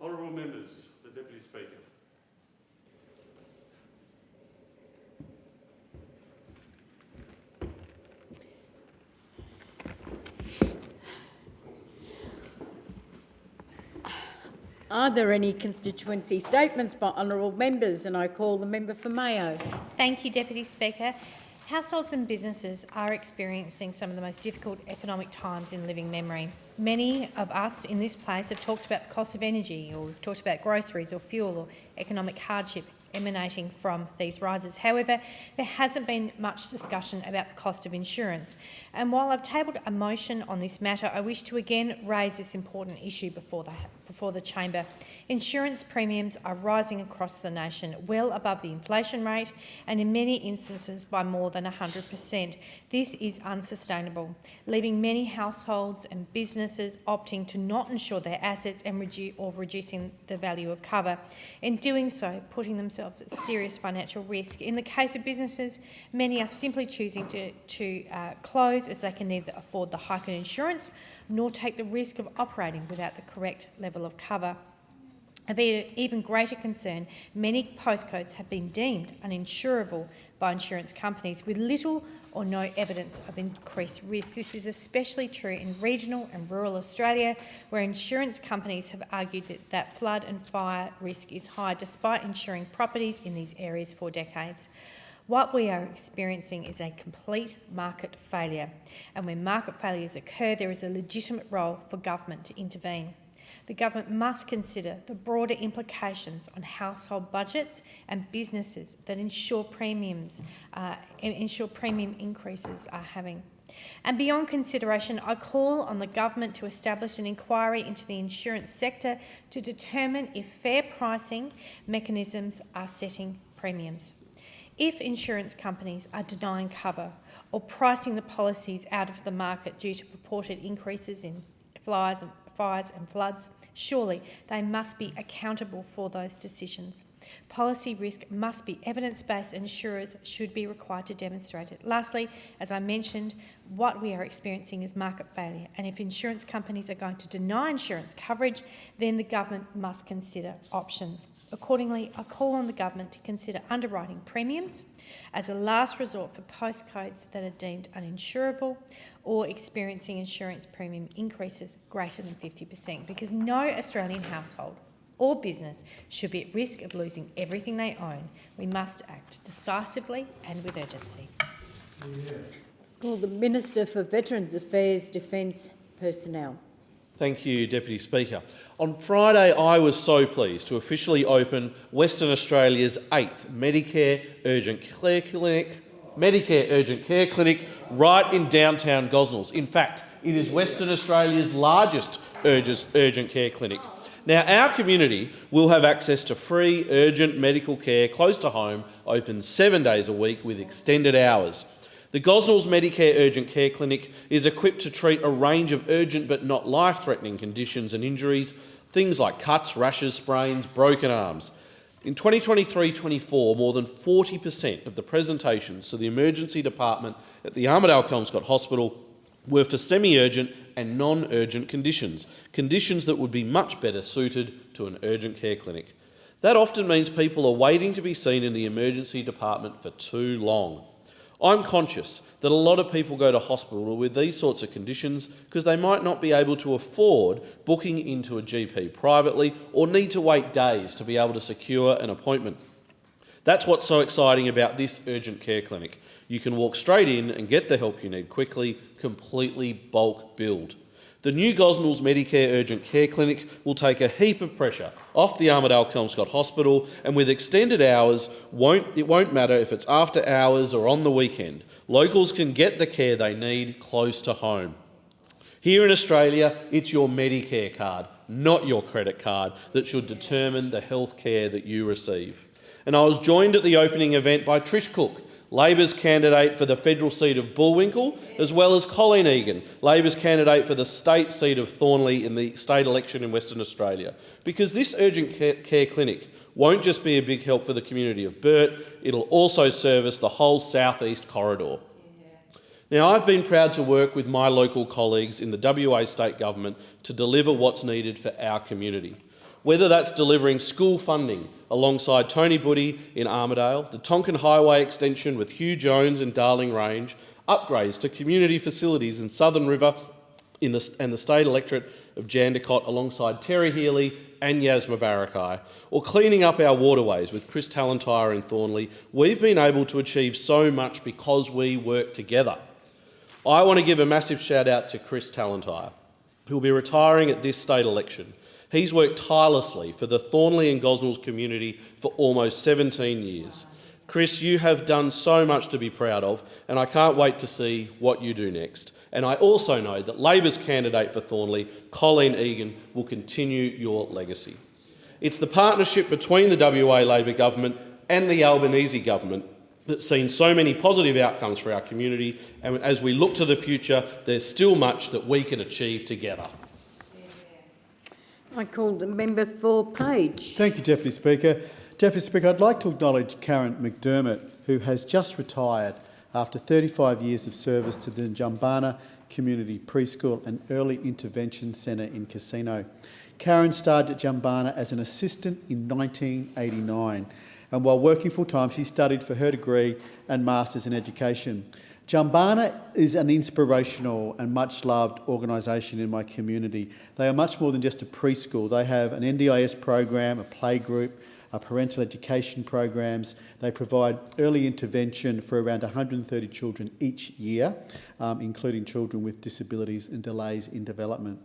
Honourable Members, the Deputy Speaker. Are there any constituency statements by honourable members? And I call the member for Mayo. Thank you, Deputy Speaker. Households and businesses are experiencing some of the most difficult economic times in living memory. Many of us in this place have talked about the cost of energy, or we've talked about groceries or fuel or economic hardship emanating from these rises. However, there hasn't been much discussion about the cost of insurance. And while I've tabled a motion on this matter, I wish to again raise this important issue before the chamber. Insurance premiums are rising across the nation, well above the inflation rate, and in many instances by more than 100%. This is unsustainable, leaving many households and businesses opting to not insure their assets and reducing the value of cover. In doing so, putting themselves at serious financial risk. In the case of businesses, many are simply choosing to close as they can neither afford the hike in insurance nor take the risk of operating without the correct level of cover. Of even greater concern, many postcodes have been deemed uninsurable by insurance companies with little or no evidence of increased risk. This is especially true in regional and rural Australia, where insurance companies have argued that flood and fire risk is high, despite insuring properties in these areas for decades. What we are experiencing is a complete market failure, and when market failures occur, there is a legitimate role for government to intervene. The government must consider the broader implications on household budgets and businesses that premium increases are having. And beyond consideration, I call on the government to establish an inquiry into the insurance sector to determine if fair pricing mechanisms are setting premiums. If insurance companies are denying cover or pricing the policies out of the market due to purported increases in fires and floods, surely they must be accountable for those decisions. Policy risk must be evidence-based, and insurers should be required to demonstrate it. Lastly, as I mentioned, what we are experiencing is market failure, and if insurance companies are going to deny insurance coverage, then the government must consider options. Accordingly, I call on the government to consider underwriting premiums as a last resort for postcodes that are deemed uninsurable or experiencing insurance premium increases greater than 50%, because no Australian household or business should be at risk of losing everything they own. We must act decisively and with urgency. Call the Minister for Veterans Affairs, Defence, Personnel. Thank you, Deputy Speaker. On Friday, I was so pleased to officially open Western Australia's 8th Medicare Urgent Care Clinic right in downtown Gosnells. In fact, it is Western Australia's largest urgent care clinic. Now, our community will have access to free urgent medical care close to home, open 7 days a week with extended hours. The Gosnells Medicare Urgent Care Clinic is equipped to treat a range of urgent but not life-threatening conditions and injuries, things like cuts, rashes, sprains, broken arms. In 2023-24, more than 40% of the presentations to the emergency department at the Armidale-Kelmscott Hospital were for semi-urgent and non-urgent conditions that would be much better suited to an urgent care clinic. That often means people are waiting to be seen in the emergency department for too long. I'm conscious that a lot of people go to hospital with these sorts of conditions because they might not be able to afford booking into a GP privately or need to wait days to be able to secure an appointment. That's what's so exciting about this urgent care clinic. You can walk straight in and get the help you need quickly, completely bulk billed. The new Gosnells Medicare Urgent Care Clinic will take a heap of pressure off the Armidale-Kelmscott Hospital, and with extended hours, it won't matter if it's after hours or on the weekend. Locals can get the care they need close to home. Here in Australia, it's your Medicare card, not your credit card, that should determine the health care that you receive. And I was joined at the opening event by Trish Cook, Labor's candidate for the federal seat of Bullwinkle, as well as Colleen Egan, Labor's candidate for the state seat of Thornley in the state election in Western Australia. Because this urgent care clinic won't just be a big help for the community of Burt, it'll also service the whole southeast corridor. Now, I've been proud to work with my local colleagues in the WA state government to deliver what's needed for our community. Whether that's delivering school funding alongside Tony Buddy in Armidale, the Tonkin Highway extension with Hugh Jones in Darling Range, upgrades to community facilities in Southern River and the state electorate of Jandakot alongside Terry Healy and Yasma Barakai, or cleaning up our waterways with Chris Talentire in Thornley, we've been able to achieve so much because we work together. I want to give a massive shout out to Chris Talentire, who will be retiring at this state election. He's worked tirelessly for the Thornley and Gosnells community for almost 17 years. Chris, you have done so much to be proud of, and I can't wait to see what you do next. And I also know that Labor's candidate for Thornley, Colleen Egan, will continue your legacy. It's the partnership between the WA Labor government and the Albanese government that's seen so many positive outcomes for our community, and as we look to the future, there's still much that we can achieve together. I call the member for Page. Thank you, Deputy Speaker. Deputy Speaker, I'd like to acknowledge Karen McDermott, who has just retired after 35 years of service to the Jumbana Community Preschool and Early Intervention Centre in Casino. Karen started at Jumbana as an assistant in 1989, and while working full-time, she studied for her degree and Masters in Education. Jumbana is an inspirational and much-loved organisation in my community. They are much more than just a preschool. They have an NDIS program, a playgroup, parental education programs. They provide early intervention for around 130 children each year, including children with disabilities and delays in development.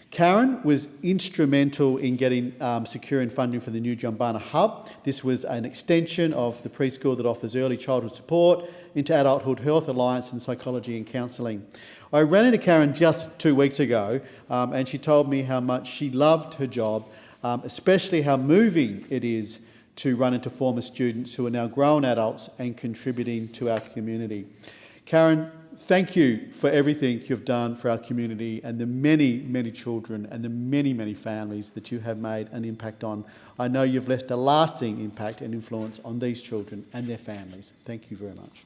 Karen was instrumental in getting securing funding for the new Jumbana Hub. This was an extension of the preschool that offers early childhood support into Adulthood Health Alliance and psychology and counselling. I ran into Karen just 2 weeks ago and she told me how much she loved her job, especially how moving it is to run into former students who are now grown adults and contributing to our community. Karen, thank you for everything you've done for our community and the many, many children and the many, many families that you have made an impact on. I know you've left a lasting impact and influence on these children and their families. Thank you very much.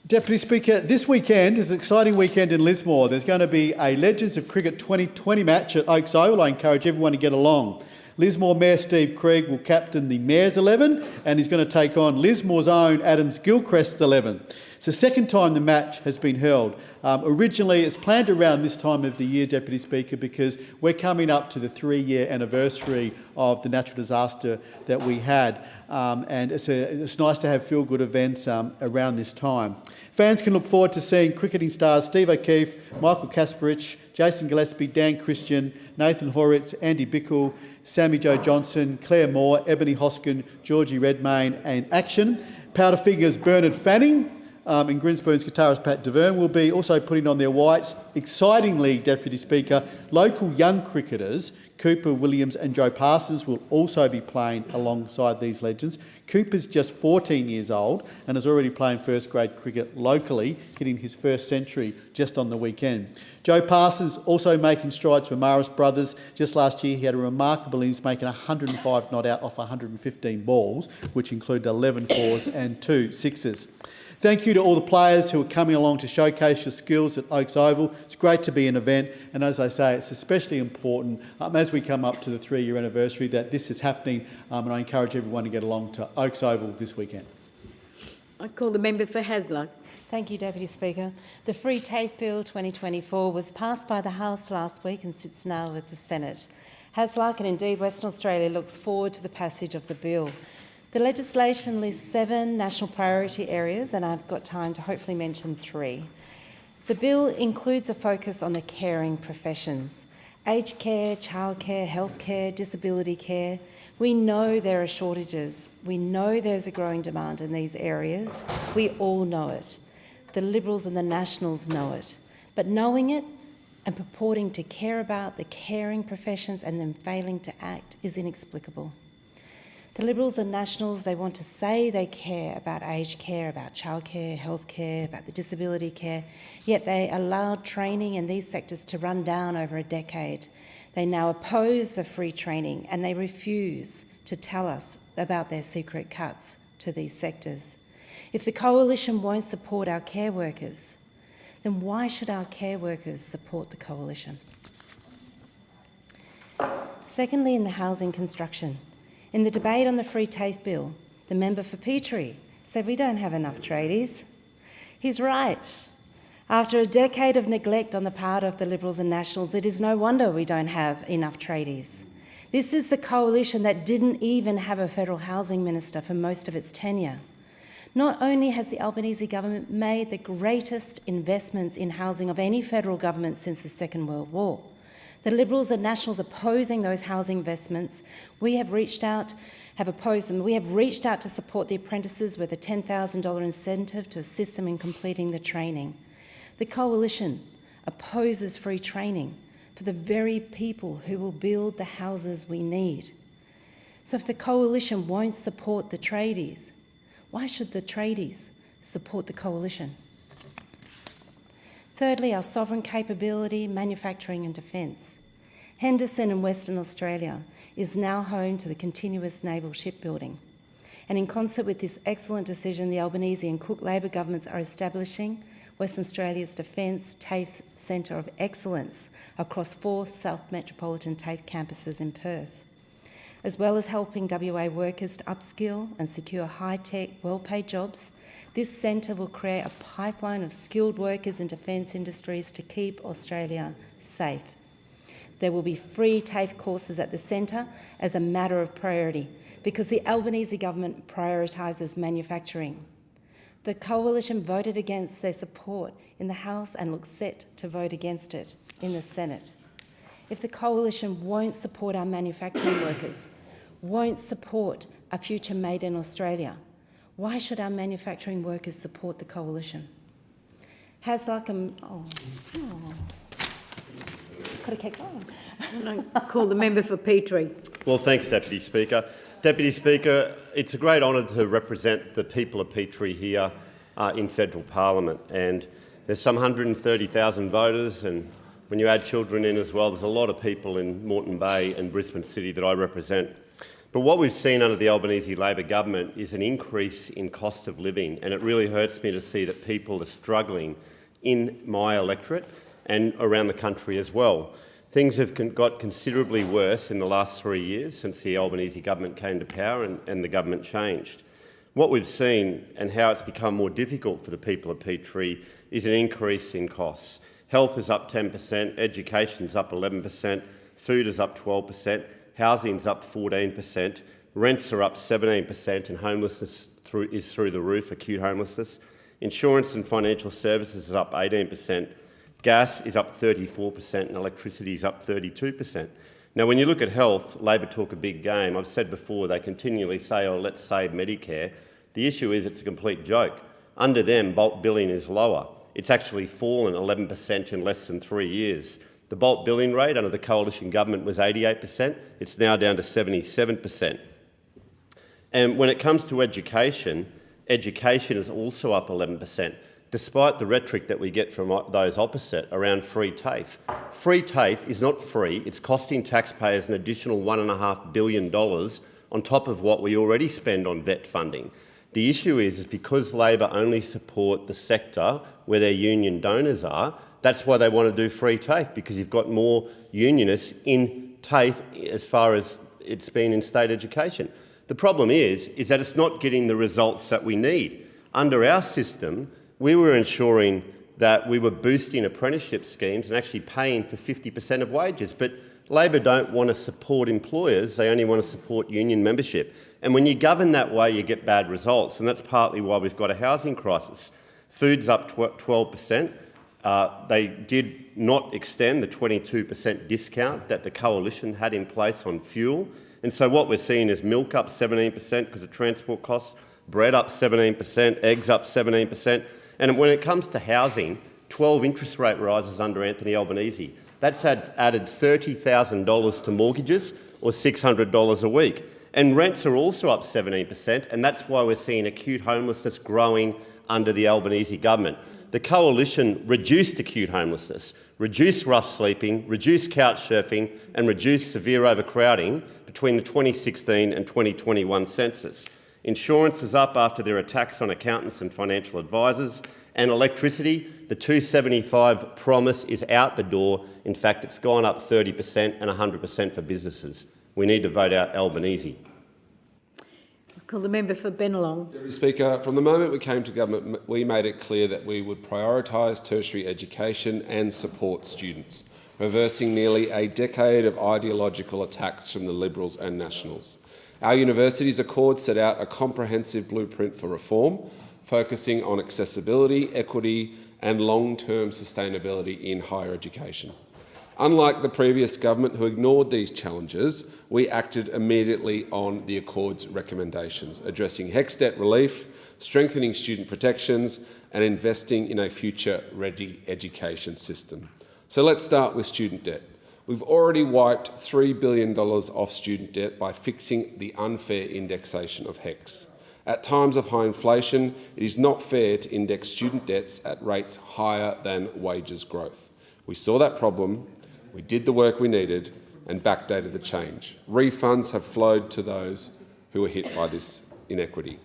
Deputy Speaker, this weekend is an exciting weekend in Lismore. There's going to be a Legends of Cricket 2020 match at Oaks Oval. I encourage everyone to get along. Lismore Mayor Steve Krieg will captain the Mayor's 11 and he's going to take on Lismore's own Adams Gilchrist's 11. It's the second time the match has been held. Originally, it's planned around this time of the year, Deputy Speaker, because we're coming up to the 3-year anniversary of the natural disaster that we had. And it's nice to have feel-good events around this time. Fans can look forward to seeing cricketing stars Steve O'Keefe, Michael Kasparich, Jason Gillespie, Dan Christian, Nathan Horitz, Andy Bickle, Sammy Joe Johnson, Claire Moore, Ebony Hoskin, Georgie Redmayne and action. Powder figures Bernard Fanning and Grinspoon's guitarist Pat Deverne will be also putting on their whites. Excitingly, Deputy Speaker, local young cricketers Cooper Williams and Joe Parsons will also be playing alongside these legends. Cooper's just 14 years old and is already playing first grade cricket locally, hitting his first century just on the weekend. Joe Parsons also making strides for Maris Brothers. Just last year he had a remarkable innings, making 105 not out off 115 balls, which included 11 fours and 2 sixes. Thank you to all the players who are coming along to showcase your skills at Oaks Oval. It's great to be an event, and as I say, it's especially important as we come up to the 3-year anniversary that this is happening, and I encourage everyone to get along to Oaks Oval this weekend. I call the member for Hasluck. Thank you, Deputy Speaker. The Free TAFE Bill 2024 was passed by the House last week and sits now with the Senate. Hasluck and indeed Western Australia looks forward to the passage of the bill. The legislation lists 7 national priority areas, and I've got time to hopefully mention 3. The bill includes a focus on the caring professions: aged care, childcare, healthcare, disability care. We know there are shortages. We know there's a growing demand in these areas. We all know it. The Liberals and the Nationals know it. But knowing it and purporting to care about the caring professions and then failing to act is inexplicable. The Liberals and Nationals, they want to say they care about aged care, about childcare, healthcare, about the disability care, yet they allowed training in these sectors to run down over a decade. They now oppose the free training and they refuse to tell us about their secret cuts to these sectors. If the Coalition won't support our care workers, then why should our care workers support the Coalition? Secondly, in the housing construction. In the debate on the free TAFE bill, the member for Petrie said we don't have enough tradies. He's right. After a decade of neglect on the part of the Liberals and Nationals, it is no wonder we don't have enough tradies. This is the coalition that didn't even have a federal housing minister for most of its tenure. Not only has the Albanese government made the greatest investments in housing of any federal government since the Second World War, the Liberals and Nationals opposing those housing investments, we have reached out to support the apprentices with a $10,000 incentive to assist them in completing the training. The Coalition opposes free training for the very people who will build the houses we need. So if the Coalition won't support the tradies, why should the tradies support the Coalition? Thirdly, our sovereign capability, manufacturing and defence. Henderson in Western Australia is now home to the continuous naval shipbuilding. And in concert with this excellent decision, the Albanese and Cook Labor governments are establishing Western Australia's Defence TAFE Centre of Excellence across 4 South Metropolitan TAFE campuses in Perth. As well as helping WA workers to upskill and secure high-tech, well-paid jobs, this centre will create a pipeline of skilled workers in defence industries to keep Australia safe. There will be free TAFE courses at the centre as a matter of priority because the Albanese government prioritises manufacturing. The Coalition voted against their support in the House and looks set to vote against it in the Senate. If the Coalition won't support our manufacturing workers, won't support a future made in Australia, why should our manufacturing workers support the Coalition? Could have kept going. Call the member for Petrie. Well, thanks, Deputy Speaker. Deputy Speaker, it's a great honour to represent the people of Petrie here in federal parliament. And there's some 130,000 voters, and when you add children in as well, there's a lot of people in Moreton Bay and Brisbane City that I represent. But what we've seen under the Albanese Labor government is an increase in cost of living, and it really hurts me to see that people are struggling in my electorate and around the country as well. Things have got considerably worse in the last 3 years since the Albanese government came to power and the government changed. What we've seen and how it's become more difficult for the people of Petrie is an increase in costs. Health is up 10%, education is up 11%, food is up 12%, housing is up 14%, rents are up 17%, and homelessness is through the roof, acute homelessness. Insurance and financial services is up 18%. Gas is up 34% and electricity is up 32%. Now, when you look at health, Labor talk a big game. I've said before, they continually say, oh, let's save Medicare. The issue is it's a complete joke. Under them, bulk billing is lower. It's actually fallen 11% in less than 3 years. The bulk billing rate under the coalition government was 88%. It's now down to 77%. And when it comes to education, education is also up 11%. Despite the rhetoric that we get from those opposite around free TAFE. Free TAFE is not free, it's costing taxpayers an additional $1.5 billion on top of what we already spend on vet funding. The issue is because Labor only support the sector where their union donors are, that's why they want to do free TAFE, because you've got more unionists in TAFE as far as it's been in state education. The problem is that it's not getting the results that we need. Under our system, we were ensuring that we were boosting apprenticeship schemes and actually paying for 50% of wages. But Labor don't want to support employers, they only want to support union membership. And when you govern that way, you get bad results, and that's partly why we've got a housing crisis. Food's up 12%. They did not extend the 22% discount that the coalition had in place on fuel. And so what we're seeing is milk up 17% because of transport costs, bread up 17%, eggs up 17%. And when it comes to housing, 12 interest rate rises under Anthony Albanese. That's added $30,000 to mortgages, or $600 a week. And rents are also up 17%, and that's why we're seeing acute homelessness growing under the Albanese government. The coalition reduced acute homelessness, reduced rough sleeping, reduced couch surfing, and reduced severe overcrowding between the 2016 and 2021 census. Insurance is up after their attacks on accountants and financial advisors, And electricity, the $2.75 promise is out the door. In fact, it's gone up 30% and 100% for businesses. We need to vote out Albanese. Call the member for Bennelong. Deputy Speaker, from the moment we came to government, we made it clear that we would prioritise tertiary education and support students, reversing nearly a decade of ideological attacks from the Liberals and Nationals. Our Universities Accord set out a comprehensive blueprint for reform, focusing on accessibility, equity and long-term sustainability in higher education. Unlike the previous government, who ignored these challenges, we acted immediately on the Accord's recommendations, addressing HECS debt relief, strengthening student protections and investing in a future-ready education system. So let's start with student debt. We've already wiped $3 billion off student debt by fixing the unfair indexation of HECS. At times of high inflation, it is not fair to index student debts at rates higher than wages growth. We saw that problem, we did the work we needed and backdated the change. Refunds have flowed to those who were hit by this inequity.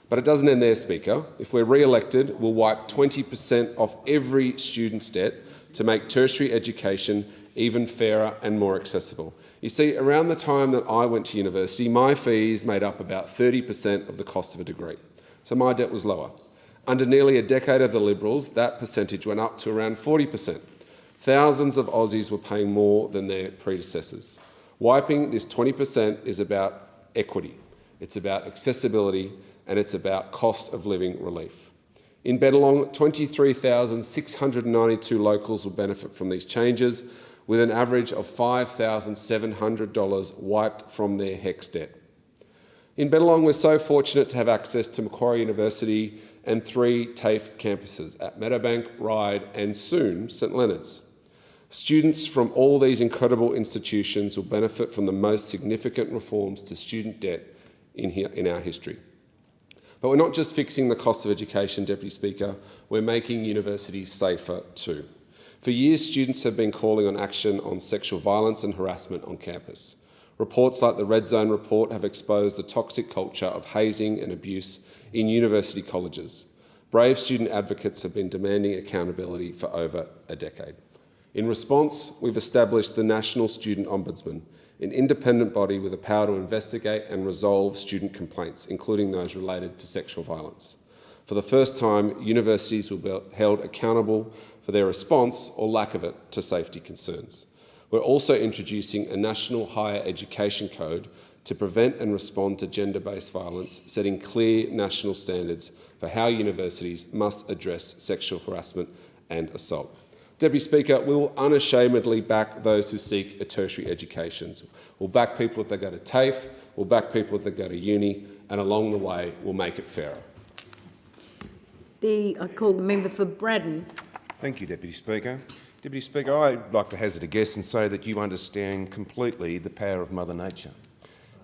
But it doesn't end there, Speaker. If we're re-elected, we'll wipe 20% off every student's debt to make tertiary education even fairer and more accessible. You see, around the time that I went to university, my fees made up about 30% of the cost of a degree. So my debt was lower. Under nearly a decade of the Liberals, that percentage went up to around 40%. Thousands of Aussies were paying more than their predecessors. Wiping this 20% is about equity, it's about accessibility and it's about cost of living relief. In Bennelong, 23,692 locals will benefit from these changes, with an average of $5,700 wiped from their HECS debt. In Bennelong, we're so fortunate to have access to Macquarie University and 3 TAFE campuses at Meadowbank, Ryde and soon St Leonard's. Students from all these incredible institutions will benefit from the most significant reforms to student debt in our history. But we're not just fixing the cost of education, Deputy Speaker, we're making universities safer too. For years, students have been calling on action on sexual violence and harassment on campus. Reports like the Red Zone report have exposed the toxic culture of hazing and abuse in university colleges. Brave student advocates have been demanding accountability for over a decade. In response, we've established the National Student Ombudsman, an independent body with the power to investigate and resolve student complaints, including those related to sexual violence. For the first time, universities will be held accountable for their response, or lack of it, to safety concerns. We're also introducing a national higher education code to prevent and respond to gender-based violence, setting clear national standards for how universities must address sexual harassment and assault. Deputy Speaker, we will unashamedly back those who seek a tertiary education. We'll back people if they go to TAFE, we'll back people if they go to uni, and along the way, we'll make it fairer. I call the member for Braddon. Thank you, Deputy Speaker. Deputy Speaker, I'd like to hazard a guess and say that you understand completely the power of Mother Nature.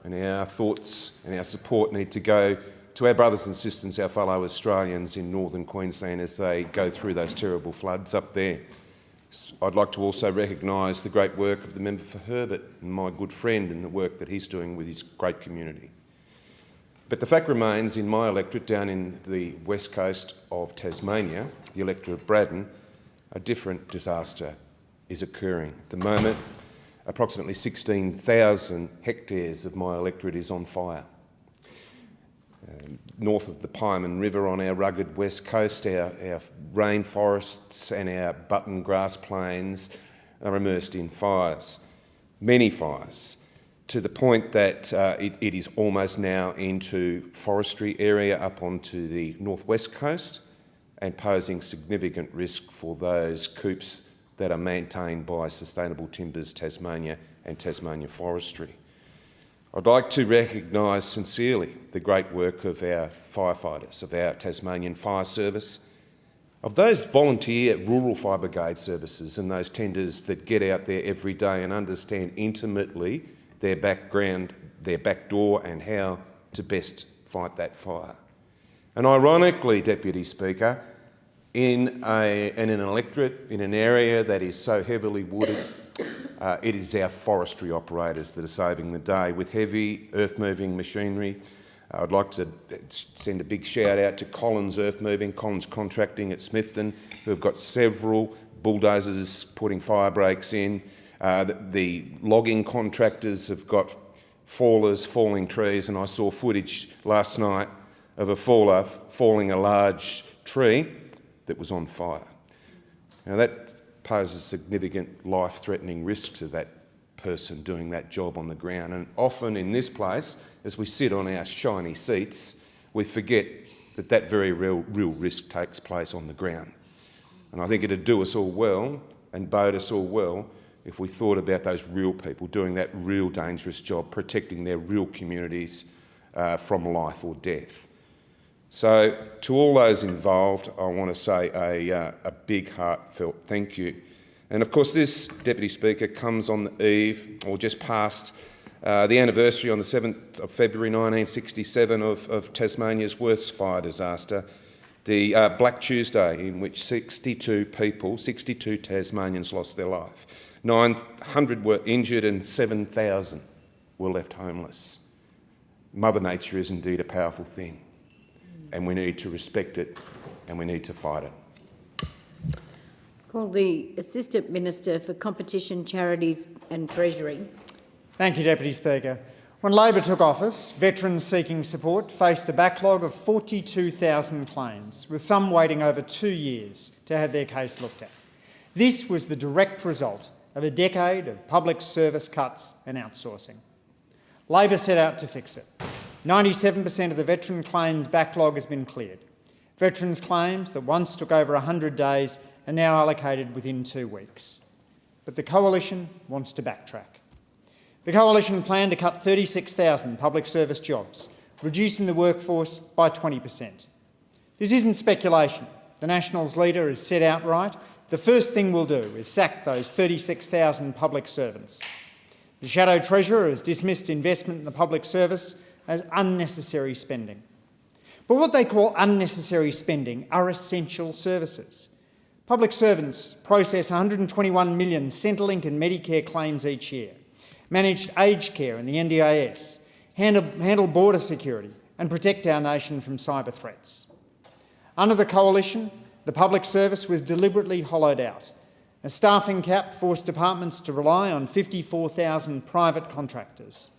And our thoughts and our support need to go to our brothers and sisters, our fellow Australians in northern Queensland as they go through those terrible floods up there. I'd like to also recognise the great work of the member for Herbert and my good friend and the work that he's doing with his great community. But the fact remains, in my electorate down in the west coast of Tasmania, the electorate of Braddon, a different disaster is occurring. At the moment, approximately 16,000 hectares of my electorate is on fire. North of the Pieman River on our rugged west coast, our rainforests and our button grass plains are immersed in fires, many fires, to the point that it is almost now into forestry area up onto the northwest coast and posing significant risk for those coops that are maintained by Sustainable Timbers Tasmania and Tasmania Forestry. I'd like to recognise sincerely the great work of our firefighters, of our Tasmanian Fire Service, of those volunteer rural fire brigade services and those tenders that get out there every day and understand intimately their background, their back door and how to best fight that fire. And ironically, Deputy Speaker, in an electorate, in an area that is so heavily wooded, it is our forestry operators that are saving the day with heavy earth-moving machinery, I'd like to send a big shout out to Collins Earth Moving, Collins Contracting at Smithton, who have got several bulldozers putting fire breaks in. The logging contractors have got fallers falling trees, and I saw footage last night of a faller falling a large tree that was on fire. Now that poses significant life-threatening risk to that person doing that job on the ground, and often in this place, as we sit on our shiny seats, we forget that that very real risk takes place on the ground. And I think it'd do us all well and bode us all well if we thought about those real people doing that real dangerous job, protecting their real communities from life or death. So to all those involved, I want to say a big heartfelt thank you. And of course this, Deputy Speaker, comes on the eve, or just past, the anniversary on the 7th of February 1967 of Tasmania's worst fire disaster, the Black Tuesday, in which 62 Tasmanians lost their life. 900 were injured and 7,000 were left homeless. Mother Nature is indeed a powerful thing, and we need to respect it and we need to fight it. Call the Assistant Minister for Competition, Charities and Treasury. Thank you, Deputy Speaker. When Labor took office, veterans seeking support faced a backlog of 42,000 claims, with some waiting over 2 years to have their case looked at. This was the direct result of a decade of public service cuts and outsourcing. Labor set out to fix it. 97% of the veteran claimed backlog has been cleared. Veterans' claims that once took over 100 days are now allocated within 2 weeks. But the Coalition wants to backtrack. The Coalition planned to cut 36,000 public service jobs, reducing the workforce by 20%. This isn't speculation. The Nationals leader has said outright, the first thing we'll do is sack those 36,000 public servants. The Shadow Treasurer has dismissed investment in the public service as unnecessary spending. But what they call unnecessary spending are essential services. Public servants process 121 million Centrelink and Medicare claims each year, manage aged care in the NDIS, handle border security and protect our nation from cyber threats. Under the Coalition, the public service was deliberately hollowed out. A staffing cap forced departments to rely on 54,000 private contractors.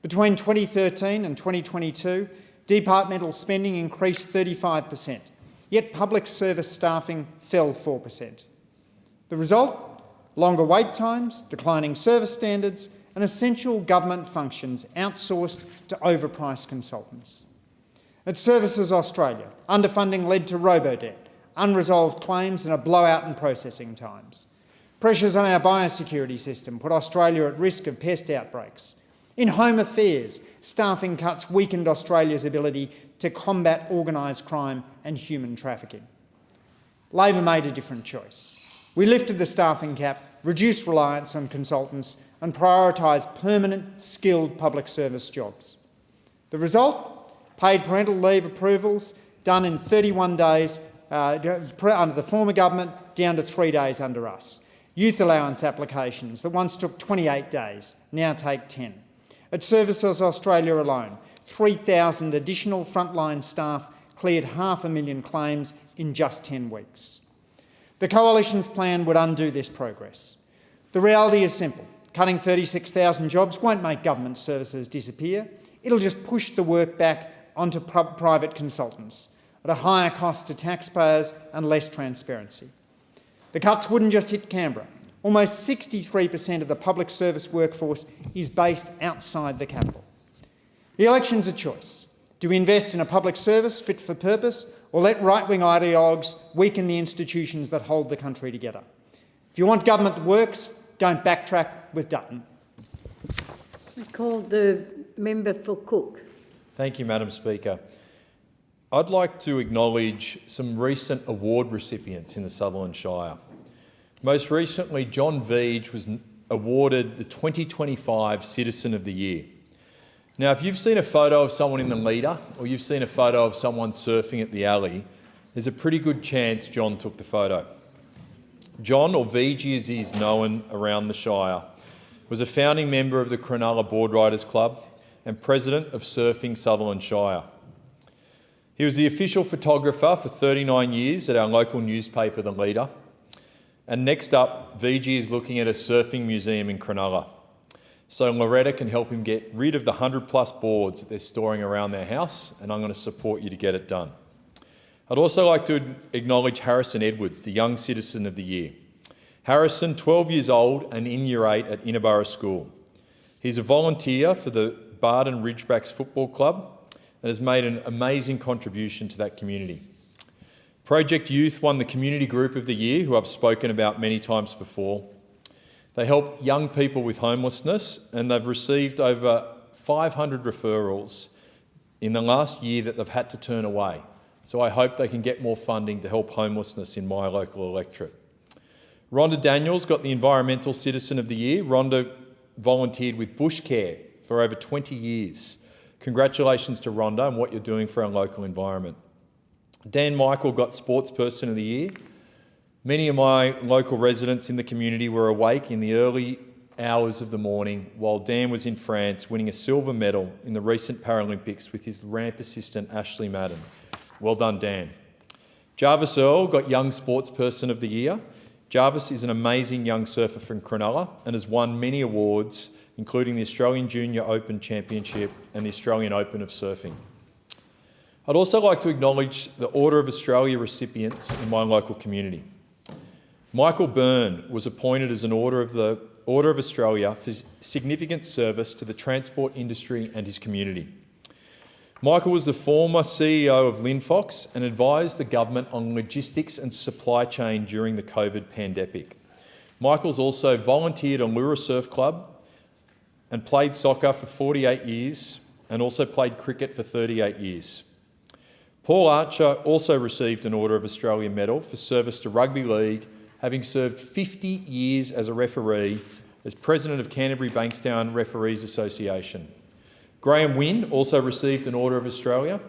Between 2013 and 2022, departmental spending increased 35%, yet public service staffing fell 4%. The result? Longer wait times, declining service standards, and essential government functions outsourced to overpriced consultants. At Services Australia, underfunding led to robo-debt, unresolved claims and a blowout in processing times. Pressures on our biosecurity system put Australia at risk of pest outbreaks. In Home Affairs, staffing cuts weakened Australia's ability to combat organised crime and human trafficking. Labor made a different choice. We lifted the staffing cap, reduced reliance on consultants and prioritised permanent, skilled public service jobs. The result? Paid parental leave approvals done in 31 days under the former government, down to 3 days under us. Youth allowance applications that once took 28 days now take 10. At Services Australia alone, 3,000 additional frontline staff cleared 500,000 claims in just 10 weeks. The Coalition's plan would undo this progress. The reality is simple. Cutting 36,000 jobs won't make government services disappear. It'll just push the work back onto private consultants at a higher cost to taxpayers and less transparency. The cuts wouldn't just hit Canberra. Almost 63% of the public service workforce is based outside the capital. The election's a choice. Do we invest in a public service fit for purpose, or let right-wing ideologues weaken the institutions that hold the country together? If you want government that works, don't backtrack with Dutton. I call the member for Cook. Thank you, Madam Speaker. I'd like to acknowledge some recent award recipients in the Sutherland Shire. Most recently, John Veege was awarded the 2025 Citizen of the Year. Now, if you've seen a photo of someone in the leader or you've seen a photo of someone surfing at the alley, there's a pretty good chance John took the photo. John, or Veege as he's known around the Shire, was a founding member of the Cronulla Board Riders Club, and President of Surfing Sutherland Shire. He was the official photographer for 39 years at our local newspaper, The Leader. And next up, VG is looking at a surfing museum in Cronulla. So Loretta can help him get rid of the 100+ boards that they're storing around their house, and I'm going to support you to get it done. I'd also like to acknowledge Harrison Edwards, the Young Citizen of the Year. Harrison, 12 years old and in Year 8 at Innerborough School. He's a volunteer for the Barden Ridgebacks Football Club and has made an amazing contribution to that community. Project Youth won the Community Group of the Year, who I've spoken about many times before. They help young people with homelessness, and they've received over 500 referrals in the last year that they've had to turn away. So I hope they can get more funding to help homelessness in my local electorate. Rhonda Daniels got the Environmental Citizen of the Year. Rhonda volunteered with Bush Care for over 20 years. Congratulations to Rhonda and what you're doing for our local environment. Dan Michael got Sports Person of the Year. Many of my local residents in the community were awake in the early hours of the morning while Dan was in France winning a silver medal in the recent Paralympics with his ramp assistant Ashley Madden. Well done, Dan. Jarvis Earl got Young Sports Person of the Year. Jarvis is an amazing young surfer from Cronulla and has won many awards, including the Australian Junior Open Championship and the Australian Open of Surfing. I'd also like to acknowledge the Order of Australia recipients in my local community. Michael Byrne was appointed as an Order of Australia for significant service to the transport industry and his community. Michael was the former CEO of Linfox and advised the government on logistics and supply chain during the COVID pandemic. Michael's also volunteered on Lura Surf Club and played soccer for 48 years and also played cricket for 38 years. Paul Archer also received an Order of Australia medal for service to rugby league, having served 50 years as a referee as president of Canterbury Bankstown Referees Association. Graham Wynne also received an Order of Australia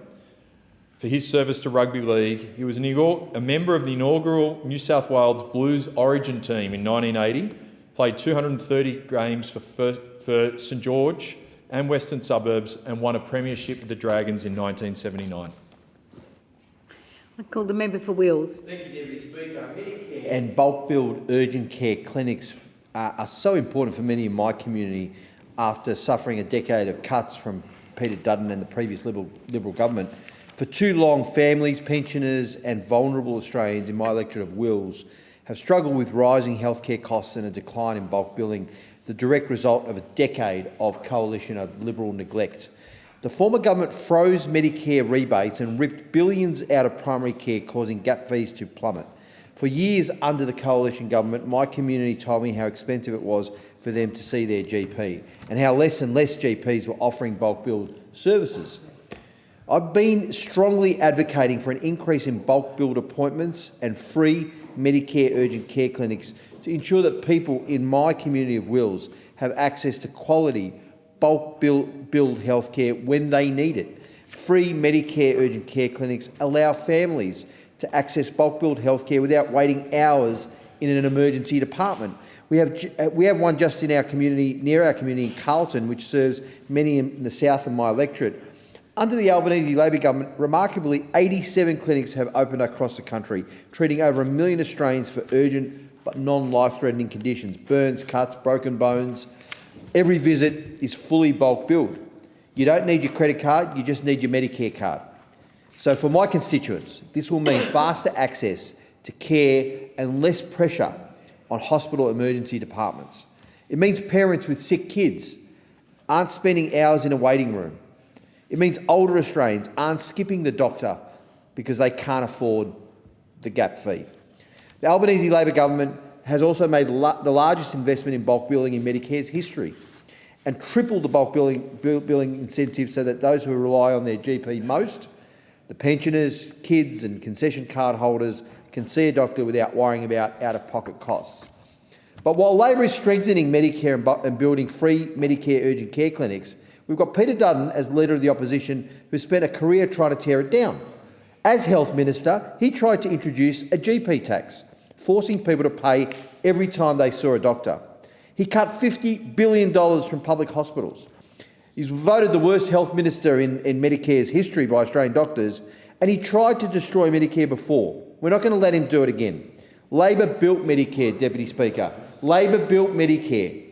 for his service to rugby league. He was a member of the inaugural New South Wales Blues Origin team in 1980, played 230 games for St George and Western Suburbs, and won a premiership with the Dragons in 1979. I call the member for Wills. Thank you, Deputy Speaker. Medicare and bulk billed urgent care clinics are so important for many in my community after suffering a decade of cuts from Peter Dutton and the previous Liberal government. For too long, families, pensioners and vulnerable Australians in my electorate of Wills have struggled with rising healthcare costs and a decline in bulk billing, the direct result of a decade of coalition of Liberal neglect. The former government froze Medicare rebates and ripped billions out of primary care, causing gap fees to plummet. For years under the coalition government, my community told me how expensive it was for them to see their GP and how less and less GPs were offering bulk billed services. I've been strongly advocating for an increase in bulk billed appointments and free Medicare urgent care clinics to ensure that people in my community of Wills have access to quality bulk billed healthcare when they need it. Free Medicare urgent care clinics allow families to access bulk billed healthcare without waiting hours in an emergency department. We have one just in our community, near our community in Carlton, which serves many in the south of my electorate. Under the Albanese Labor government, remarkably, 87 clinics have opened across the country, treating over 1 million Australians for urgent but non-life-threatening conditions: burns, cuts, broken bones. Every visit is fully bulk billed. You don't need your credit card, you just need your Medicare card. So for my constituents, this will mean faster access to care and less pressure on hospital emergency departments. It means parents with sick kids aren't spending hours in a waiting room. It means older Australians aren't skipping the doctor because they can't afford the gap fee. The Albanese Labor government has also made the largest investment in bulk billing in Medicare's history and tripled the bulk billing incentives so that those who rely on their GP most, the pensioners, kids and concession card holders, can see a doctor without worrying about out-of-pocket costs. But while Labor is strengthening Medicare and building free Medicare urgent care clinics, we've got Peter Dutton as Leader of the Opposition, who spent a career trying to tear it down. As Health Minister, he tried to introduce a GP tax, forcing people to pay every time they saw a doctor. He cut $50 billion from public hospitals. He's voted the worst health minister in Medicare's history by Australian doctors, and he tried to destroy Medicare before. We're not going to let him do it again. Labor built Medicare, Deputy Speaker. Labor built Medicare,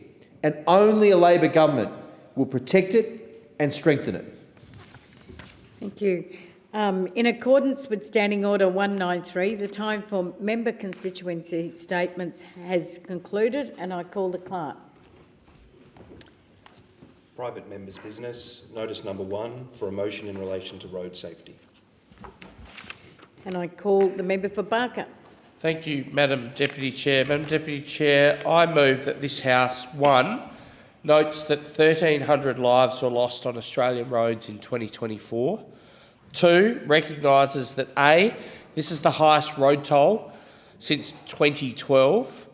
and only a Labor government will protect it and strengthen it. Thank you. In accordance with Standing Order 193, the time for member constituency statements has concluded, and I call the clerk. Private members' business. Notice number 1 for a motion in relation to road safety. And I call the member for Barker. Thank you, Madam Deputy Chair. Madam Deputy Chair, I move that this House, 1, notes that 1,300 lives were lost on Australian roads in 2024. 2, recognises that A, this is the highest road toll since 2012,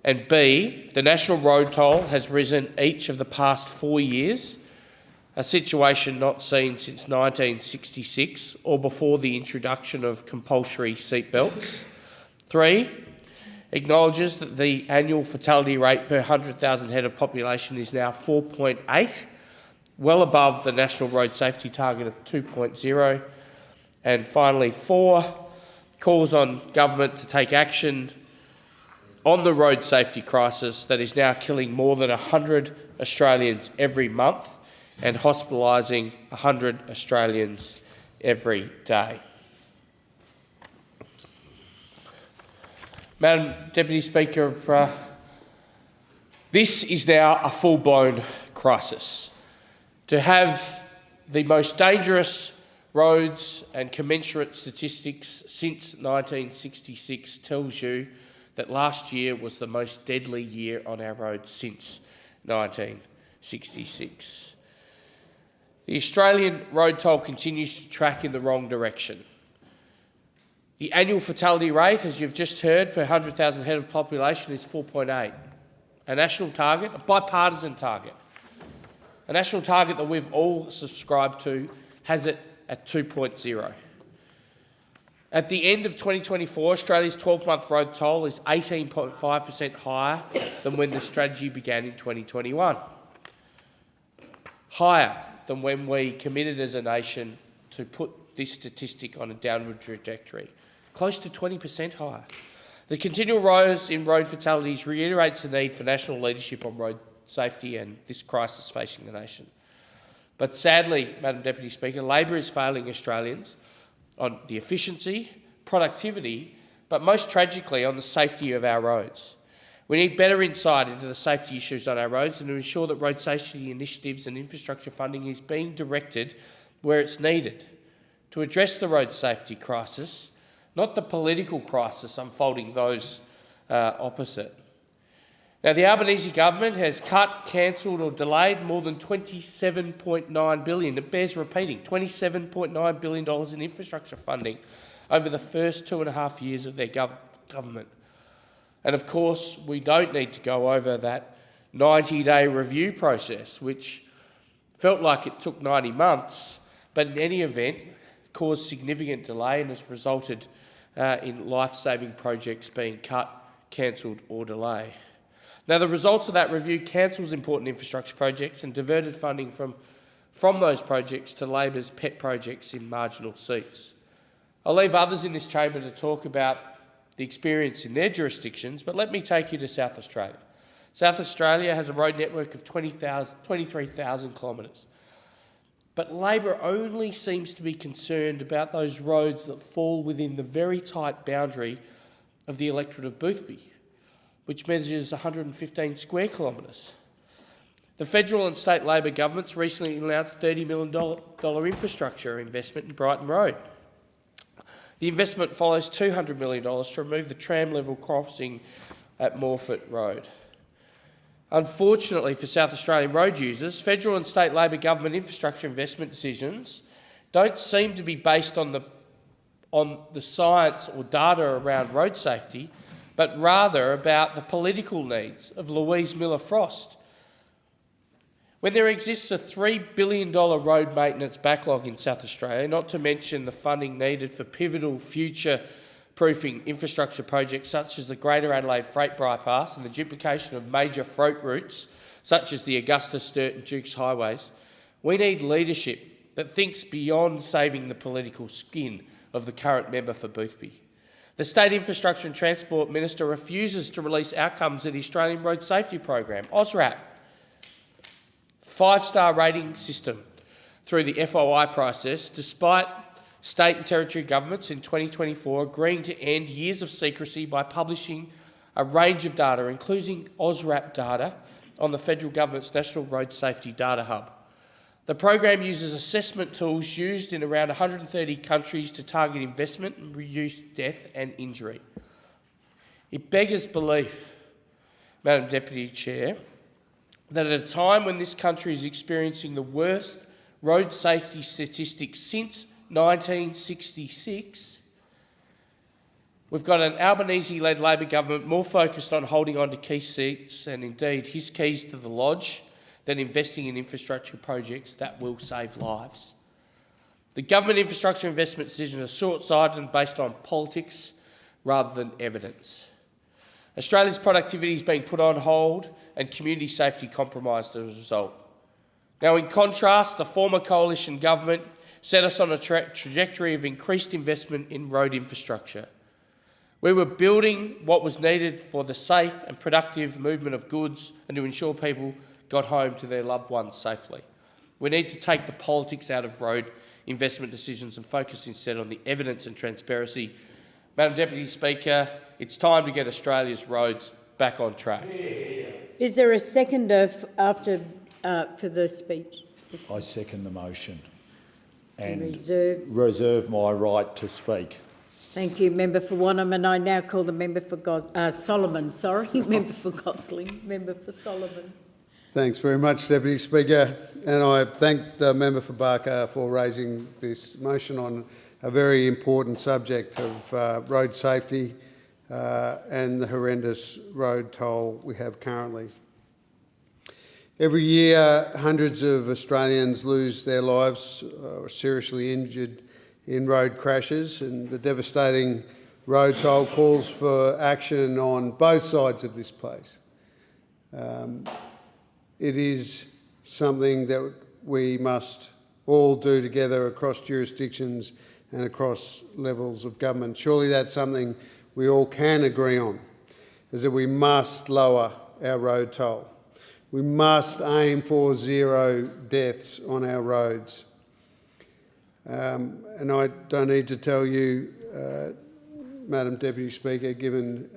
and B, the national road toll has risen each of the past 4 years, a situation not seen since 1966 or before the introduction of compulsory seatbelts. 3, acknowledges that the annual fatality rate per 100,000 head of population is now 4.8, well above the national road safety target of 2.0. And finally, 4, calls on government to take action on the road safety crisis that is now killing more than 100 Australians every month and hospitalising 100 Australians every day. Madam Deputy Speaker, this is now a full-blown crisis. To have the most dangerous roads and commensurate statistics since 1966 tells you that last year was the most deadly year on our roads since 1966. The Australian road toll continues to track in the wrong direction. The annual fatality rate, as you've just heard, per 100,000 head of population is 4.8. A national target, a bipartisan target, a national target that we've all subscribed to, has it at 2.0. At the end of 2024, Australia's 12-month road toll is 18.5% higher than when the strategy began in 2021. Higher than when we committed as a nation to put this statistic on a downward trajectory. Close to 20% higher. The continual rise in road fatalities reiterates the need for national leadership on road safety and this crisis facing the nation. But sadly, Madam Deputy Speaker, Labor is failing Australians on the efficiency, productivity, but most tragically on the safety of our roads. We need better insight into the safety issues on our roads and to ensure that road safety initiatives and infrastructure funding is being directed where it's needed to address the road safety crisis, not the political crisis unfolding those opposite. Now, the Albanese government has cut, cancelled or delayed more than $27.9 billion. It bears repeating, $27.9 billion in infrastructure funding over the first 2.5 years of their government. And of course, we don't need to go over that 90-day review process, which felt like it took 90 months, but in any event, caused significant delay and has resulted in life-saving projects being cut, cancelled or delayed. Now, the results of that review cancels important infrastructure projects and diverted funding from those projects to Labor's pet projects in marginal seats. I'll leave others in this chamber to talk about the experience in their jurisdictions, but let me take you to South Australia. South Australia has a road network of 23,000 kilometres. But Labor only seems to be concerned about those roads that fall within the very tight boundary of the electorate of Boothby, which measures 115 square kilometres. The federal and state Labor governments recently announced $30 million infrastructure investment in Brighton Road. The investment follows $200 million to remove the tram-level crossing at Morfett Road. Unfortunately for South Australian road users, federal and state Labor government infrastructure investment decisions don't seem to be based on the science or data around road safety, but rather about the political needs of Louise Miller-Frost. When there exists a $3 billion road maintenance backlog in South Australia, not to mention the funding needed for pivotal future-proofing infrastructure projects such as the Greater Adelaide Freight Bypass and the duplication of major freight routes such as the Augusta, Sturt and Dukes highways, We need leadership that thinks beyond saving the political skin of the current member for Boothby. The State Infrastructure and Transport Minister refuses to release outcomes of the Australian Road Safety Program, AUSRAP, 5-star rating system through the FOI process, despite state and territory governments in 2024 agreeing to end years of secrecy by publishing a range of data, including AUSRAP data, on the federal government's National Road Safety Data Hub. The program uses assessment tools used in around 130 countries to target investment and reduce death and injury. It beggars belief, Madam Deputy Chair, that at a time when this country is experiencing the worst road safety statistics since 1966, we've got an Albanese-led Labor government more focused on holding on to key seats and indeed his keys to the lodge than investing in infrastructure projects that will save lives. The government infrastructure investment decisions are short-sighted and based on politics rather than evidence. Australia's productivity is being put on hold and community safety compromised as a result. Now, in contrast, the former coalition government set us on a trajectory of increased investment in road infrastructure. We were building what was needed for the safe and productive movement of goods and to ensure people got home to their loved ones safely. We need to take the politics out of road investment decisions and focus instead on the evidence and transparency. Madam Deputy Speaker, it's time to get Australia's roads back on track. Is there a seconder for the speech? I second the motion and reserve my right to speak. Thank you, Member for Wannerman. And I now call the member for Solomon. Sorry, member for Gosling. Member for Solomon. Thanks very much, Deputy Speaker, and I thank the member for Barker for raising this motion on a very important subject of road safety and the horrendous road toll we have currently. Every year, hundreds of Australians lose their lives or are seriously injured in road crashes, and the devastating road toll calls for action on both sides of this place. It is something that we must all do together across jurisdictions and across levels of government. Surely that's something we all can agree on, is that we must lower our road toll. We must aim for 0 deaths on our roads. And I don't need to tell you, Madam Deputy Speaker, given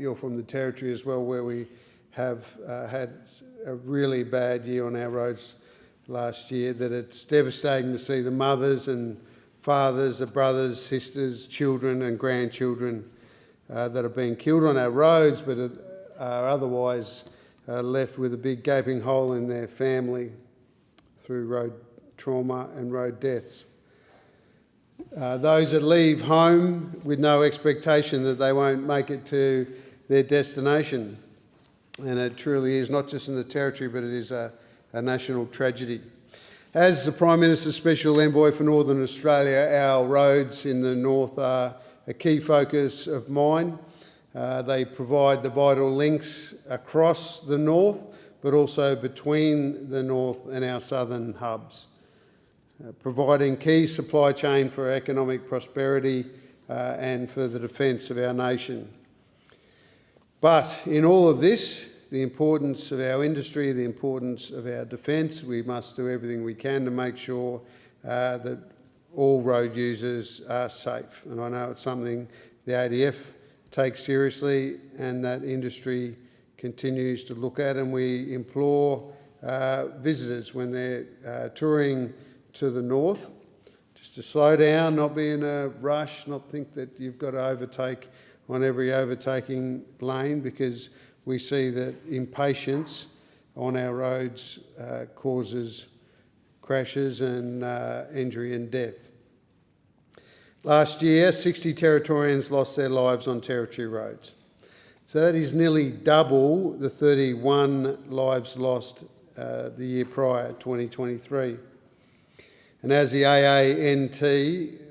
you're from the Territory as well, where we have had a really bad year on our roads last year, that it's devastating to see the mothers and fathers, the brothers, sisters, children and grandchildren that are being killed on our roads but are otherwise left with a big gaping hole in their family through road trauma and road deaths. Those that leave home with no expectation that they won't make it to their destination. And it truly is, not just in the Territory, but it is a national tragedy. As the Prime Minister's Special Envoy for Northern Australia, our roads in the north are a key focus of mine. They provide the vital links across the north, but also between the north and our southern hubs, providing key supply chain for economic prosperity and for the defence of our nation. But in all of this, the importance of our industry, the importance of our defence, we must do everything we can to make sure that all road users are safe. And I know it's something the ADF takes seriously and that industry continues to look at, and we implore visitors when they're touring to the north just to slow down, not be in a rush, not think that you've got to overtake on every overtaking lane, because we see that impatience on our roads causes crashes and injury and death. Last year, 60 Territorians lost their lives on Territory roads. So that is nearly double the 31 lives lost the year prior, 2023. And as the AANT,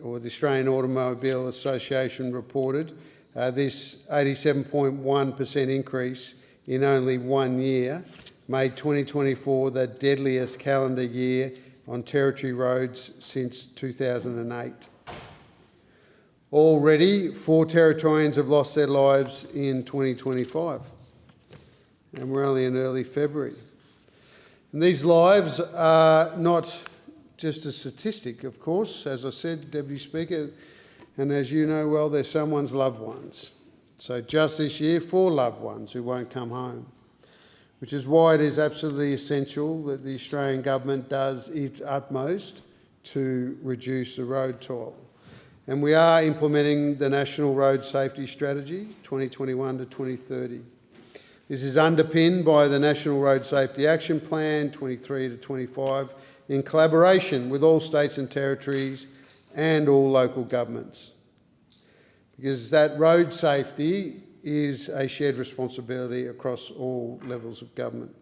or the Australian Automobile Association, reported, this 87.1% increase in only 1 year made 2024 the deadliest calendar year on Territory roads since 2008. Already, 4 Territorians have lost their lives in 2025, and we're only in early February. And these lives are not just a statistic, of course, as I said, Deputy Speaker, and as you know well, they're someone's loved ones. So just this year, 4 loved ones who won't come home, which is why it is absolutely essential that the Australian Government does its utmost to reduce the road toll. And we are implementing the National Road Safety Strategy 2021 to 2030. This is underpinned by the National Road Safety Action Plan 23 to 25 in collaboration with all states and territories and all local governments. Because that road safety is a shared responsibility across all levels of government.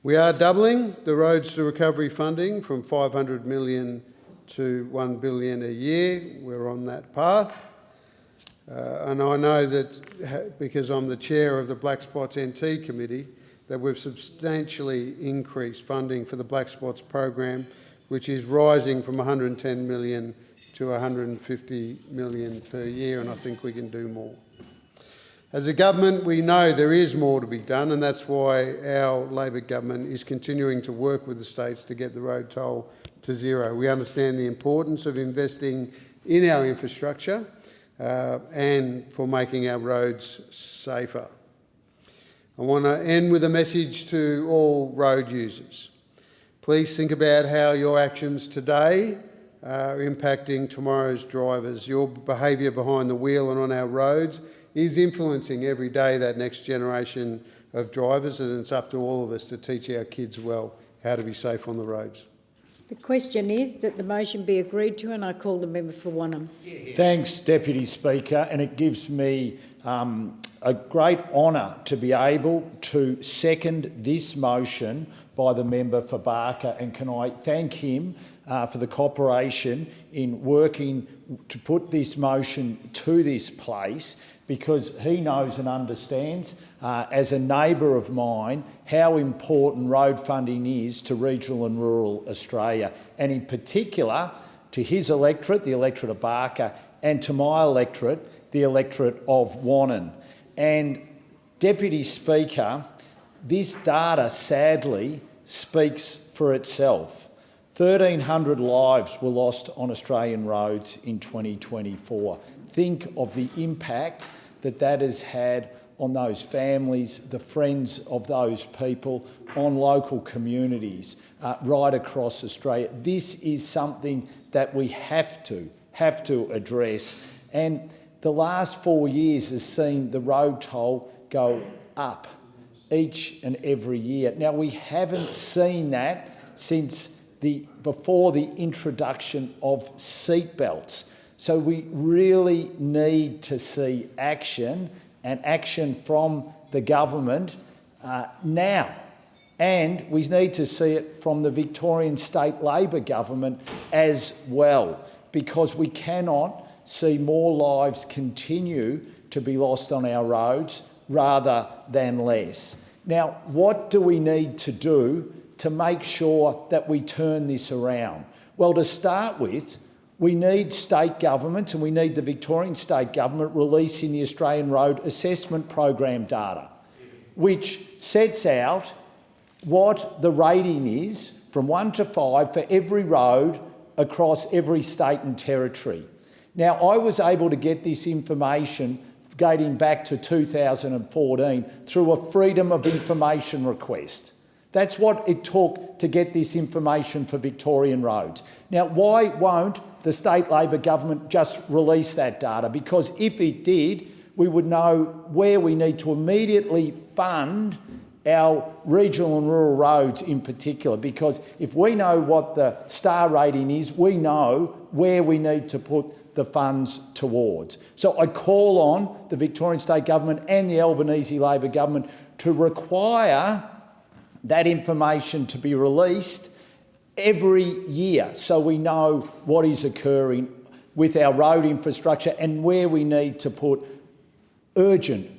We are doubling the Roads to Recovery funding from $500 million to $1 billion a year. We're on that path. And I know that, because I'm the chair of the Black Spots NT Committee, that we've substantially increased funding for the Black Spots program, which is rising from $110 million to $150 million per year, and I think we can do more. As a government, we know there is more to be done, and that's why our Labor government is continuing to work with the states to get the road toll to zero. We understand the importance of investing in our infrastructure and for making our roads safer. I want to end with a message to all road users. Please think about how your actions today are impacting tomorrow's drivers. Your behaviour behind the wheel and on our roads is influencing every day that next generation of drivers, and it's up to all of us to teach our kids well how to be safe on the roads. The question is that the motion be agreed to, and I call the member for Wanham. Thanks, Deputy Speaker, and it gives me a great honour to be able to second this motion by the member for Barker, and can I thank him for the cooperation in working to put this motion to this place, because he knows and understands, as a neighbour of mine, how important road funding is to regional and rural Australia, and in particular to his electorate, the electorate of Barker, and to my electorate, the electorate of Wannon. And, Deputy Speaker, this data sadly speaks for itself. 1,300 lives were lost on Australian roads in 2024. Think of the impact that that has had on those families, the friends of those people, on local communities right across Australia. This is something that we have to address. And the last 4 years has seen the road toll go up each and every year. Now, we haven't seen that since before the introduction of seatbelts. So we really need to see action, and action from the government now. And we need to see it from the Victorian State Labor government as well, because we cannot see more lives continue to be lost on our roads rather than less. Now, what do we need to do to make sure that we turn this around? Well, to start with, we need state governments, and we need the Victorian State Government releasing the Australian Road Assessment Program data, which sets out what the rating is from 1 to 5 for every road across every state and territory. Now, I was able to get this information dating back to 2014 through a Freedom of Information request. That's what it took to get this information for Victorian roads. Now, why won't the state Labor government just release that data? Because if it did, we would know where we need to immediately fund our regional and rural roads in particular, because if we know what the star rating is, we know where we need to put the funds towards. So I call on the Victorian State Government and the Albanese Labor Government to require that information to be released every year, so we know what is occurring with our road infrastructure and where we need to put urgent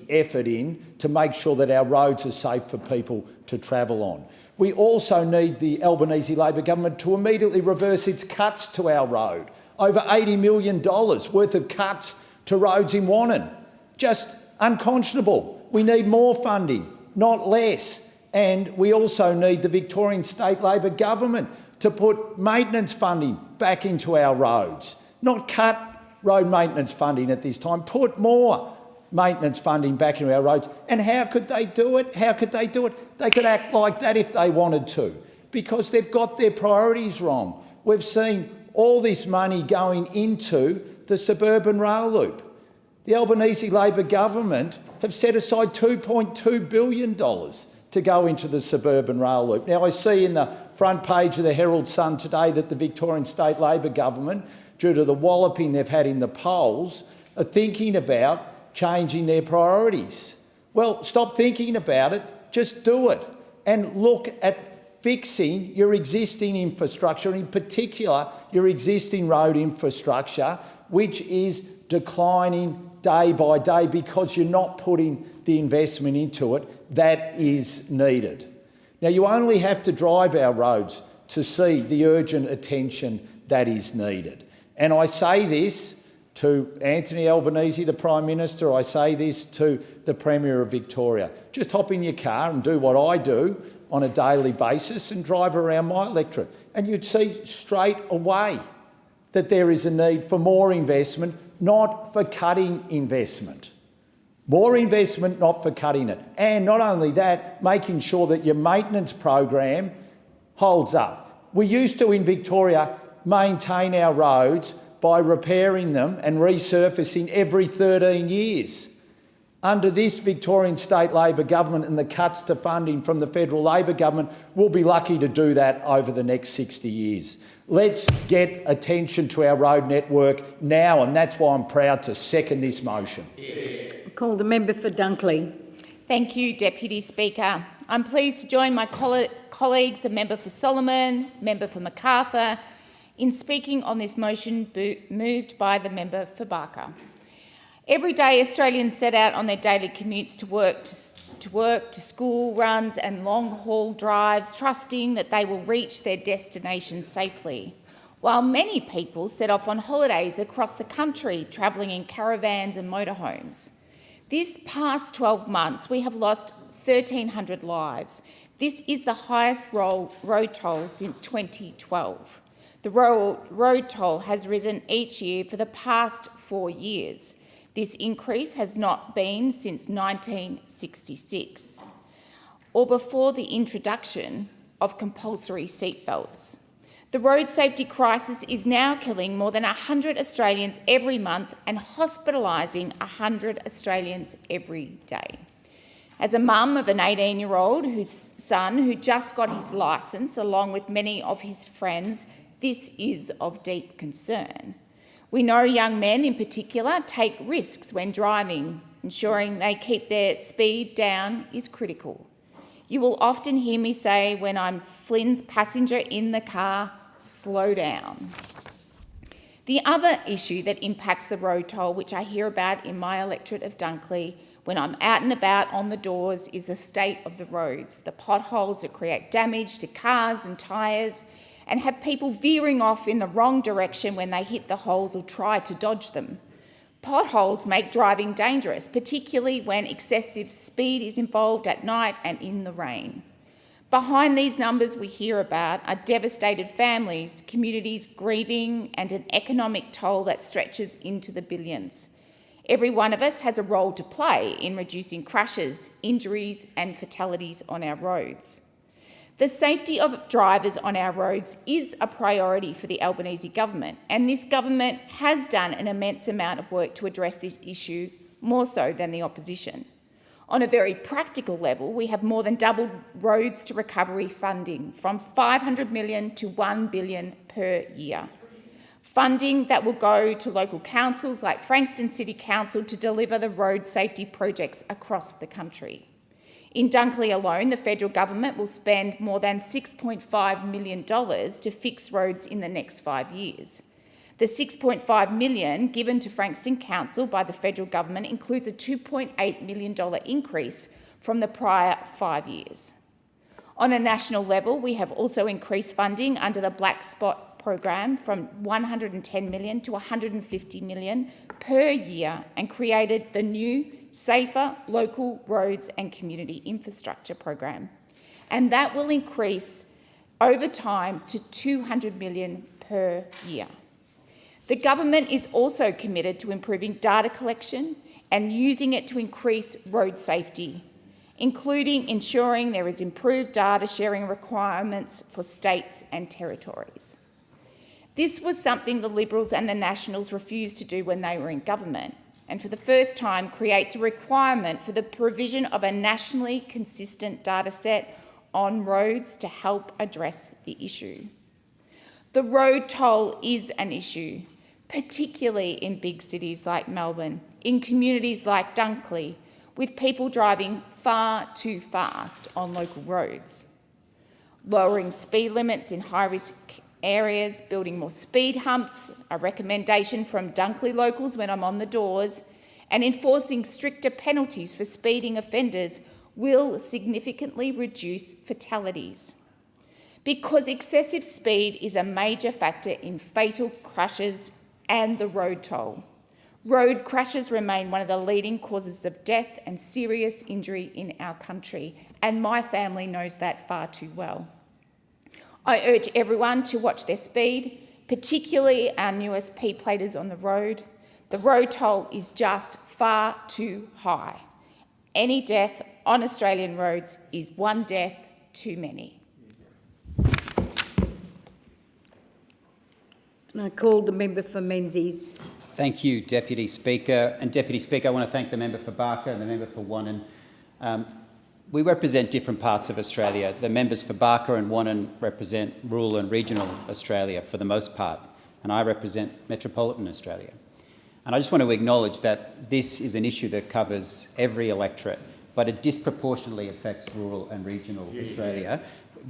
effort in to make sure that our roads are safe for people to travel on. We also need the Albanese Labor government to immediately reverse its cuts to our road. Over $80 million worth of cuts to roads in Wannon. Just unconscionable. We need more funding, not less. And we also need the Victorian State Labor government to put maintenance funding back into our roads. Not cut road maintenance funding at this time, put more maintenance funding back into our roads. And how could they do it? How could they do it? They could act like that if they wanted to, because they've got their priorities wrong. We've seen all this money going into the suburban rail loop. The Albanese Labor government have set aside $2.2 billion to go into the suburban rail loop. Now, I see in the front page of the Herald Sun today that the Victorian State Labor government, due to the walloping they've had in the polls, are thinking about changing their priorities. Well, stop thinking about it, just do it, and look at fixing your existing infrastructure, in particular your existing road infrastructure, which is declining day by day because you're not putting the investment into it that is needed. Now, you only have to drive our roads to see the urgent attention that is needed. And I say this to Anthony Albanese, the Prime Minister, I say this to the Premier of Victoria. Just hop in your car and do what I do on a daily basis and drive around my electorate, and you'd see straight away that there is a need for more investment, not for cutting investment. More investment, not for cutting it. And not only that, making sure that your maintenance program holds up. We used to, in Victoria, maintain our roads by repairing them and resurfacing every 13 years. Under this Victorian State Labor government and the cuts to funding from the federal Labor government, we'll be lucky to do that over the next 60 years. Let's get attention to our road network now, and that's why I'm proud to second this motion. I call the member for Dunkley. Thank you, Deputy Speaker. I'm pleased to join my colleagues, the member for Solomon, member for Macarthur, in speaking on this motion moved by the member for Barker. Every day, Australians set out on their daily commutes to work, to school runs and long-haul drives, trusting that they will reach their destination safely, while many people set off on holidays across the country, travelling in caravans and motorhomes. This past 12 months, we have lost 1,300 lives. This is the highest road toll since 2012. The road toll has risen each year for the past 4 years. This increase has not been since 1966, or before the introduction of compulsory seatbelts. The road safety crisis is now killing more than 100 Australians every month and hospitalising 100 Australians every day. As a mum of an 18-year-old whose son who just got his licence, along with many of his friends, this is of deep concern. We know young men in particular take risks when driving. Ensuring they keep their speed down is critical. You will often hear me say when I'm Flynn's passenger in the car, slow down. The other issue that impacts the road toll, which I hear about in my electorate of Dunkley when I'm out and about on the doors, is the state of the roads, the potholes that create damage to cars and tyres, and have people veering off in the wrong direction when they hit the holes or try to dodge them. Potholes make driving dangerous, particularly when excessive speed is involved at night and in the rain. Behind these numbers we hear about are devastated families, communities grieving, and an economic toll that stretches into the billions. Every one of us has a role to play in reducing crashes, injuries, and fatalities on our roads. The safety of drivers on our roads is a priority for the Albanese government, and this government has done an immense amount of work to address this issue, more so than the opposition. On a very practical level, we have more than doubled roads to recovery funding from $500 million to $1 billion per year. Funding that will go to local councils like Frankston City Council to deliver the road safety projects across the country. In Dunkley alone, the federal government will spend more than $6.5 million to fix roads in the next 5 years. The $6.5 million given to Frankston Council by the federal government includes a $2.8 million increase from the prior 5 years. On a national level, we have also increased funding under the Black Spot program from 110 million to 150 million per year and created the new Safer Local Roads and Community Infrastructure program. And that will increase over time to 200 million per year. The government is also committed to improving data collection and using it to increase road safety, including ensuring there is improved data sharing requirements for states and territories. This was something the Liberals and the Nationals refused to do when they were in government, and for the first time creates a requirement for the provision of a nationally consistent data set on roads to help address the issue. The road toll is an issue, particularly in big cities like Melbourne, in communities like Dunkley, with people driving far too fast on local roads. Lowering speed limits in high-risk areas, building more speed humps, a recommendation from Dunkley locals when I'm on the doors, and enforcing stricter penalties for speeding offenders will significantly reduce fatalities. Because excessive speed is a major factor in fatal crashes and the road toll. Road crashes remain one of the leading causes of death and serious injury in our country, and my family knows that far too well. I urge everyone to watch their speed, particularly our newest P-platers on the road. The road toll is just far too high. Any death on Australian roads is one death too many. And I call the member for Menzies. Thank you, Deputy Speaker. And Deputy Speaker, I want to thank the member for Barker and the member for Wannon. We represent different parts of Australia. The members for Barker and Wannon represent rural and regional Australia for the most part, and I represent metropolitan Australia. And I just want to acknowledge that this is an issue that covers every electorate, but it disproportionately affects rural and regional Australia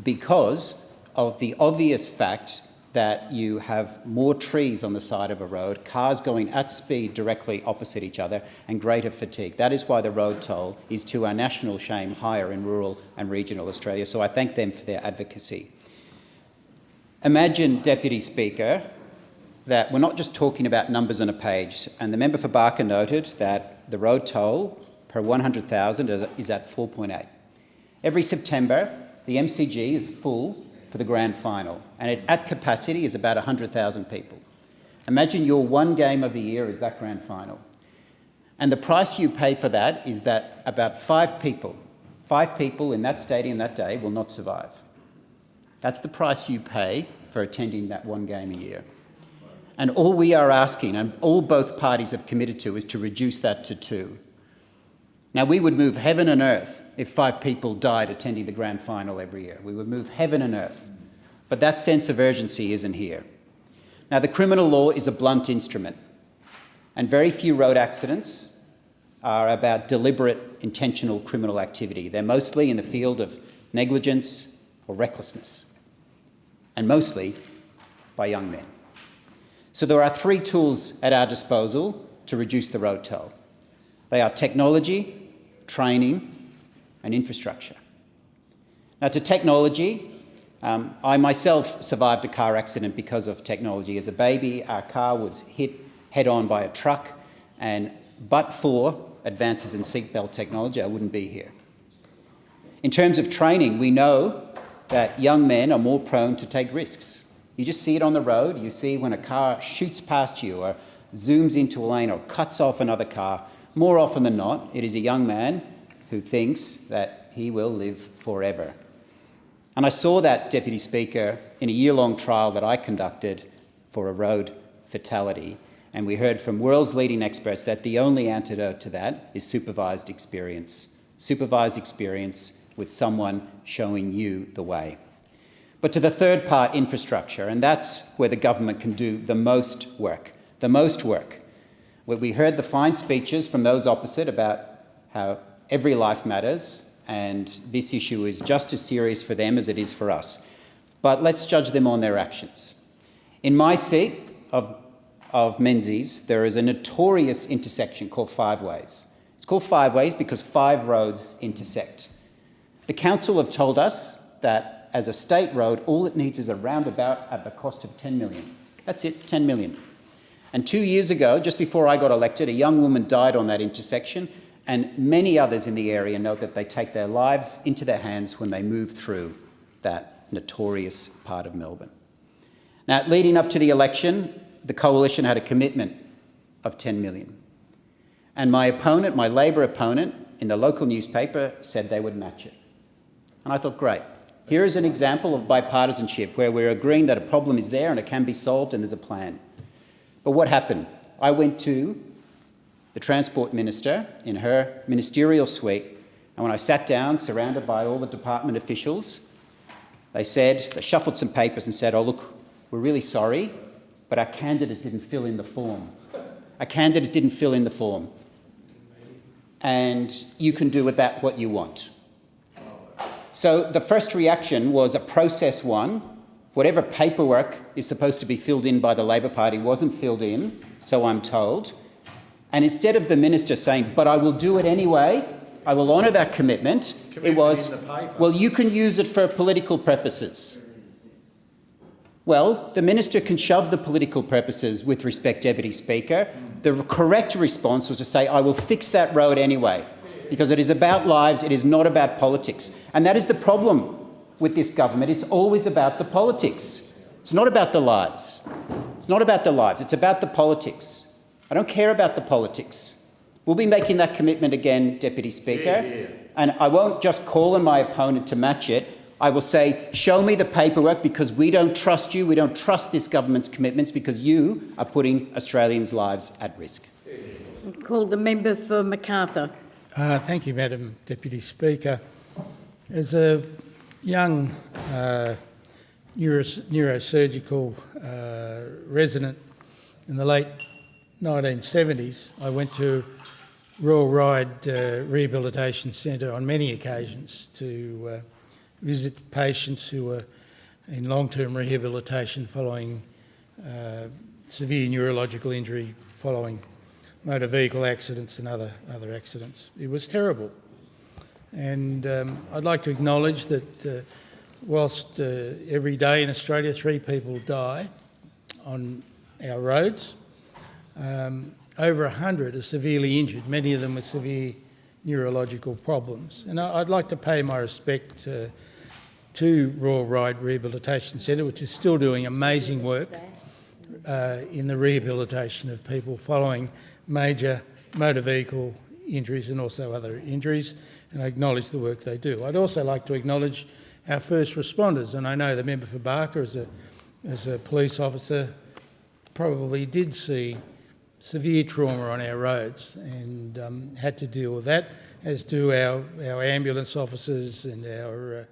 because of the obvious fact that you have more trees on the side of a road, cars going at speed directly opposite each other, and greater fatigue. That is why the road toll is, to our national shame, higher in rural and regional Australia. So I thank them for their advocacy. Imagine, Deputy Speaker, that we're not just talking about numbers on a page, and the member for Barker noted that the road toll per 100,000 is at 4.8. Every September, the MCG is full for the grand final, and it, at capacity, is about 100,000 people. Imagine your one game of the year is that grand final. And the price you pay for that is that about 5 people in that stadium that day will not survive. That's the price you pay for attending that one game a year. And all we are asking, and all both parties have committed to, is to reduce that to 2. Now, we would move heaven and earth if 5 people died attending the grand final every year. We would move heaven and earth. But that sense of urgency isn't here. Now, the criminal law is a blunt instrument, and very few road accidents are about deliberate, intentional criminal activity. They're mostly in the field of negligence or recklessness, and mostly by young men. So there are 3 tools at our disposal to reduce the road toll. They are technology, training, and infrastructure. Now, to technology, I myself survived a car accident because of technology. As a baby, our car was hit head-on by a truck, and but for advances in seatbelt technology, I wouldn't be here. In terms of training, we know that young men are more prone to take risks. You just see it on the road. You see when a car shoots past you or zooms into a lane or cuts off another car. More often than not, it is a young man who thinks that he will live forever. And I saw that, Deputy Speaker, in a year-long trial that I conducted for a road fatality. And we heard from world's leading experts that the only antidote to that is supervised experience. Supervised experience with someone showing you the way. But to the third part, infrastructure, and that's where the government can do the most work. The most work. Where we heard the fine speeches from those opposite about how every life matters, and this issue is just as serious for them as it is for us. But let's judge them on their actions. In my seat of Menzies, there is a notorious intersection called Five Ways. It's called Five Ways because 5 roads intersect. The council have told us that as a state road, all it needs is a roundabout at the cost of 10 million. That's it, 10 million. And 2 years ago, just before I got elected, a young woman died on that intersection, and many others in the area note that they take their lives into their hands when they move through that notorious part of Melbourne. Now, leading up to the election, the Coalition had a commitment of 10 million. And my opponent, my Labor opponent, in the local newspaper said they would match it. And I thought, great. Here is an example of bipartisanship where we're agreeing that a problem is there and it can be solved and there's a plan. But what happened? I went to the Transport Minister in her ministerial suite, and when I sat down, surrounded by all the department officials, they shuffled some papers and said, oh, look, we're really sorry, but our candidate didn't fill in the form. A candidate didn't fill in the form. And you can do with that what you want. So the first reaction was a process one. Whatever paperwork is supposed to be filled in by the Labor Party wasn't filled in, so I'm told. And instead of the minister saying, but I will do it anyway, I will honour that commitment, it was, well, you can use it for political purposes. Well, the minister can shove the political purposes with respect, Deputy Speaker. The correct response was to say, I will fix that road anyway, because it is about lives, it is not about politics. And that is the problem with this government. It's always about the politics. It's not about the lives. It's not about the lives, it's about the politics. I don't care about the politics. We'll be making that commitment again, Deputy Speaker, and I won't just call on my opponent to match it. I will say, show me the paperwork, because we don't trust you, we don't trust this government's commitments, because you are putting Australians' lives at risk. Call the member for Macarthur. Thank you, Madam Deputy Speaker. As a young neurosurgical resident in the late 1970s, I went to Royal Ryde Rehabilitation Centre on many occasions to visit patients who were in long-term rehabilitation following severe neurological injury following motor vehicle accidents and other accidents. It was terrible. And I'd like to acknowledge that whilst every day in Australia 3 people die on our roads, over 100 are severely injured, many of them with severe neurological problems. And I'd like to pay my respect to Royal Ryde Rehabilitation Centre, which is still doing amazing work in the rehabilitation of people following major motor vehicle injuries and also other injuries, and I acknowledge the work they do. I'd also like to acknowledge our first responders, and I know the member for Barker, as a police officer, probably did see severe trauma on our roads and had to deal with that, as do our ambulance officers and our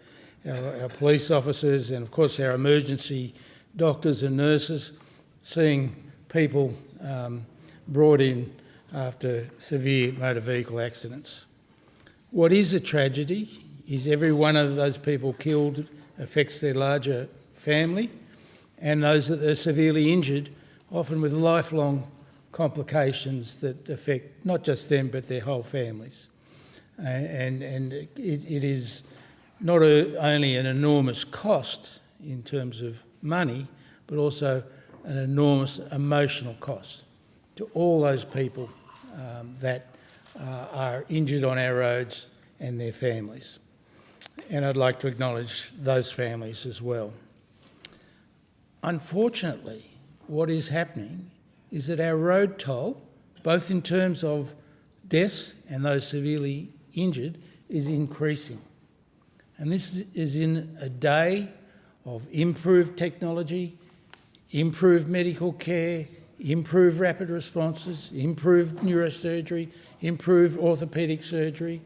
police officers, and of course our emergency doctors and nurses, seeing people brought in after severe motor vehicle accidents. What is a tragedy is every one of those people killed affects their larger family, and those that are severely injured, often with lifelong complications that affect not just them but their whole families. And it is not only an enormous cost in terms of money, but also an enormous emotional cost to all those people that are injured on our roads and their families. And I'd like to acknowledge those families as well. Unfortunately, what is happening is that our road toll, both in terms of deaths and those severely injured, is increasing. And this is in a day of improved technology, improved medical care, improved rapid responses, improved neurosurgery, improved orthopaedic surgery,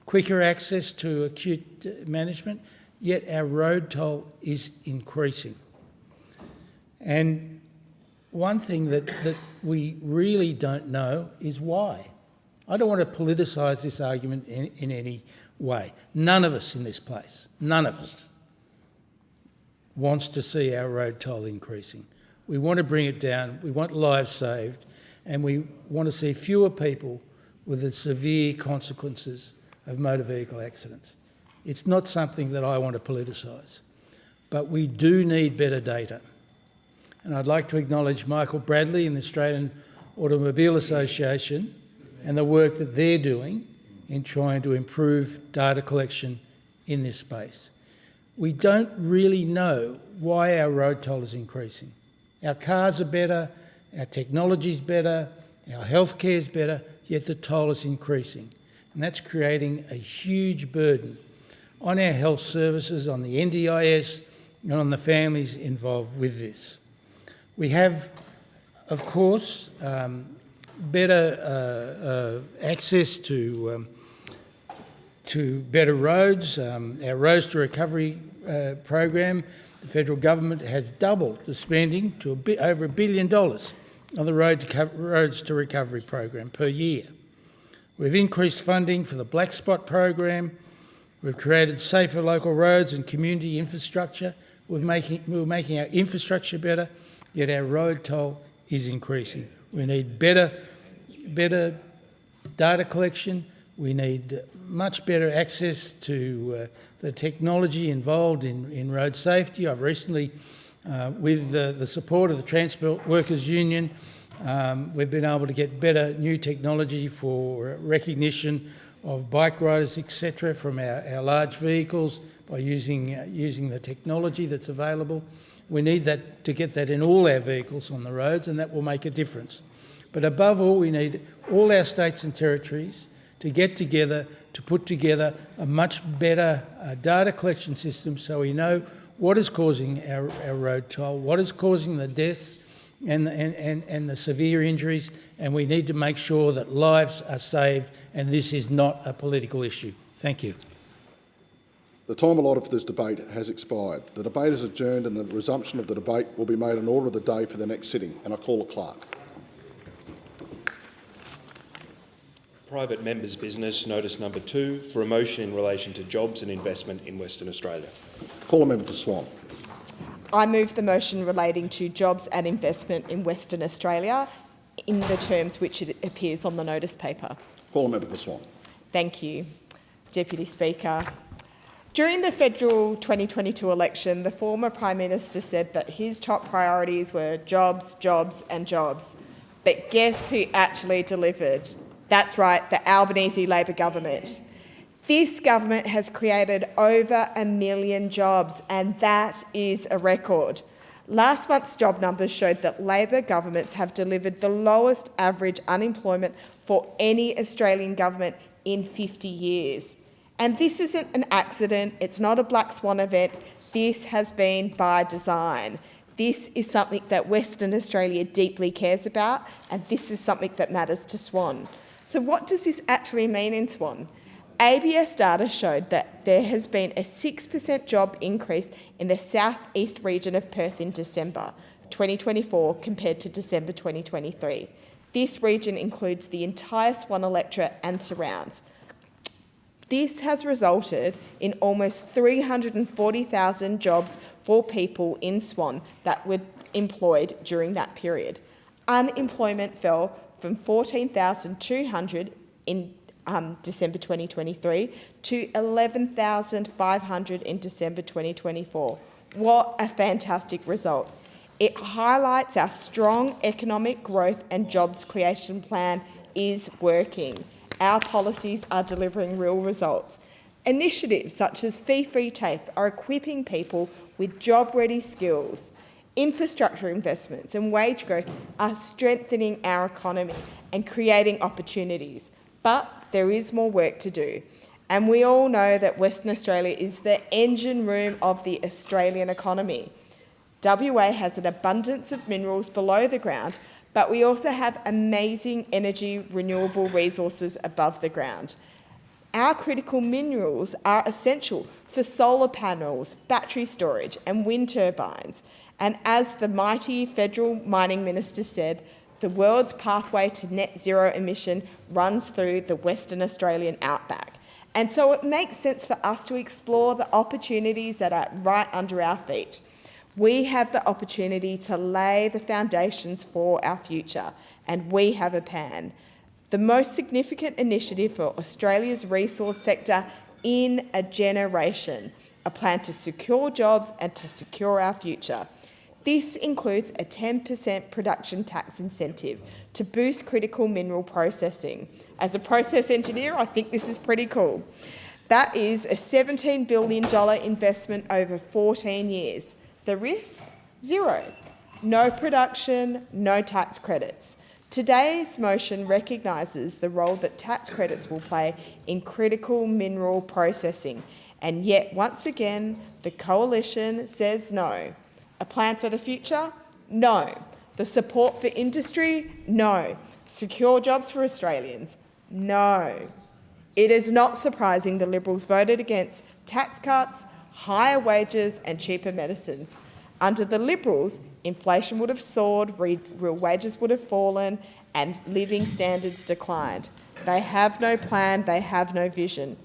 quicker access to acute management, yet our road toll is increasing. And one thing that we really don't know is why. I don't want to politicise this argument in any way. None of us in this place, none of us, wants to see our road toll increasing. We want to bring it down, we want lives saved, and we want to see fewer people with the severe consequences of motor vehicle accidents. It's not something that I want to politicise. But we do need better data. And I'd like to acknowledge Michael Bradley and the Australian Automobile Association and the work that they're doing in trying to improve data collection in this space. We don't really know why our road toll is increasing. Our cars are better, our technology's better, our healthcare is better, yet the toll is increasing. And that's creating a huge burden on our health services, on the NDIS, and on the families involved with this. We have, of course, better access to better roads. Our Roads to Recovery program, the federal government has doubled the spending to over $1 billion on the Roads to Recovery program per year. We've increased funding for the Black Spot program. We've created safer local roads and community infrastructure. We're making our infrastructure better, yet our road toll is increasing. We need better data collection. We need much better access to the technology involved in road safety. I've recently, with the support of the Transport Workers Union, we've been able to get better new technology for recognition of bike riders, etc., from our large vehicles by using the technology that's available. We need that to get that in all our vehicles on the roads, and that will make a difference. But above all, we need all our states and territories to get together to put together a much better data collection system so we know what is causing our road toll, what is causing the deaths and the severe injuries, and we need to make sure that lives are saved, and this is not a political issue. Thank you. The time allotted for this debate has expired. The debate is adjourned and the resumption of the debate will be made an order of the day for the next sitting, and I call the clerk. Private members' business, notice number 2, for a motion in relation to jobs and investment in Western Australia. Call a member for Swan. I move the motion relating to jobs and investment in Western Australia in the terms which it appears on the notice paper. Call a member for Swan. Thank you, Deputy Speaker. During the federal 2022 election, the former Prime Minister said that his top priorities were jobs, jobs and jobs. But guess who actually delivered? That's right, the Albanese Labor government. This government has created over 1 million jobs, and that is a record. Last month's job numbers showed that Labor governments have delivered the lowest average unemployment for any Australian government in 50 years. And this isn't an accident, it's not a black swan event, this has been by design. This is something that Western Australia deeply cares about, and this is something that matters to Swan. So what does this actually mean in Swan? ABS data showed that there has been a 6% job increase in the southeast region of Perth in December 2024 compared to December 2023. This region includes the entire Swan electorate and surrounds. This has resulted in almost 340,000 jobs for people in Swan that were employed during that period. Unemployment fell from 14,200 in December 2023 to 11,500 in December 2024. What a fantastic result. It highlights our strong economic growth and jobs creation plan is working. Our policies are delivering real results. Initiatives such as Fee-Free TAFE are equipping people with job-ready skills. Infrastructure investments and wage growth are strengthening our economy and creating opportunities. But there is more work to do. And we all know that Western Australia is the engine room of the Australian economy. WA has an abundance of minerals below the ground, but we also have amazing energy renewable resources above the ground. Our critical minerals are essential for solar panels, battery storage and wind turbines. And as the mighty federal mining minister said, the world's pathway to net zero emission runs through the Western Australian outback. And so it makes sense for us to explore the opportunities that are right under our feet. We have the opportunity to lay the foundations for our future, and we have a plan. The most significant initiative for Australia's resource sector in a generation, a plan to secure jobs and to secure our future. This includes a 10% production tax incentive to boost critical mineral processing. As a process engineer, I think this is pretty cool. That is a $17 billion investment over 14 years. The risk? Zero. No production, no tax credits. Today's motion recognises the role that tax credits will play in critical mineral processing, and yet once again the Coalition says no. A plan for the future? No. The support for industry? No. Secure jobs for Australians? No. It is not surprising the Liberals voted against tax cuts, higher wages and cheaper medicines. Under the Liberals, inflation would have soared, real wages would have fallen and living standards declined. They have no plan, they have no vision.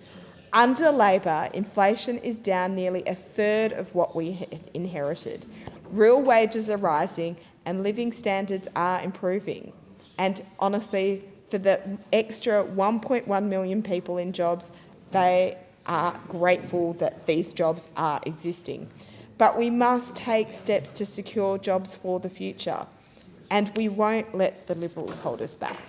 Under Labor, inflation is down nearly a third of what we inherited. Real wages are rising and living standards are improving. And honestly, for the extra 1.1 million people in jobs, they are grateful that these jobs are existing. But we must take steps to secure jobs for the future, and we won't let the Liberals hold us back.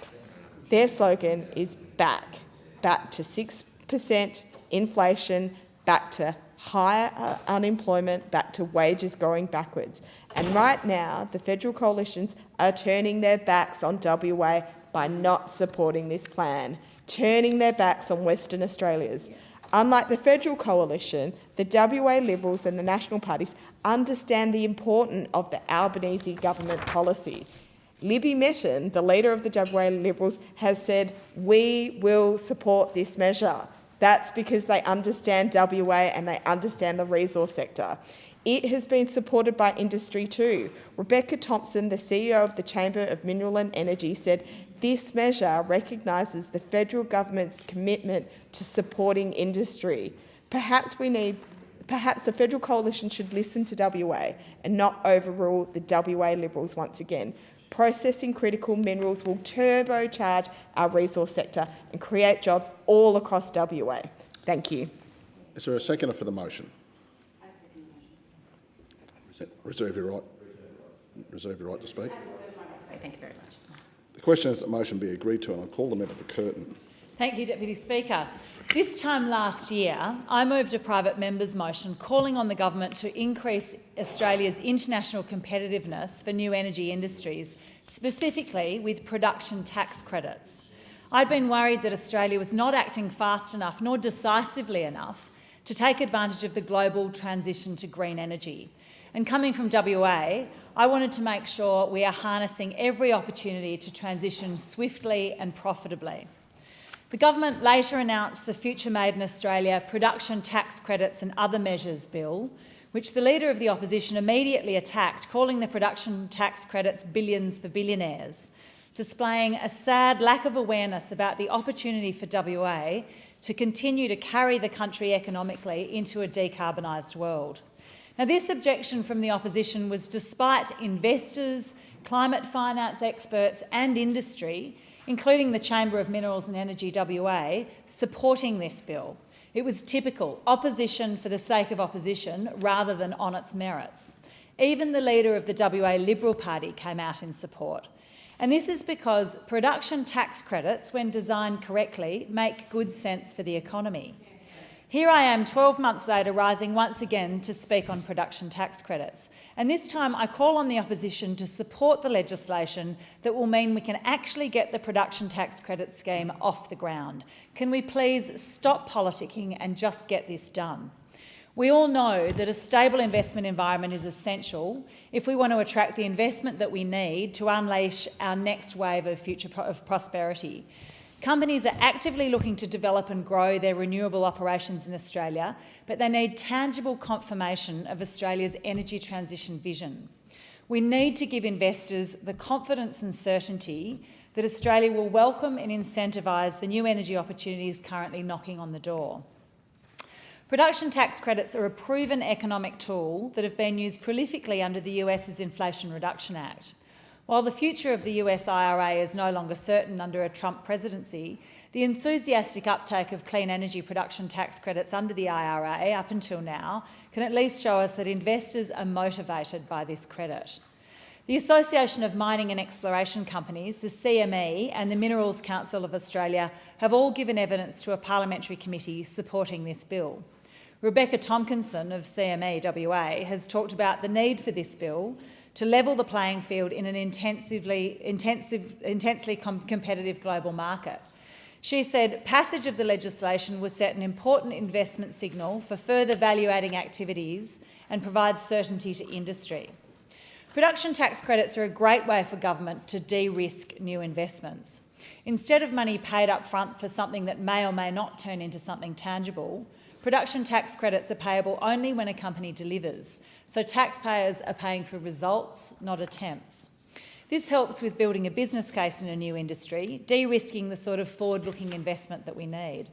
Their slogan is back to 6% inflation, back to higher unemployment, back to wages going backwards. And right now, the federal coalitions are turning their backs on WA by not supporting this plan, turning their backs on Western Australians. Unlike the federal coalition, the WA Liberals and the national parties understand the importance of the Albanese government policy. Libby Metten, the leader of the WA Liberals, has said, we will support this measure. That's because they understand WA and they understand the resource sector. It has been supported by industry too. Rebecca Thompson, the CEO of the Chamber of Mineral and Energy, said this measure recognises the federal government's commitment to supporting industry. Perhaps the federal coalition should listen to WA and not overrule the WA Liberals once again. Processing critical minerals will turbocharge our resource sector and create jobs all across WA. Thank you. Is there a seconder for the motion? Reserve your right. Reserve your right to speak. Thank you very much. The question is that the motion be agreed to, and I'll call the member for Curtin. Thank you, Deputy Speaker. This time last year, I moved a private member's motion calling on the government to increase Australia's international competitiveness for new energy industries, specifically with production tax credits. I'd been worried that Australia was not acting fast enough nor decisively enough to take advantage of the global transition to green energy. And coming from WA, I wanted to make sure we are harnessing every opportunity to transition swiftly and profitably. The government later announced the Future Made in Australia Production Tax Credits and Other Measures Bill, which the Leader of the Opposition immediately attacked, calling the production tax credits billions for billionaires, displaying a sad lack of awareness about the opportunity for WA to continue to carry the country economically into a decarbonised world. Now, this objection from the opposition was despite investors, climate finance experts and industry, including the Chamber of Minerals and Energy WA, supporting this bill. It was typical opposition for the sake of opposition rather than on its merits. Even the leader of the WA Liberal Party came out in support. And this is because production tax credits, when designed correctly, make good sense for the economy. Here I am 12 months later, rising once again to speak on production tax credits. And this time I call on the opposition to support the legislation that will mean we can actually get the production tax credit scheme off the ground. Can we please stop politicking and just get this done? We all know that a stable investment environment is essential if we want to attract the investment that we need to unleash our next wave of prosperity. Companies are actively looking to develop and grow their renewable operations in Australia, but they need tangible confirmation of Australia's energy transition vision. We need to give investors the confidence and certainty that Australia will welcome and incentivise the new energy opportunities currently knocking on the door. Production tax credits are a proven economic tool that have been used prolifically under the US's Inflation Reduction Act. While the future of the US IRA is no longer certain under a Trump presidency, the enthusiastic uptake of clean energy production tax credits under the IRA up until now can at least show us that investors are motivated by this credit. The Association of Mining and Exploration Companies, the CME, and the Minerals Council of Australia have all given evidence to a parliamentary committee supporting this bill. Rebecca Tompkinson of CME WA has talked about the need for this bill to level the playing field in an intensely competitive global market. She said passage of the legislation will set an important investment signal for further value-adding activities and provide certainty to industry. Production tax credits are a great way for government to de-risk new investments. Instead of money paid up front for something that may or may not turn into something tangible, production tax credits are payable only when a company delivers, so taxpayers are paying for results, not attempts. This helps with building a business case in a new industry, de-risking the sort of forward-looking investment that we need.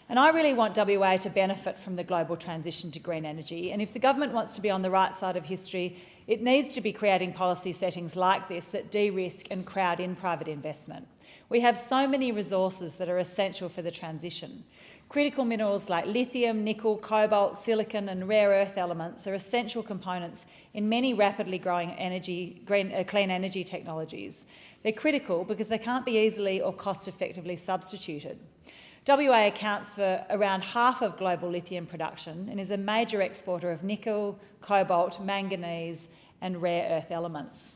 And I really want WA to benefit from the global transition to green energy, and if the government wants to be on the right side of history, it needs to be creating policy settings like this that de-risk and crowd in private investment. We have so many resources that are essential for the transition. Critical minerals like lithium, nickel, cobalt, silicon and rare earth elements are essential components in many rapidly growing clean energy technologies. They're critical because they can't be easily or cost-effectively substituted. WA accounts for around half of global lithium production and is a major exporter of nickel, cobalt, manganese and rare earth elements.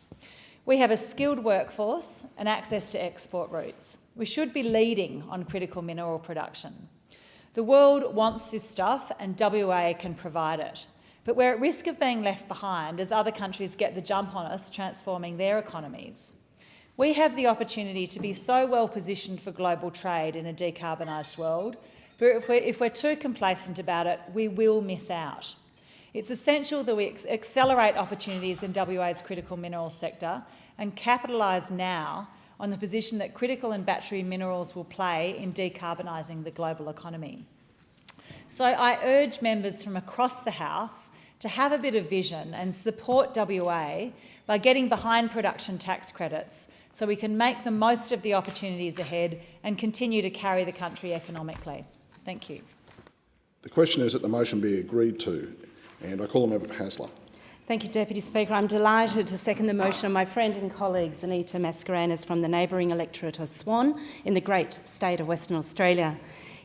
We have a skilled workforce and access to export routes. We should be leading on critical mineral production. The world wants this stuff and WA can provide it. But we're at risk of being left behind as other countries get the jump on us, transforming their economies. We have the opportunity to be so well positioned for global trade in a decarbonised world, but if we're too complacent about it, we will miss out. It's essential that we accelerate opportunities in WA's critical minerals sector and capitalise now on the position that critical and battery minerals will play in decarbonising the global economy. So I urge members from across the House to have a bit of vision and support WA by getting behind production tax credits so we can make the most of the opportunities ahead and continue to carry the country economically. Thank you. The question is that the motion be agreed to, and I call the member for Hasler. Thank you, Deputy Speaker. I'm delighted to second the motion of my friend and colleague Anita Mascarenhas from the neighbouring electorate of Swan in the great state of Western Australia.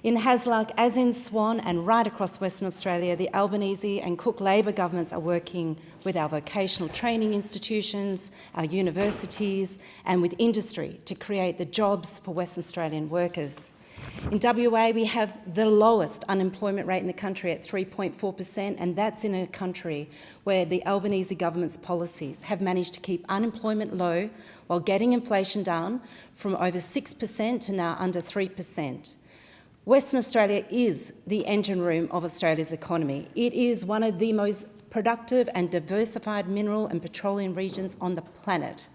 In Hasluck, as in Swan and right across Western Australia, the Albanese and Cook Labor governments are working with our vocational training institutions, our universities and with industry to create the jobs for Western Australian workers. In WA, we have the lowest unemployment rate in the country at 3.4%, and that's in a country where the Albanese government's policies have managed to keep unemployment low while getting inflation down from over 6% to now under 3%. Western Australia is the engine room of Australia's economy. It is one of the most productive and diversified mineral and petroleum regions on the planet.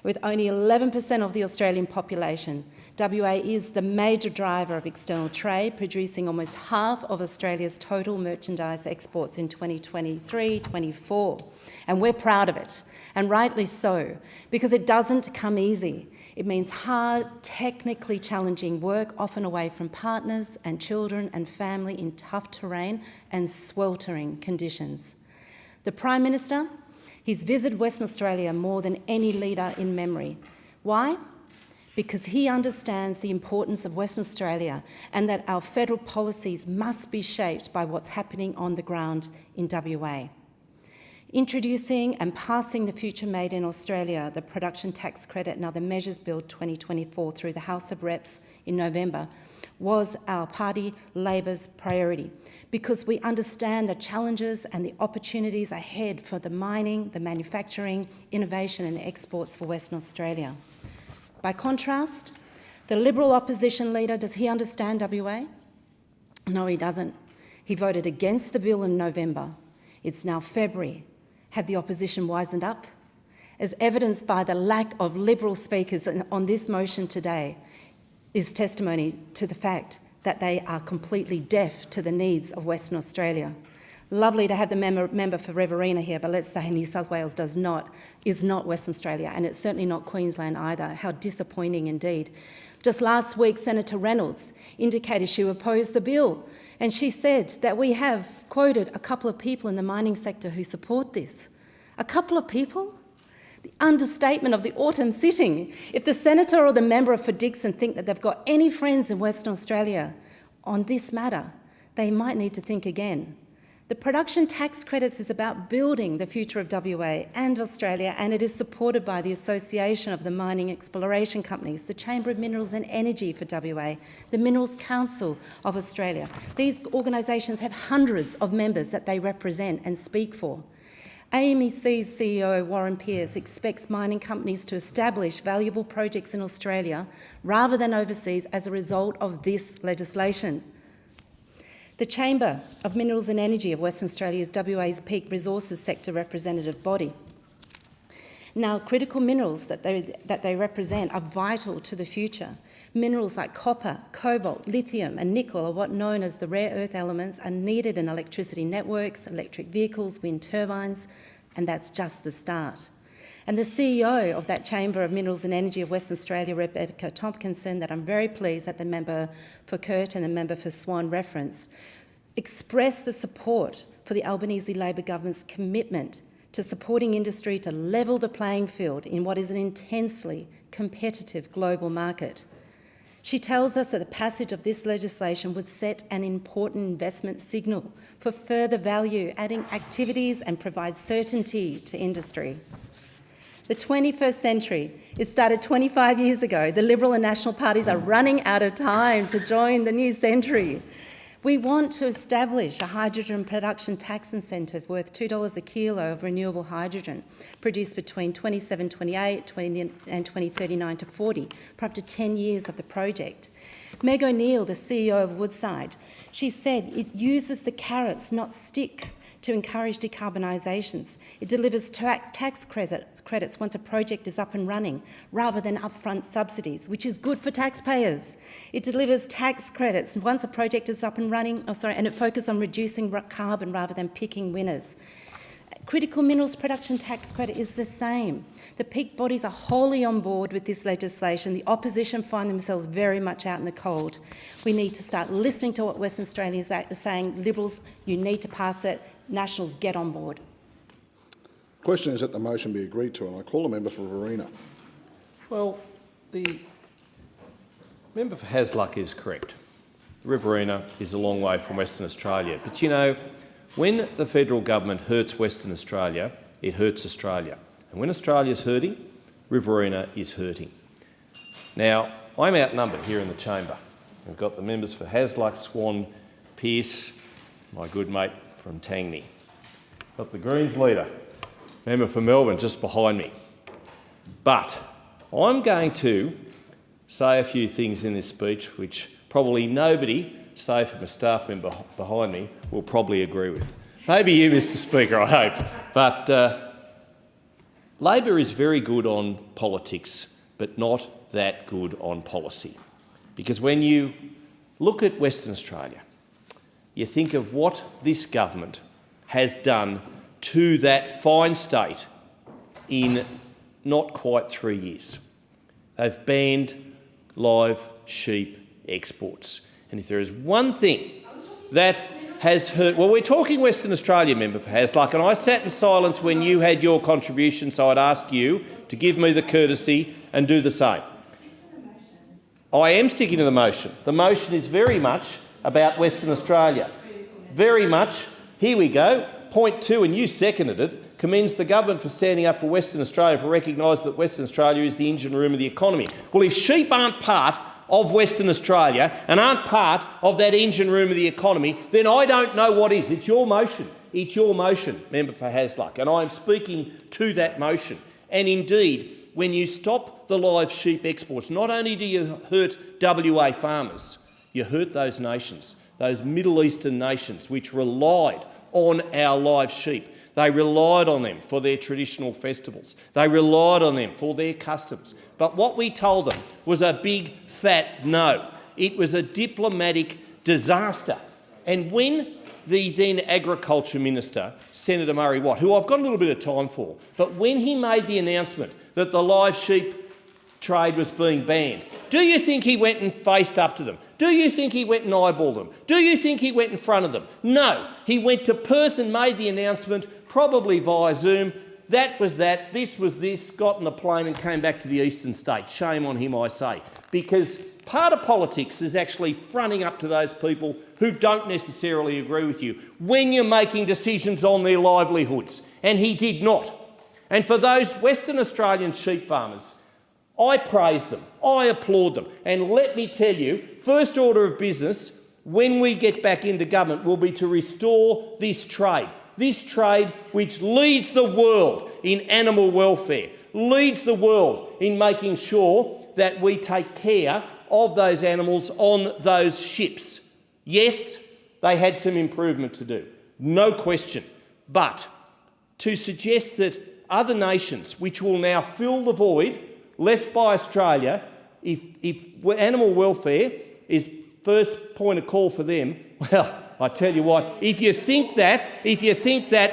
With only 11% of the Australian population, WA is the major driver of external trade, producing almost half of Australia's total merchandise exports in 2023-24. And we're proud of it, and rightly so, because it doesn't come easy. It means hard, technically challenging work, often away from partners and children and family in tough terrain and sweltering conditions. The Prime Minister, he's visited Western Australia more than any leader in memory. Why? Because he understands the importance of Western Australia and that our federal policies must be shaped by what's happening on the ground in WA. Introducing and passing the Future Made in Australia, the Production Tax Credit and Other Measures Bill 2024 through the House of Reps in November was our party Labor's priority, because we understand the challenges and the opportunities ahead for the mining, the manufacturing, innovation and exports for Western Australia. By contrast, the Liberal opposition leader, does he understand WA? No, he doesn't. He voted against the bill in November. It's now February. Have the opposition wisened up? As evidenced by the lack of Liberal speakers on this motion today, is testimony to the fact that they are completely deaf to the needs of Western Australia. Lovely to have the member for Riverina here, but let's say New South Wales is not Western Australia, and it's certainly not Queensland either. How disappointing indeed. Just last week, Senator Reynolds indicated she opposed the bill, and she said that we have quoted a couple of people in the mining sector who support this. A couple of people? The understatement of the autumn sitting. If the senator or the member for Dixon think that they've got any friends in Western Australia on this matter, they might need to think again. The production tax credits is about building the future of WA and Australia, and it is supported by the Association of the Mining Exploration Companies, the Chamber of Minerals and Energy for WA, the Minerals Council of Australia. These organisations have hundreds of members that they represent and speak for. AMEC's CEO Warren Pearce expects mining companies to establish valuable projects in Australia rather than overseas as a result of this legislation. The Chamber of Minerals and Energy of Western Australia is WA's peak resources sector representative body. Now, critical minerals that they represent are vital to the future. Minerals like copper, cobalt, lithium and nickel are what known as the rare earth elements are needed in electricity networks, electric vehicles, wind turbines, and that's just the start. And the CEO of that Chamber of Minerals and Energy of Western Australia, Rebecca Tompkinson, that I'm very pleased that the member for Curt and the member for Swan referenced, expressed the support for the Albanese Labor government's commitment to supporting industry to level the playing field in what is an intensely competitive global market. She tells us that the passage of this legislation would set an important investment signal for further value-adding activities and provide certainty to industry. The 21st century, it started 25 years ago. The Liberal and National parties are running out of time to join the new century. We want to establish a hydrogen production tax incentive worth $2 a kilo of renewable hydrogen produced between 27-28 and 2039-40 for up to 10 years of the project. Meg O'Neill, the CEO of Woodside, she said it uses the carrots, not sticks, to encourage decarbonisations. It delivers tax credits once a project is up and running, rather than upfront subsidies, which is good for taxpayers. It delivers tax credits once a project is up and running, and it focuses on reducing carbon rather than picking winners. Critical minerals production tax credit is the same. The peak bodies are wholly on board with this legislation. The opposition find themselves very much out in the cold. We need to start listening to what Western Australians are saying. Liberals, you need to pass it. Nationals, get on board. The question is that the motion be agreed to, and I call the member for Riverina. Well, the member for Hasluck is correct. Riverina is a long way from Western Australia. But you know, when the federal government hurts Western Australia, it hurts Australia. And when Australia's hurting, Riverina is hurting. Now, I'm outnumbered here in the chamber. We've got the members for Hasluck, Swan, Pearce, my good mate from Tangney. Got the Greens leader, member for Melbourne, just behind me. But I'm going to say a few things in this speech which probably nobody, save for my staff member behind me, will probably agree with. Maybe you, Mr Speaker, I hope. But Labor is very good on politics, but not that good on policy. Because when you look at Western Australia, you think of what this government has done to that fine state in not quite 3 years. They've banned live sheep exports. And if there is one thing that has hurt... Well, we're talking Western Australia, member for Hasluck, and I sat in silence when you had your contribution, so I'd ask you to give me the courtesy and do the same. I am sticking to the motion. The motion is very much about Western Australia. Very much. Here we go. Point 2, and you seconded it, commends the government for standing up for Western Australia, for recognising that Western Australia is the engine room of the economy. Well, if sheep aren't part of Western Australia and aren't part of that engine room of the economy, then I don't know what is. It's your motion. It's your motion, member for Hasluck, and I'm speaking to that motion. And indeed, when you stop the live sheep exports, not only do you hurt WA farmers, you hurt those nations, those Middle Eastern nations which relied on our live sheep. They relied on them for their traditional festivals. They relied on them for their customs. But what we told them was a big, fat no. It was a diplomatic disaster. And when the then Agriculture Minister, Senator Murray Watt, who I've got a little bit of time for, but when he made the announcement that the live sheep trade was being banned, do you think he went and faced up to them? Do you think he went and eyeballed them? Do you think he went in front of them? No. He went to Perth and made the announcement, probably via Zoom. That was that, this was this, got on a plane and came back to the eastern states. Shame on him, I say. Because part of politics is actually fronting up to those people who don't necessarily agree with you when you're making decisions on their livelihoods. And he did not. And for those Western Australian sheep farmers, I praise them, I applaud them. And let me tell you, first order of business when we get back into government will be to restore this trade which leads the world in animal welfare, leads the world in making sure that we take care of those animals on those ships. Yes, they had some improvement to do, no question. But to suggest that other nations, which will now fill the void left by Australia, if animal welfare is first point of call for them, well, I tell you what, if you think that,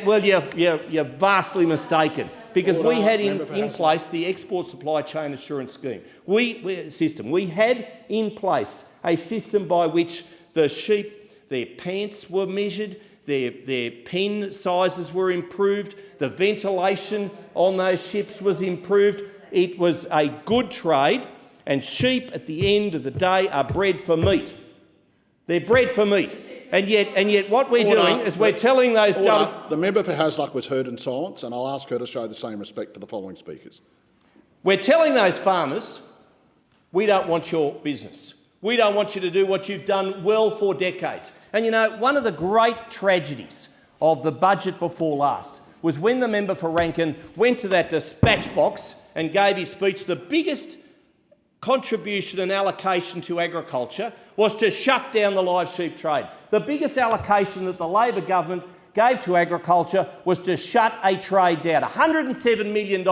well, you're vastly mistaken. Because we had in place the Export Supply Chain Assurance Scheme. We had in place a system by which the sheep, their pants were measured, their pen sizes were improved, the ventilation on those ships was improved. It was a good trade, and sheep at the end of the day are bred for meat. They're bred for meat. And yet what we're doing is we're telling those... The member for Hasluck was heard in silence, and I'll ask her to show the same respect for the following speakers. We're telling those farmers, we don't want your business. We don't want you to do what you've done well for decades. And you know, one of the great tragedies of the budget before last was when the member for Rankin went to that dispatch box and gave his speech. The biggest contribution and allocation to agriculture was to shut down the live sheep trade. The biggest allocation that the Labor government gave to agriculture was to shut a trade down. $107 million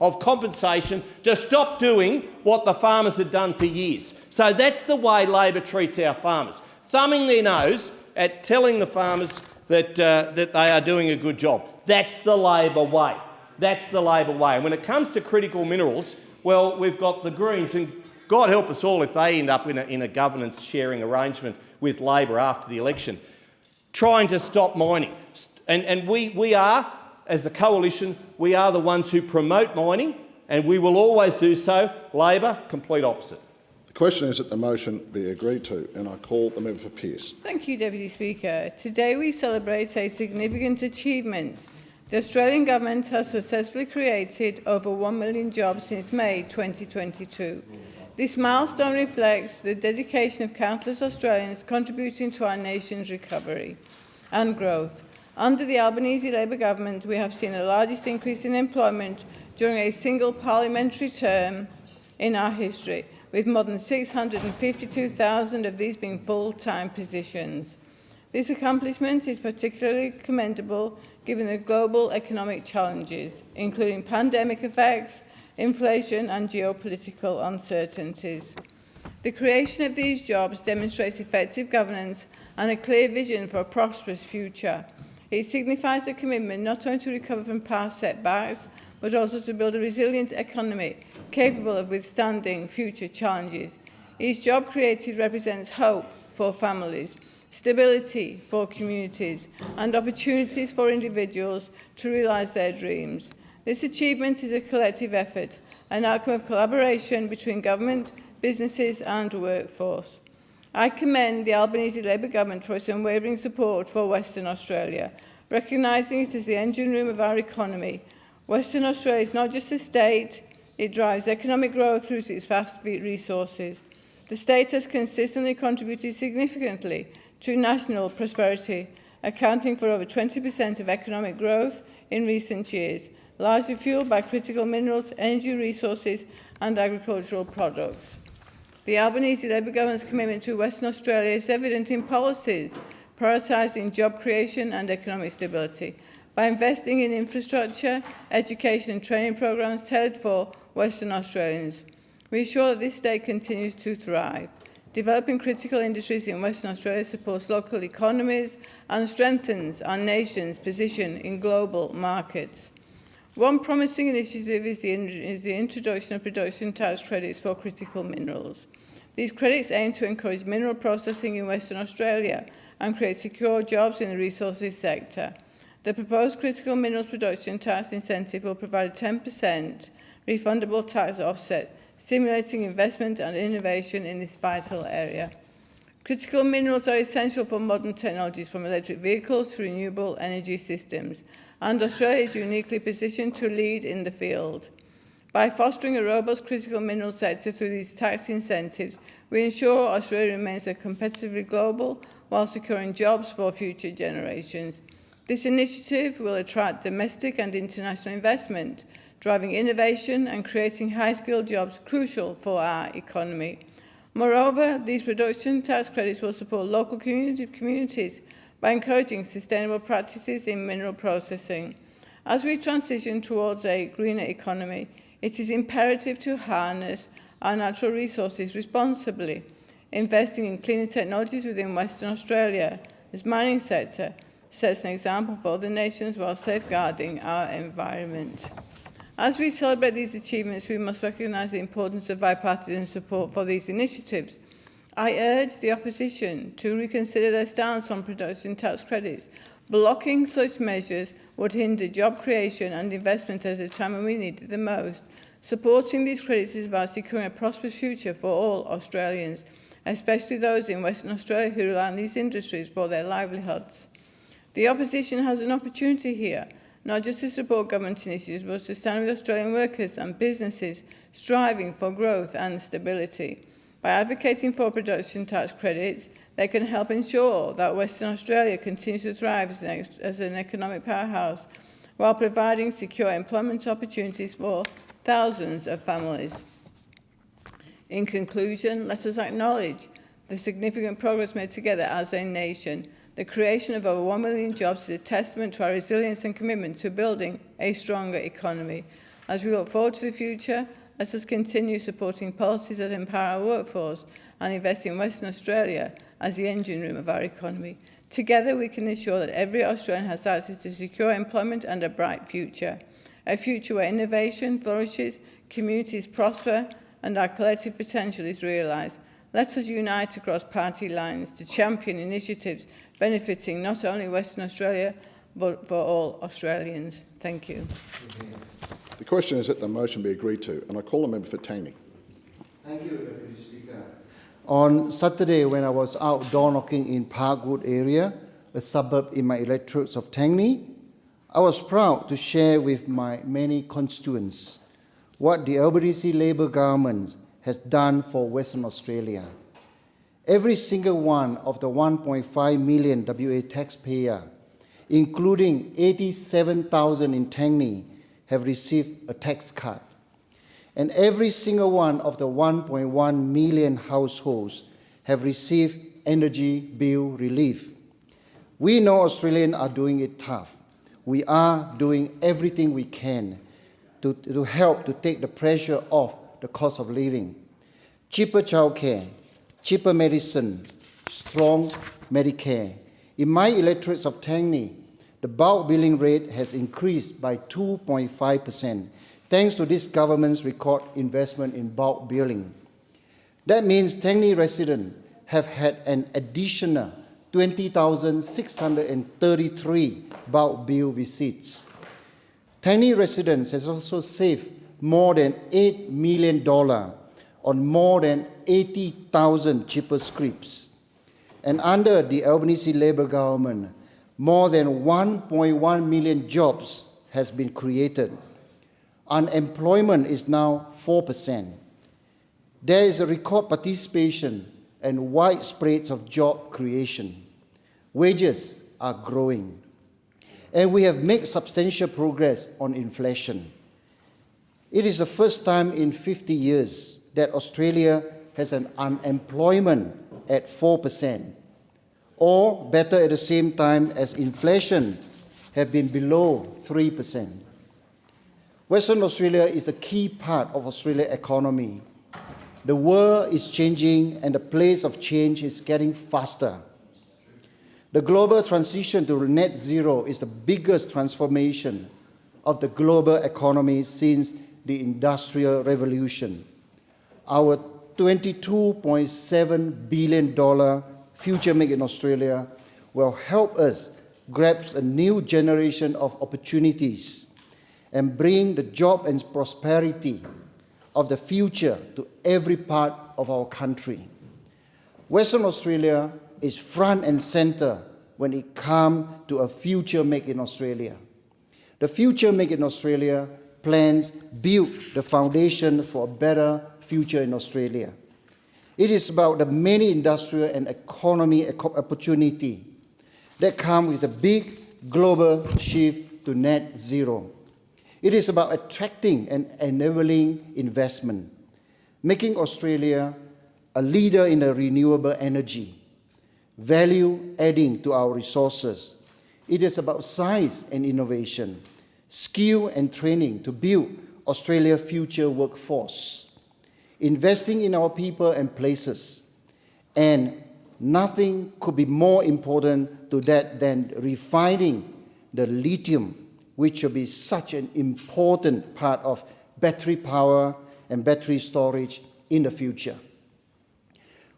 of compensation to stop doing what the farmers had done for years. So that's the way Labor treats our farmers, thumbing their nose at telling the farmers that they are doing a good job. That's the Labor way. That's the Labor way. And when it comes to critical minerals, well, we've got the Greens, and God help us all if they end up in a governance sharing arrangement with Labor after the election, trying to stop mining. And we are, as a coalition, we are the ones who promote mining, and we will always do so. Labor, complete opposite. The question is that the motion be agreed to, and I call the member for Pearce. Thank you, Deputy Speaker. Today we celebrate a significant achievement. The Australian Government has successfully created over 1 million jobs since May 2022. This milestone reflects the dedication of countless Australians contributing to our nation's recovery and growth. Under the Albanese Labor government, we have seen the largest increase in employment during a single parliamentary term in our history, with more than 652,000 of these being full-time positions. This accomplishment is particularly commendable given the global economic challenges, including pandemic effects, inflation and geopolitical uncertainties. The creation of these jobs demonstrates effective governance and a clear vision for a prosperous future. It signifies a commitment not only to recover from past setbacks, but also to build a resilient economy capable of withstanding future challenges. Each job created represents hope for families, stability for communities, and opportunities for individuals to realise their dreams. This achievement is a collective effort, an outcome of collaboration between government, businesses and workforce. I commend the Albanese Labor government for its unwavering support for Western Australia, recognising it as the engine room of our economy. Western Australia is not just a state, it drives economic growth through its vast resources. The state has consistently contributed significantly to national prosperity, accounting for over 20% of economic growth in recent years, largely fueled by critical minerals, energy resources and agricultural products. The Albanese Labor government's commitment to Western Australia is evident in policies prioritising job creation and economic stability. By investing in infrastructure, education and training programmes tailored for Western Australians, we ensure that this state continues to thrive. Developing critical industries in Western Australia supports local economies and strengthens our nation's position in global markets. One promising initiative is the introduction of production tax credits for critical minerals. These credits aim to encourage mineral processing in Western Australia and create secure jobs in the resources sector. The proposed critical minerals production tax incentive will provide a 10% refundable tax offset, stimulating investment and innovation in this vital area. Critical minerals are essential for modern technologies, from electric vehicles to renewable energy systems, and Australia is uniquely positioned to lead in the field. By fostering a robust critical mineral sector through these tax incentives, we ensure Australia remains competitively global while securing jobs for future generations. This initiative will attract domestic and international investment, driving innovation and creating high-skilled jobs crucial for our economy. Moreover, these production tax credits will support local communities by encouraging sustainable practices in mineral processing. As we transition towards a greener economy, it is imperative to harness our natural resources responsibly. Investing in cleaner technologies within Western Australia, this mining sector, sets an example for other nations while safeguarding our environment. As we celebrate these achievements, we must recognise the importance of bipartisan support for these initiatives. I urge the opposition to reconsider their stance on production tax credits. Blocking such measures would hinder job creation and investment at a time when we need it the most. Supporting these credits is about securing a prosperous future for all Australians, especially those in Western Australia who rely on these industries for their livelihoods. The opposition has an opportunity here, not just to support government initiatives, but to stand with Australian workers and businesses striving for growth and stability. By advocating for production tax credits, they can help ensure that Western Australia continues to thrive as an economic powerhouse, while providing secure employment opportunities for thousands of families. In conclusion, let us acknowledge the significant progress made together as a nation. The creation of over 1 million jobs is a testament to our resilience and commitment to building a stronger economy. As we look forward to the future, let us continue supporting policies that empower our workforce and invest in Western Australia as the engine room of our economy. Together, we can ensure that every Australian has access to secure employment and a bright future. A future where innovation flourishes, communities prosper, and our collective potential is realised. Let us unite across party lines to champion initiatives benefiting not only Western Australia, but for all Australians. Thank you. The question is that the motion be agreed to, and I call the member for Tangney. Thank you, Deputy Speaker. On Saturday, when I was out door knocking in Parkwood area, a suburb in my electorate of Tangney, I was proud to share with my many constituents what the Albanese Labor government has done for Western Australia. Every single one of the 1.5 million WA taxpayers, including 87,000 in Tangney, have received a tax cut. And every single one of the 1.1 million households have received energy bill relief. We know Australians are doing it tough. We are doing everything we can to help to take the pressure off the cost of living. Cheaper childcare, cheaper medicine, strong Medicare. In my electorate of Tangney, the bulk billing rate has increased by 2.5%, thanks to this government's record investment in bulk billing. That means Tangney residents have had an additional 20,633 bulk bill receipts. Tangney residents has also saved more than $8 million on more than 80,000 cheaper scripts. And under the Albanese Labor government, more than 1.1 million jobs has been created. Unemployment is now 4%. There is a record participation and widespread of job creation. Wages are growing. And we have made substantial progress on inflation. It is the first time in 50 years that Australia has an unemployment at 4%, or better, at the same time as inflation have been below 3%. Western Australia is a key part of Australia's economy. The world is changing and the pace of change is getting faster. The global transition to net zero is the biggest transformation of the global economy since the Industrial Revolution. Our $22.7 billion Future Make in Australia will help us grasp a new generation of opportunities and bring the job and prosperity of the future to every part of our country. Western Australia is front and center when it comes to a Future Make in Australia. The Future Make in Australia plans build the foundation for a better future in Australia. It is about the many industrial and economy opportunity that come with a big global shift to net zero. It is about attracting and enabling investment, making Australia a leader in the renewable energy, value adding to our resources. It is about science and innovation, skill and training to build Australia's future workforce, investing in our people and places, and nothing could be more important to that than refining the lithium, which will be such an important part of battery power and battery storage in the future.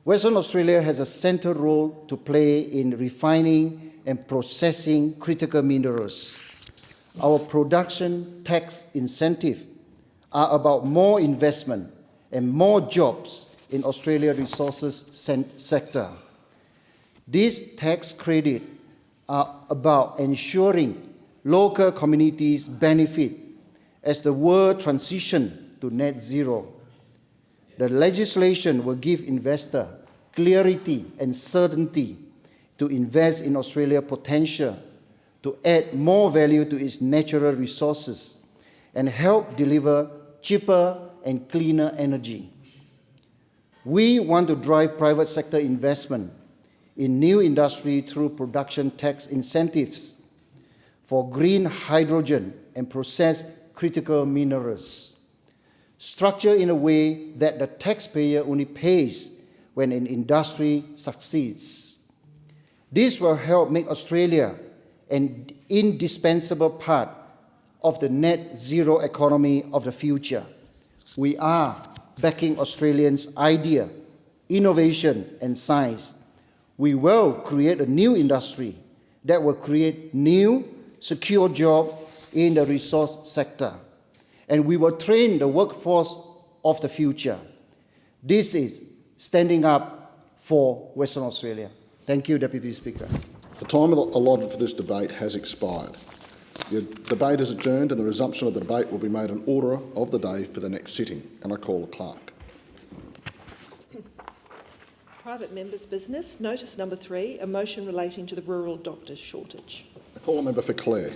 Western Australia has a central role to play in refining and processing critical minerals. Our production tax incentives are about more investment and more jobs in Australia's resources sector. These tax credits are about ensuring local communities benefit as the world transitions to net zero. The legislation will give investors clarity and certainty to invest in Australia's potential to add more value to its natural resources and help deliver cheaper and cleaner energy. We want to drive private sector investment in new industry through production tax incentives for green hydrogen and processed critical minerals, structured in a way that the taxpayer only pays when an industry succeeds. This will help make Australia an indispensable part of the net zero economy of the future. We are backing Australians' idea, innovation and science. We will create a new industry that will create new, secure jobs in the resource sector. And we will train the workforce of the future. This is standing up for Western Australia. Thank you, Deputy Speaker. The time allotted for this debate has expired. The debate is adjourned and the resumption of the debate will be made in order of the day for the next sitting. And I call the clerk. Private members' business. Notice number 3, a motion relating to the rural doctors shortage. I call a member for Clare.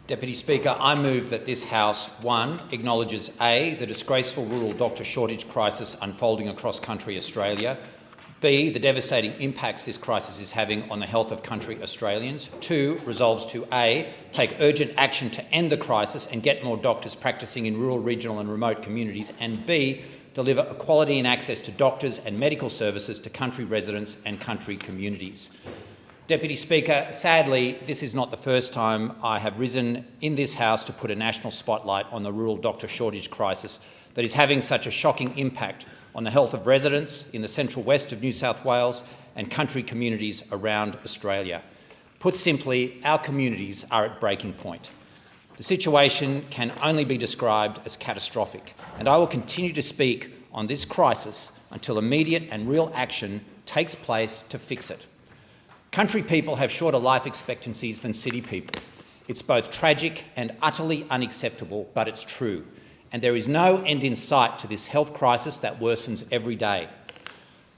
Deputy Speaker, I move that this House, 1, acknowledges A, the disgraceful rural doctor shortage crisis unfolding across country Australia, B, the devastating impacts this crisis is having on the health of country Australians, 2, resolves to A, take urgent action to end the crisis and get more doctors practising in rural, regional and remote communities, and B, deliver equality and access to doctors and medical services to country residents and country communities. Deputy Speaker, sadly, this is not the first time I have risen in this House to put a national spotlight on the rural doctor shortage crisis that is having such a shocking impact on the health of residents in the central west of New South Wales and country communities around Australia. Put simply, our communities are at breaking point. The situation can only be described as catastrophic, and I will continue to speak on this crisis until immediate and real action takes place to fix it. Country people have shorter life expectancies than city people. It's both tragic and utterly unacceptable, but it's true. And there is no end in sight to this health crisis that worsens every day.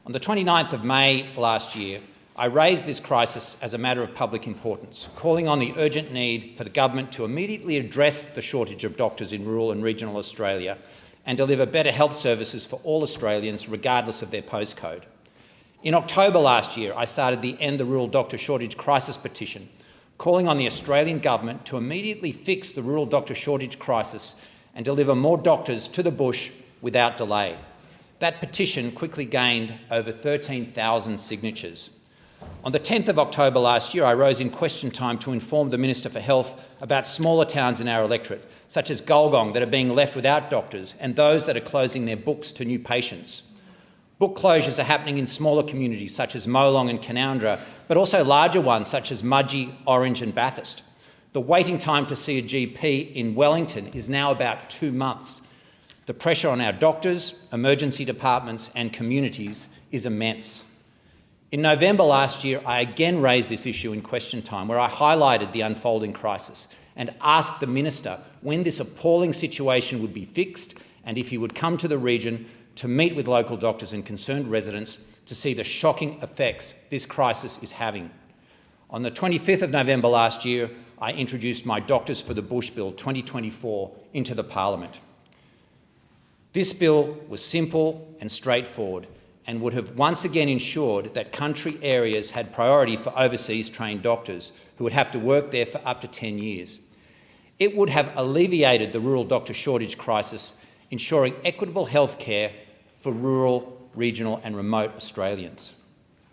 On the 29th of May last year, I raised this crisis as a matter of public importance, calling on the urgent need for the government to immediately address the shortage of doctors in rural and regional Australia and deliver better health services for all Australians, regardless of their postcode. In October last year, I started the End the Rural Doctor Shortage Crisis petition, calling on the Australian government to immediately fix the rural doctor shortage crisis and deliver more doctors to the bush without delay. That petition quickly gained over 13,000 signatures. On the 10th of October last year, I rose in question time to inform the Minister for Health about smaller towns in our electorate, such as Gulgong, that are being left without doctors, and those that are closing their books to new patients. Book closures are happening in smaller communities such as Molong and Canowindra, but also larger ones such as Mudgee, Orange and Bathurst. The waiting time to see a GP in Wellington is now about 2 months. The pressure on our doctors, emergency departments and communities is immense. In November last year, I again raised this issue in question time, where I highlighted the unfolding crisis and asked the Minister when this appalling situation would be fixed and if he would come to the region to meet with local doctors and concerned residents to see the shocking effects this crisis is having. On the 25th of November last year, I introduced my Doctors for the Bush Bill 2024 into the Parliament. This bill was simple and straightforward and would have once again ensured that country areas had priority for overseas trained doctors who would have to work there for up to 10 years. It would have alleviated the rural doctor shortage crisis, ensuring equitable health care for rural, regional and remote Australians.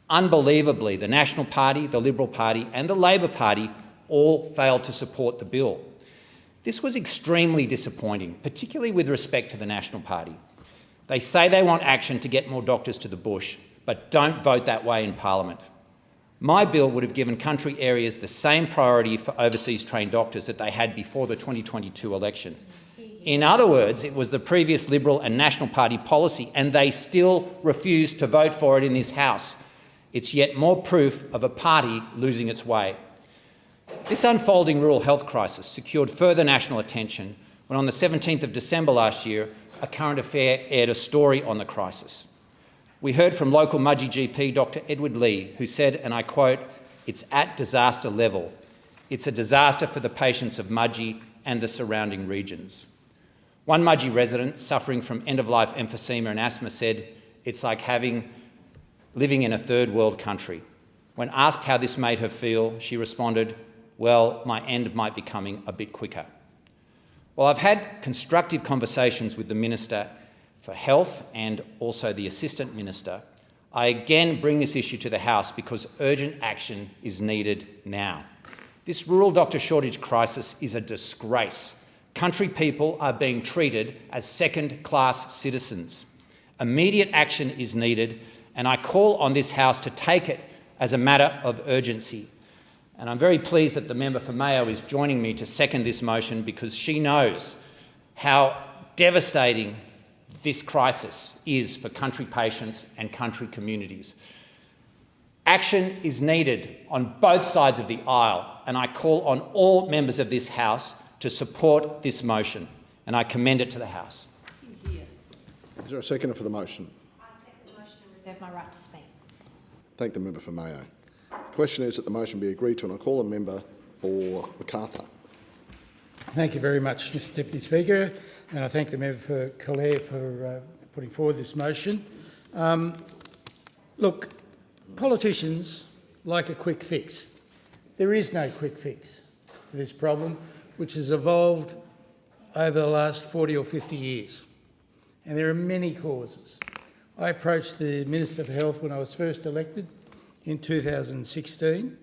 Unbelievably, the National Party, the Liberal Party and the Labor Party all failed to support the bill. This was extremely disappointing, particularly with respect to the National Party. They say they want action to get more doctors to the bush, but don't vote that way in Parliament. My bill would have given country areas the same priority for overseas trained doctors that they had before the 2022 election. In other words, it was the previous Liberal and National Party policy, and they still refused to vote for it in this House. It's yet more proof of a party losing its way. This unfolding rural health crisis secured further national attention when on the 17th of December last year, A Current Affair aired a story on the crisis. We heard from local Mudgee GP Dr Edward Lee, who said, and I quote, "It's at disaster level. It's a disaster for the patients of Mudgee and the surrounding regions." One Mudgee resident suffering from end-of-life emphysema and asthma said, "It's like living in a third world country." When asked how this made her feel, she responded, "Well, my end might be coming a bit quicker." Well, I've had constructive conversations with the Minister for Health and also the Assistant Minister. I again bring this issue to the House because urgent action is needed now. This rural doctor shortage crisis is a disgrace. Country people are being treated as second-class citizens. Immediate action is needed, and I call on this House to take it as a matter of urgency. And I'm very pleased that the member for Mayo is joining me to second this motion because she knows how devastating this crisis is for country patients and country communities. Action is needed on both sides of the aisle, and I call on all members of this House to support this motion, and I commend it to the House. Is there a seconder for the motion? I second the motion and reserve my right to speak. Thank the member for Mayo. The question is that the motion be agreed to, and I call a member for Macarthur. Thank you very much, Mr Deputy Speaker, and I thank the member for Collier for putting forward this motion. Look, politicians like a quick fix. There is no quick fix to this problem, which has evolved over the last 40 or 50 years, and there are many causes. I approached the Minister for Health when I was first elected in 2016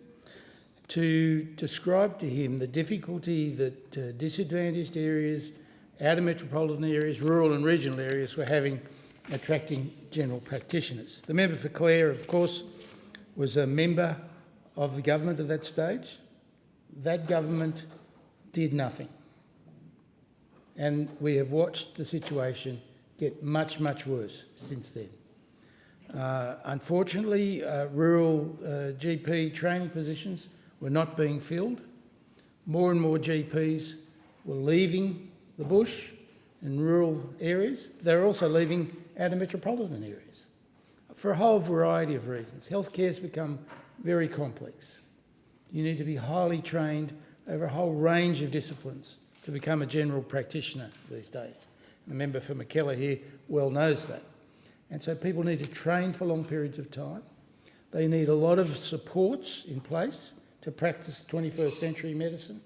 to describe to him the difficulty that disadvantaged areas, outer metropolitan areas, rural and regional areas were having attracting general practitioners. The member for Clare, of course, was a member of the government at that stage. That government did nothing. And we have watched the situation get much, much worse since then. Unfortunately, rural GP training positions were not being filled. More and more GPs were leaving the bush in rural areas. They were also leaving outer metropolitan areas for a whole variety of reasons. Healthcare's become very complex. You need to be highly trained over a whole range of disciplines to become a general practitioner these days. The member for McKellar here well knows that. And so people need to train for long periods of time. They need a lot of supports in place to practice 21st century medicine.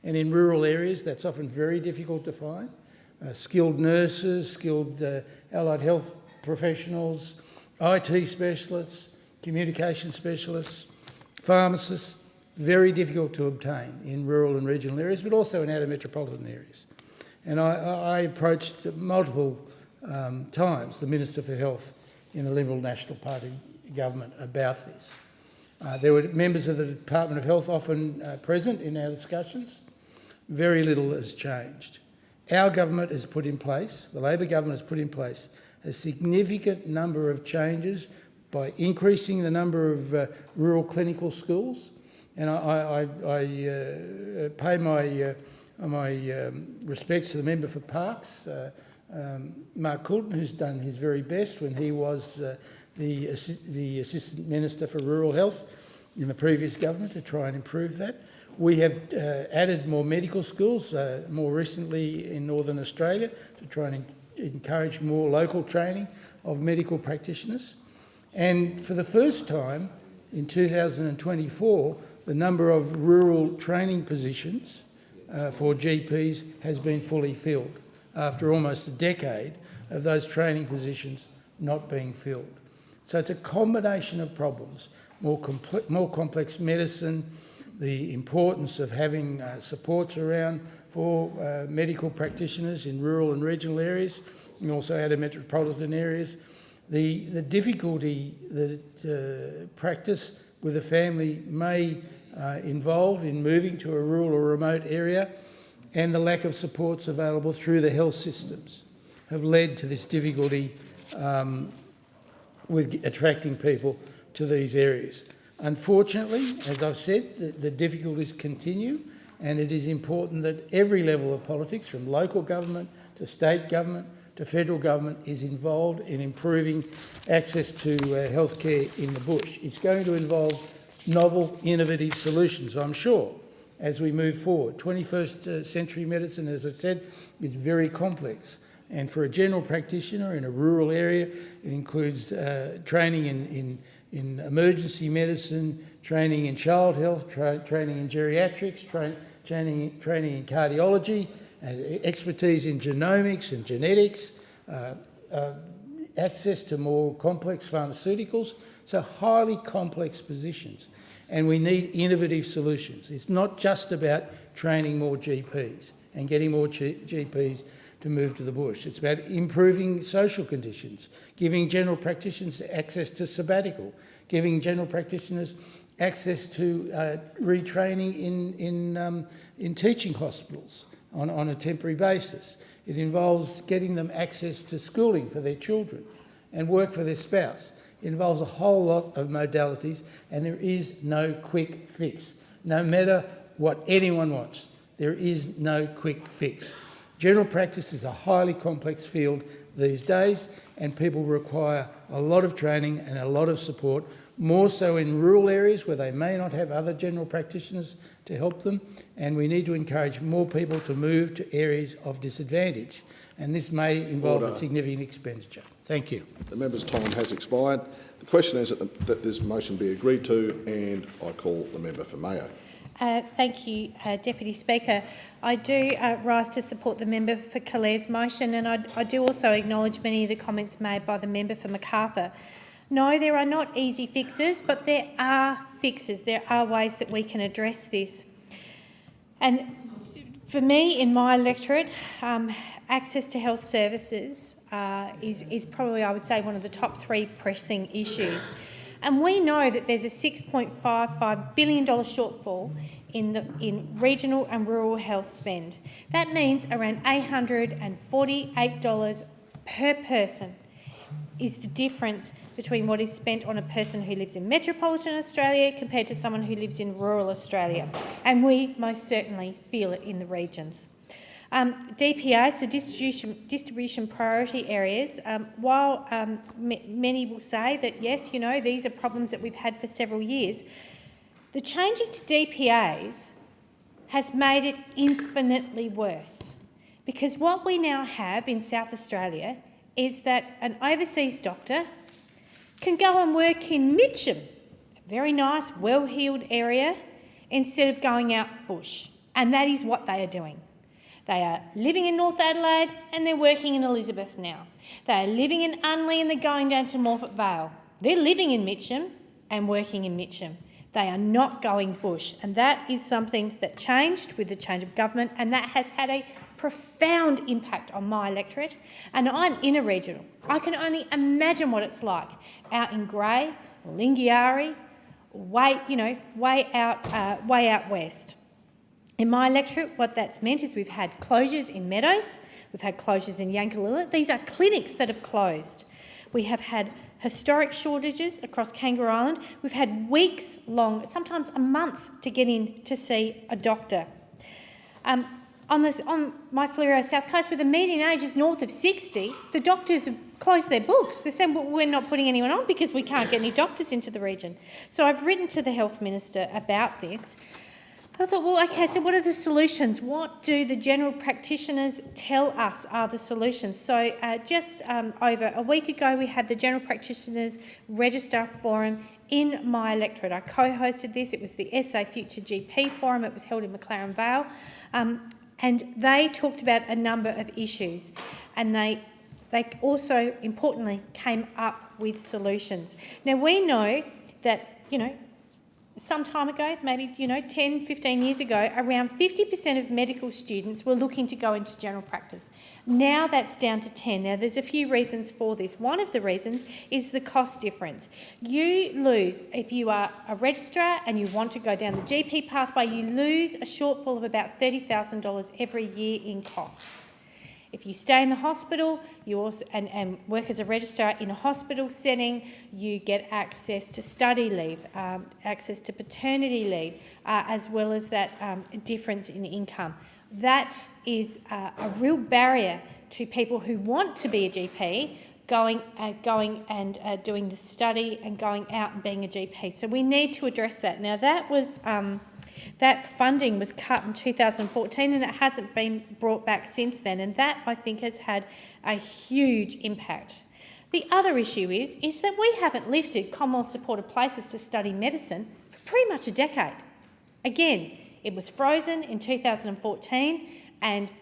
And in rural areas, that's often very difficult to find. Skilled nurses, skilled allied health professionals, IT specialists, communication specialists, pharmacists, very difficult to obtain in rural and regional areas, but also in outer metropolitan areas. And I approached multiple times the Minister for Health in the Liberal National Party government about this. There were members of the Department of Health often present in our discussions. Very little has changed. Our government has put in place, the Labor government has put in place, a significant number of changes by increasing the number of rural clinical schools. And I pay my respects to the member for Parks, Mark Coulton, who's done his very best when he was the Assistant Minister for Rural Health in the previous government to try and improve that. We have added more medical schools, more recently in Northern Australia, to try and encourage more local training of medical practitioners. And for the first time in 2024, the number of rural training positions for GPs has been fully filled after almost a decade of those training positions not being filled. So it's a combination of problems, more complex medicine, the importance of having supports around for medical practitioners in rural and regional areas, and also outer metropolitan areas, the difficulty that practice with a family may involve in moving to a rural or remote area, and the lack of supports available through the health systems have led to this difficulty with attracting people to these areas. Unfortunately, as I've said, the difficulties continue, and it is important that every level of politics, from local government to state government to federal government, is involved in improving access to healthcare in the bush. It's going to involve novel, innovative solutions, I'm sure, as we move forward. 21st century medicine, as I said, is very complex. And for a general practitioner in a rural area, it includes training in emergency medicine, training in child health, training in geriatrics, training in cardiology, expertise in genomics and genetics, access to more complex pharmaceuticals. So highly complex positions. And we need innovative solutions. It's not just about training more GPs and getting more GPs to move to the bush. It's about improving social conditions, giving general practitioners access to sabbatical, giving general practitioners access to retraining in teaching hospitals on a temporary basis. It involves getting them access to schooling for their children and work for their spouse. It involves a whole lot of modalities, and there is no quick fix. No matter what anyone wants, there is no quick fix. General practice is a highly complex field these days, and people require a lot of training and a lot of support, more so in rural areas where they may not have other general practitioners to help them, and we need to encourage more people to move to areas of disadvantage, and this may involve a significant expenditure. Thank you. The member's time has expired. The question is that this motion be agreed to, and I call the member for Mayo. Thank you, Deputy Speaker. I do rise to support the member for Calaire's motion, and I do also acknowledge many of the comments made by the member for Macarthur. No, there are not easy fixes, but there are fixes. There are ways that we can address this. And for me, in my electorate, access to health services is probably, I would say, one of the top 3 pressing issues. And we know that there's a $6.55 billion shortfall in regional and rural health spend. That means around $848 per person is the difference between what is spent on a person who lives in metropolitan Australia compared to someone who lives in rural Australia. And we most certainly feel it in the regions. DPAs, so distribution priority areas, while many will say that, yes, you know, these are problems that we've had for several years, the changing to DPAs has made it infinitely worse, because what we now have in South Australia is that an overseas doctor can go and work in Mitcham, a very nice, well-heeled area, instead of going out bush, and that is what they are doing. They are living in North Adelaide and they're working in Elizabeth now. They are living in Unley and they're going down to Morphett Vale. They're living in Mitcham and working in Mitcham. They are not going bush, and that is something that changed with the change of government, and that has had a profound impact on my electorate. And I'm in a regional. I can only imagine what it's like out in Grey or Lingiari, way out west. In my electorate, what that's meant is we've had closures in Meadows, we've had closures in Yankalilla. These are clinics that have closed. We have had historic shortages across Kangaroo Island. We've had weeks long, sometimes a month, to get in to see a doctor. On my Fleurieu South Coast, where the median age is north of 60, the doctors have closed their books. They're saying, well, we're not putting anyone on because we can't get any doctors into the region. So I've written to the Health Minister about this. I thought, well, okay, so what are the solutions? What do the general practitioners tell us are the solutions? So just over a week ago, we had the General Practitioners Registrar Forum in my electorate. I co-hosted this. It was the SA Future GP Forum. It was held in McLaren Vale. And they talked about a number of issues. And they also, importantly, came up with solutions. Now, we know that, some time ago, maybe 10, 15 years ago, around 50% of medical students were looking to go into general practice. Now that's down to 10. Now there's a few reasons for this. One of the reasons is the cost difference. You lose, if you are a registrar and you want to go down the GP pathway, you lose a shortfall of about $30,000 every year in costs. If you stay in the hospital, you also and work as a registrar in a hospital setting, you get access to study leave, access to paternity leave, as well as that difference in income. That is a real barrier to people who want to be a GP going and doing the study and going out and being a GP. So we need to address that. Now that was that funding was cut in 2014 and it hasn't been brought back since then, and that I think has had a huge impact. The other issue is that we haven't lifted Commonwealth supported places to study medicine for pretty much a decade. Again, it was frozen in 2014 and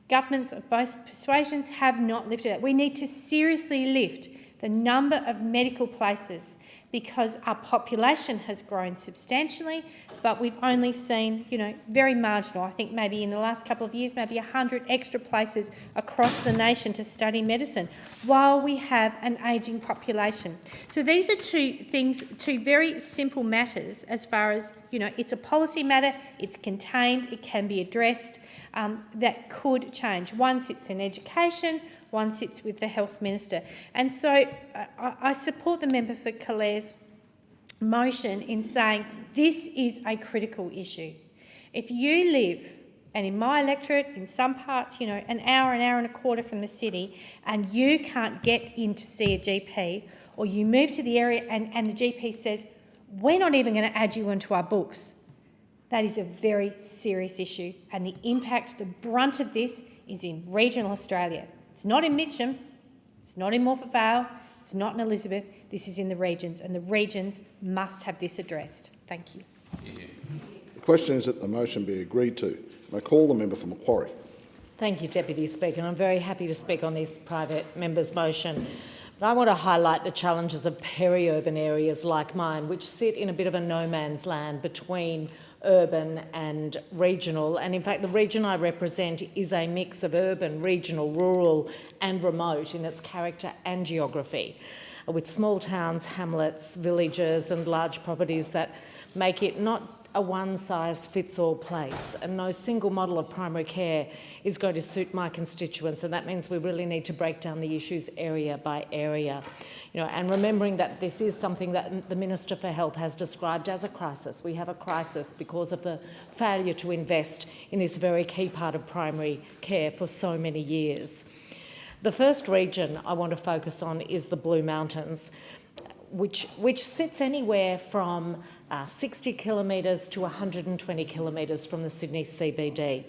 governments of both persuasions have not lifted it. We need to seriously lift the number of medical places because our population has grown substantially, but we've only seen, very marginal. I think maybe in the last couple of years, maybe 100 extra places across the nation to study medicine, while we have an ageing population. So these are two very simple matters as far as, it's a policy matter, it's contained, it can be addressed, that could change. One sits in education, one sits with the Health Minister. And so I support the member for Calaire's motion in saying this is a critical issue. If you live, and in my electorate, in some parts, an hour and a quarter from the city, and you can't get in to see a GP, or you move to the area and the GP says, we're not even going to add you into our books, that is a very serious issue. And the impact, the brunt of this is in regional Australia. It's not in Mitcham, it's not in Morphett Vale, it's not in Elizabeth, this is in the regions, and the regions must have this addressed. Thank you. The question is that the motion be agreed to. I call the member for Macquarie. Thank you, Deputy Speaker, and I'm very happy to speak on this private member's motion. But I want to highlight the challenges of peri-urban areas like mine, which sit in a bit of a no man's land between urban and regional. And in fact, the region I represent is a mix of urban, regional, rural and remote in its character and geography, with small towns, hamlets, villages and large properties that make it not a one-size-fits-all place, and no single model of primary care is going to suit my constituents, and that means we really need to break down the issues area by area. And remembering that this is something that the Minister for Health has described as a crisis. We have a crisis because of the failure to invest in this very key part of primary care for so many years. The first region I want to focus on is the Blue Mountains, which sits anywhere from 60 kilometres to 120 kilometres from the Sydney CBD.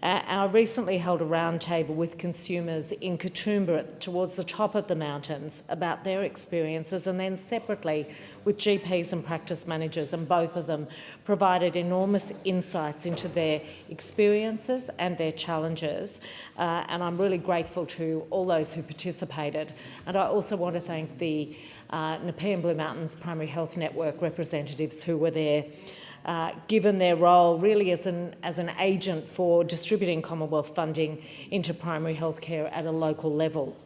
And I recently held a roundtable with consumers in Katoomba towards the top of the mountains about their experiences, and then separately with GPs and practice managers, and both of them provided enormous insights into their experiences and their challenges. And I'm really grateful to all those who participated. And I also want to thank the Nepean Blue Mountains Primary Health Network representatives who were there, given their role really as an agent for distributing Commonwealth funding into primary health care at a local level.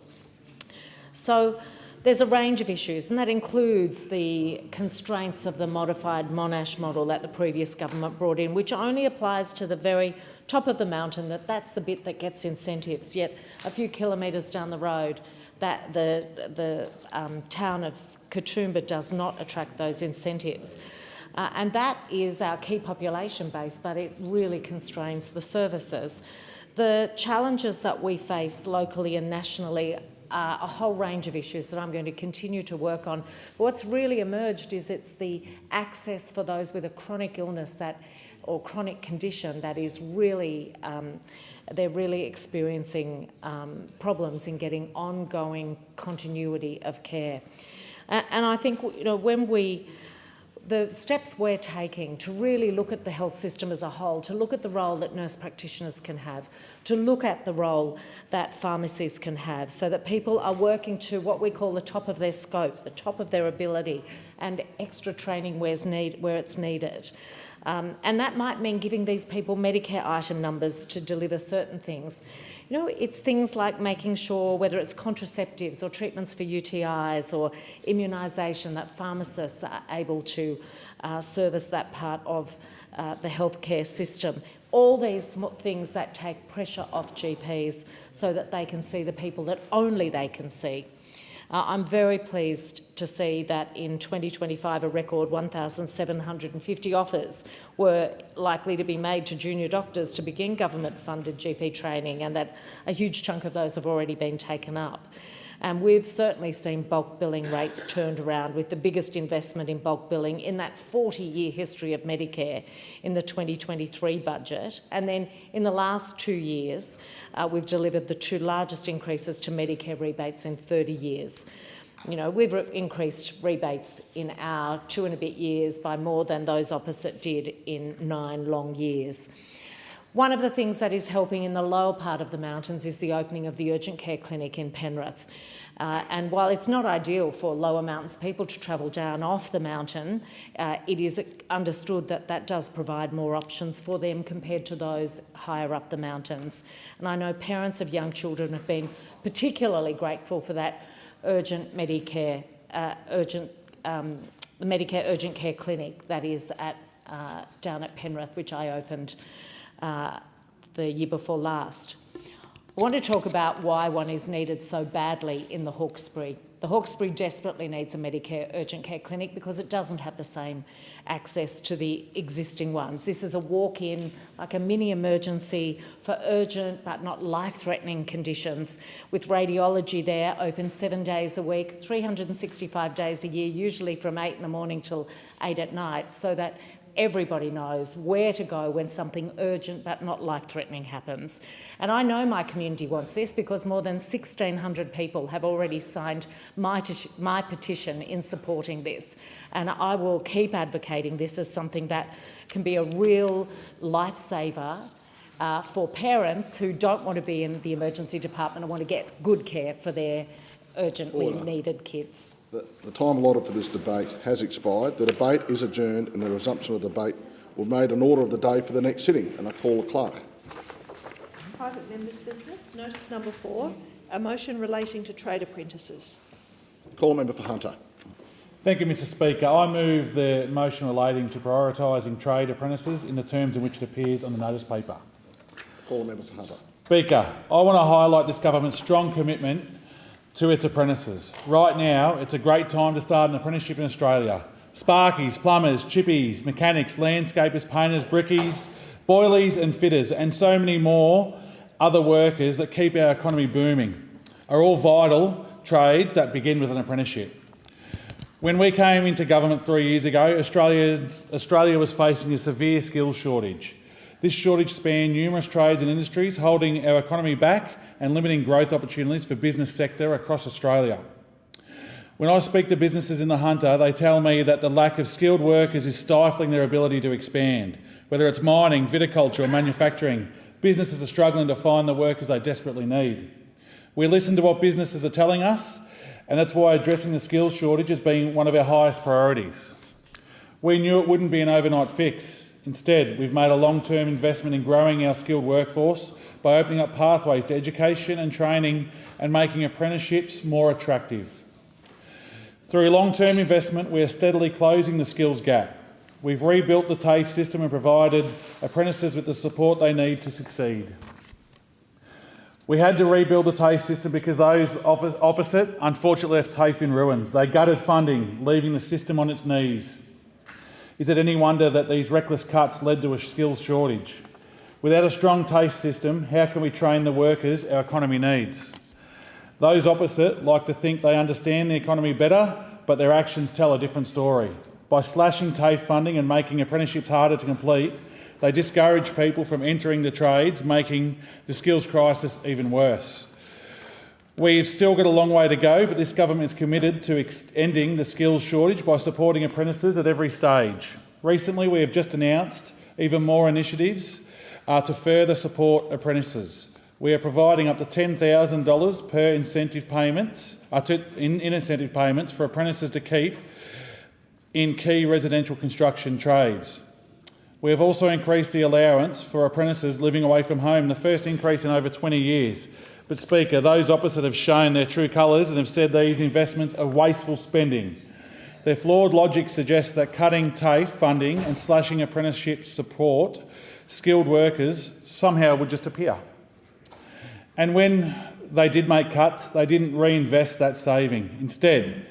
So there's a range of issues, and that includes the constraints of the modified Monash model that the previous government brought in, which only applies to the very top of the mountain. That's the bit that gets incentives, yet a few kilometres down the road, that the town of Katoomba does not attract those incentives. And that is our key population base, but it really constrains the services. The challenges that we face locally and nationally are a whole range of issues that I'm going to continue to work on. But what's really emerged is it's the access for those with a chronic illness or chronic condition that is really, they're really experiencing problems in getting ongoing continuity of care. And I think, when the steps we're taking to really look at the health system as a whole, to look at the role that nurse practitioners can have, to look at the role that pharmacies can have, so that people are working to what we call the top of their scope, the top of their ability, and extra training where it's needed. And that might mean giving these people Medicare item numbers to deliver certain things. It's things like making sure, whether it's contraceptives or treatments for UTIs or immunisation, that pharmacists are able to service that part of the healthcare system. All these things that take pressure off GPs so that they can see the people that only they can see. I'm very pleased to see that in 2025 a record 1,750 offers were likely to be made to junior doctors to begin government-funded GP training, and that a huge chunk of those have already been taken up. And we've certainly seen bulk billing rates turned around, with the biggest investment in bulk billing in that 40-year history of Medicare in the 2023 budget. And then in the last 2 years, we've delivered the 2 largest increases to Medicare rebates in 30 years. We've increased rebates in our 2 and a bit years by more than those opposite did in 9 long years. One of the things that is helping in the lower part of the mountains is the opening of the urgent care clinic in Penrith. And while it's not ideal for lower mountains people to travel down off the mountain, it is understood that that does provide more options for them compared to those higher up the mountains. And I know parents of young children have been particularly grateful for that urgent Medicare, the Medicare urgent care clinic that is down at Penrith, which I opened the year before last. I want to talk about why one is needed so badly in the Hawkesbury. The Hawkesbury desperately needs a Medicare urgent care clinic because it doesn't have the same access to the existing ones. This is a walk-in, like a mini emergency for urgent but not life-threatening conditions, with radiology there, open 7 days a week, 365 days a year, usually from 8 in the morning till 8 at night, so that everybody knows where to go when something urgent but not life-threatening happens. And I know my community wants this because more than 1,600 people have already signed my petition in supporting this. And I will keep advocating this as something that can be a real lifesaver for parents who don't want to be in the emergency department and want to get good care for their urgently needed kids. The time allotted for this debate has expired. The debate is adjourned and the resumption of the debate will be made an order of the day for the next sitting, and I call the clerk. Private members' business, notice number 4, a motion relating to trade apprentices. Call a member for Hunter. Thank you, Mr Speaker. I move the motion relating to prioritising trade apprentices in the terms in which it appears on the notice paper. Call a member for Hunter. Speaker, I want to highlight this government's strong commitment to its apprentices. Right now, it's a great time to start an apprenticeship in Australia. Sparkies, plumbers, chippies, mechanics, landscapers, painters, brickies, boilies and fitters, and so many more other workers that keep our economy booming are all vital trades that begin with an apprenticeship. When we came into government 3 years ago, Australia was facing a severe skills shortage. This shortage spanned numerous trades and industries, holding our economy back and limiting growth opportunities for business sector across Australia. When I speak to businesses in the Hunter, they tell me that the lack of skilled workers is stifling their ability to expand. Whether it's mining, viticulture or manufacturing, businesses are struggling to find the workers they desperately need. We listen to what businesses are telling us, and that's why addressing the skills shortage has been one of our highest priorities. We knew it wouldn't be an overnight fix. Instead, we've made a long-term investment in growing our skilled workforce by opening up pathways to education and training and making apprenticeships more attractive. Through long-term investment, we are steadily closing the skills gap. We've rebuilt the TAFE system and provided apprentices with the support they need to succeed. We had to rebuild the TAFE system because those opposite unfortunately left TAFE in ruins. They gutted funding, leaving the system on its knees. Is it any wonder that these reckless cuts led to a skills shortage? Without a strong TAFE system, how can we train the workers our economy needs? Those opposite like to think they understand the economy better, but their actions tell a different story. By slashing TAFE funding and making apprenticeships harder to complete, they discourage people from entering the trades, making the skills crisis even worse. We've still got a long way to go, but this government is committed to ending the skills shortage by supporting apprentices at every stage. Recently, we have just announced even more initiatives to further support apprentices. We are providing up to $10,000 per incentive payments, in incentive payments for apprentices to keep in key residential construction trades. We have also increased the allowance for apprentices living away from home, the first increase in over 20 years. But Speaker, those opposite have shown their true colours and have said these investments are wasteful spending. Their flawed logic suggests that cutting TAFE funding and slashing apprenticeship support skilled workers somehow would just appear. And when they did make cuts, they didn't reinvest that saving. Instead,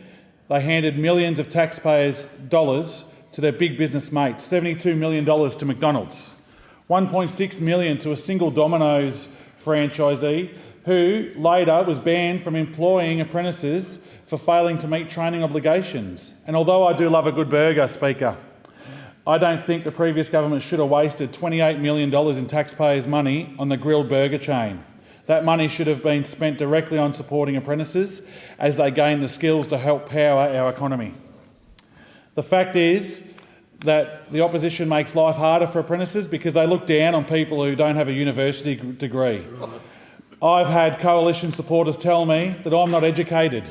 they handed millions of taxpayers' dollars to their big business mates, $72 million to McDonald's, $1.6 million to a single Domino's franchisee who later was banned from employing apprentices for failing to meet training obligations. And although I do love a good burger, Speaker, I don't think the previous government should have wasted $28 million in taxpayers' money on the grilled burger chain. That money should have been spent directly on supporting apprentices as they gain the skills to help power our economy. The fact is that the opposition makes life harder for apprentices because they look down on people who don't have a university degree. I've had coalition supporters tell me that I'm not educated,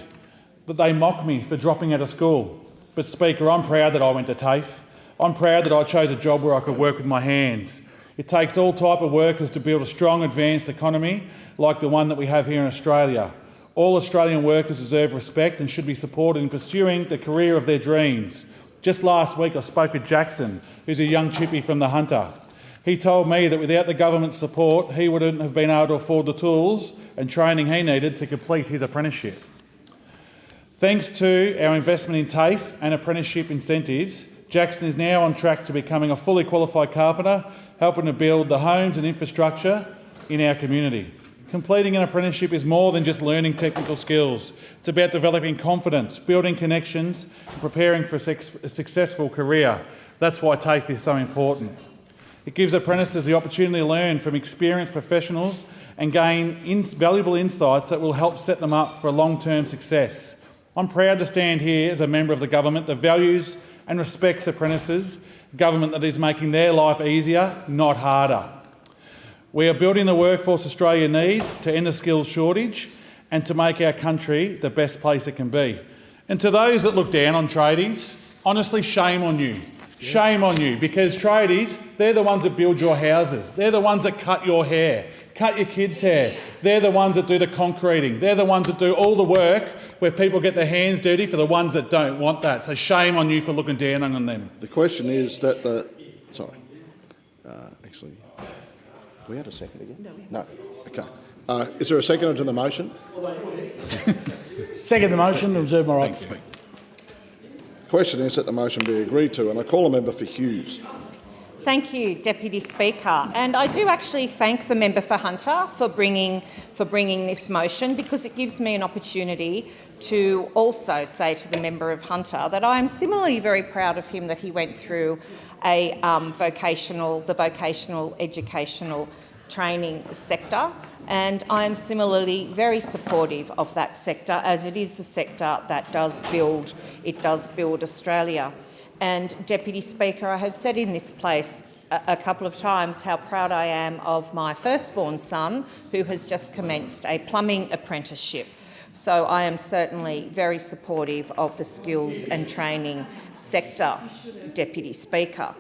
that they mock me for dropping out of school. But Speaker, I'm proud that I went to TAFE. I'm proud that I chose a job where I could work with my hands. It takes all type of workers to build a strong, advanced economy like the one that we have here in Australia. All Australian workers deserve respect and should be supported in pursuing the career of their dreams. Just last week I spoke with Jackson, who's a young chippy from the Hunter. He told me that without the government's support, he wouldn't have been able to afford the tools and training he needed to complete his apprenticeship. Thanks to our investment in TAFE and apprenticeship incentives, Jackson is now on track to becoming a fully qualified carpenter, helping to build the homes and infrastructure in our community. Completing an apprenticeship is more than just learning technical skills. It's about developing confidence, building connections, and preparing for a successful career. That's why TAFE is so important. It gives apprentices the opportunity to learn from experienced professionals and gain valuable insights that will help set them up for long-term success. I'm proud to stand here as a member of the government that values and respects apprentices, a government that is making their life easier, not harder. We are building the workforce Australia needs to end the skills shortage and to make our country the best place it can be. And to those that look down on tradies, honestly, shame on you. Shame on you, because tradies, they're the ones that build your houses. They're the ones that cut your hair, cut your kids' hair. They're the ones that do the concreting. They're the ones that do all the work where people get their hands dirty for the ones that don't want that. So shame on you for looking down on them. The question is that we had a second again? No. Okay. Is there a second to the motion? Second the motion, reserve my right to speak. The question is that the motion be agreed to, and I call a member for Hughes. Thank you, Deputy Speaker. And I do actually thank the member for Hunter for bringing this motion, because it gives me an opportunity to also say to the member of Hunter that I am similarly very proud of him that he went through the vocational educational training sector, and I am similarly very supportive of that sector, as it is the sector that does build Australia. And Deputy Speaker, I have said in this place a couple of times how proud I am of my firstborn son, who has just commenced a plumbing apprenticeship. So I am certainly very supportive of the skills and training sector, Deputy Speaker.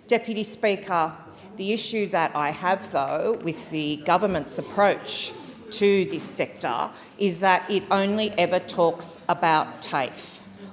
Deputy Speaker, the issue that I have, though, with the government's approach to this sector is that it only ever talks about TAFE.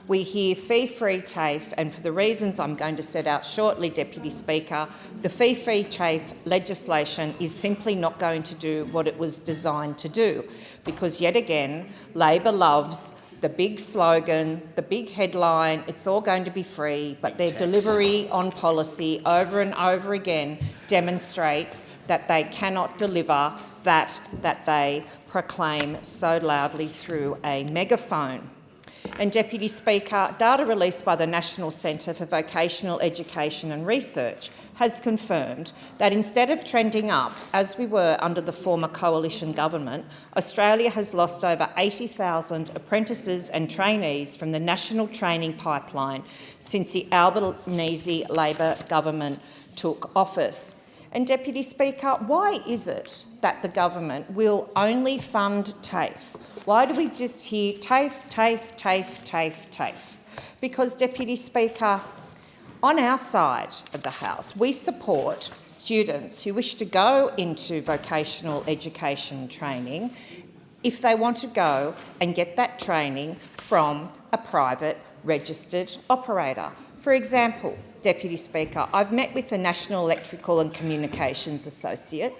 We hear fee-free TAFE, and for the reasons I'm going to set out shortly, Deputy Speaker, the fee-free TAFE legislation is simply not going to do what it was designed to do, because yet again, Labor loves the big slogan, the big headline, it's all going to be free, but their delivery on policy over and over again demonstrates that they cannot deliver that they proclaim so loudly through a megaphone. And Deputy Speaker, data released by the National Centre for Vocational Education and Research has confirmed that instead of trending up, as we were under the former coalition government, Australia has lost over 80,000 apprentices and trainees from the national training pipeline since the Albanese Labor government took office. And Deputy Speaker, why is it that the government will only fund TAFE? Why do we just hear TAFE, TAFE, TAFE, TAFE, TAFE? Because, Deputy Speaker, on our side of the House, we support students who wish to go into vocational education training if they want to go and get that training from a private registered operator. For example, Deputy Speaker, I've met with the National Electrical and Communications Association.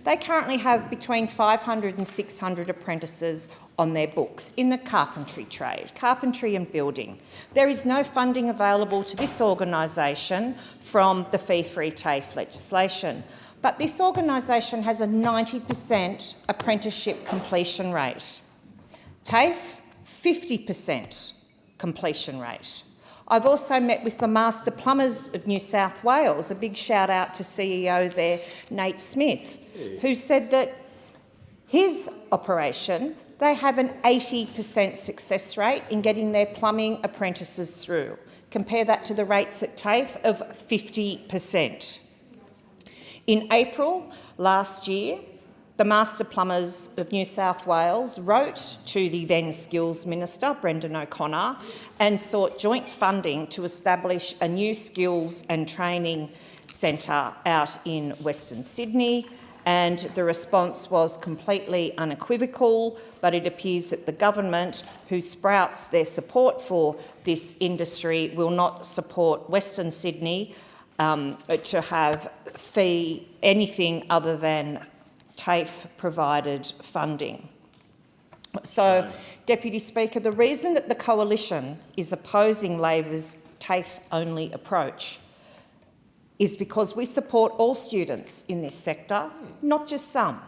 They currently have between 500 and 600 apprentices on their books in the carpentry trade, carpentry and building. There is no funding available to this organisation from the fee-free TAFE legislation, but this organisation has a 90% apprenticeship completion rate. TAFE, 50% completion rate. I've also met with the Master Plumbers of New South Wales, a big shout out to CEO there, Nate Smith, who said that his operation, they have an 80% success rate in getting their plumbing apprentices through. Compare that to the rates at TAFE of 50%. In April last year, the Master Plumbers of New South Wales wrote to the then Skills Minister, Brendan O'Connor, and sought joint funding to establish a new skills and training centre out in Western Sydney, and the response was completely unequivocal, but it appears that the government, who sprouts their support for this industry, will not support Western Sydney to have anything other than TAFE provided funding. So, Deputy Speaker, the reason that the Coalition is opposing Labor's TAFE-only approach is because we support all students in this sector, not just some.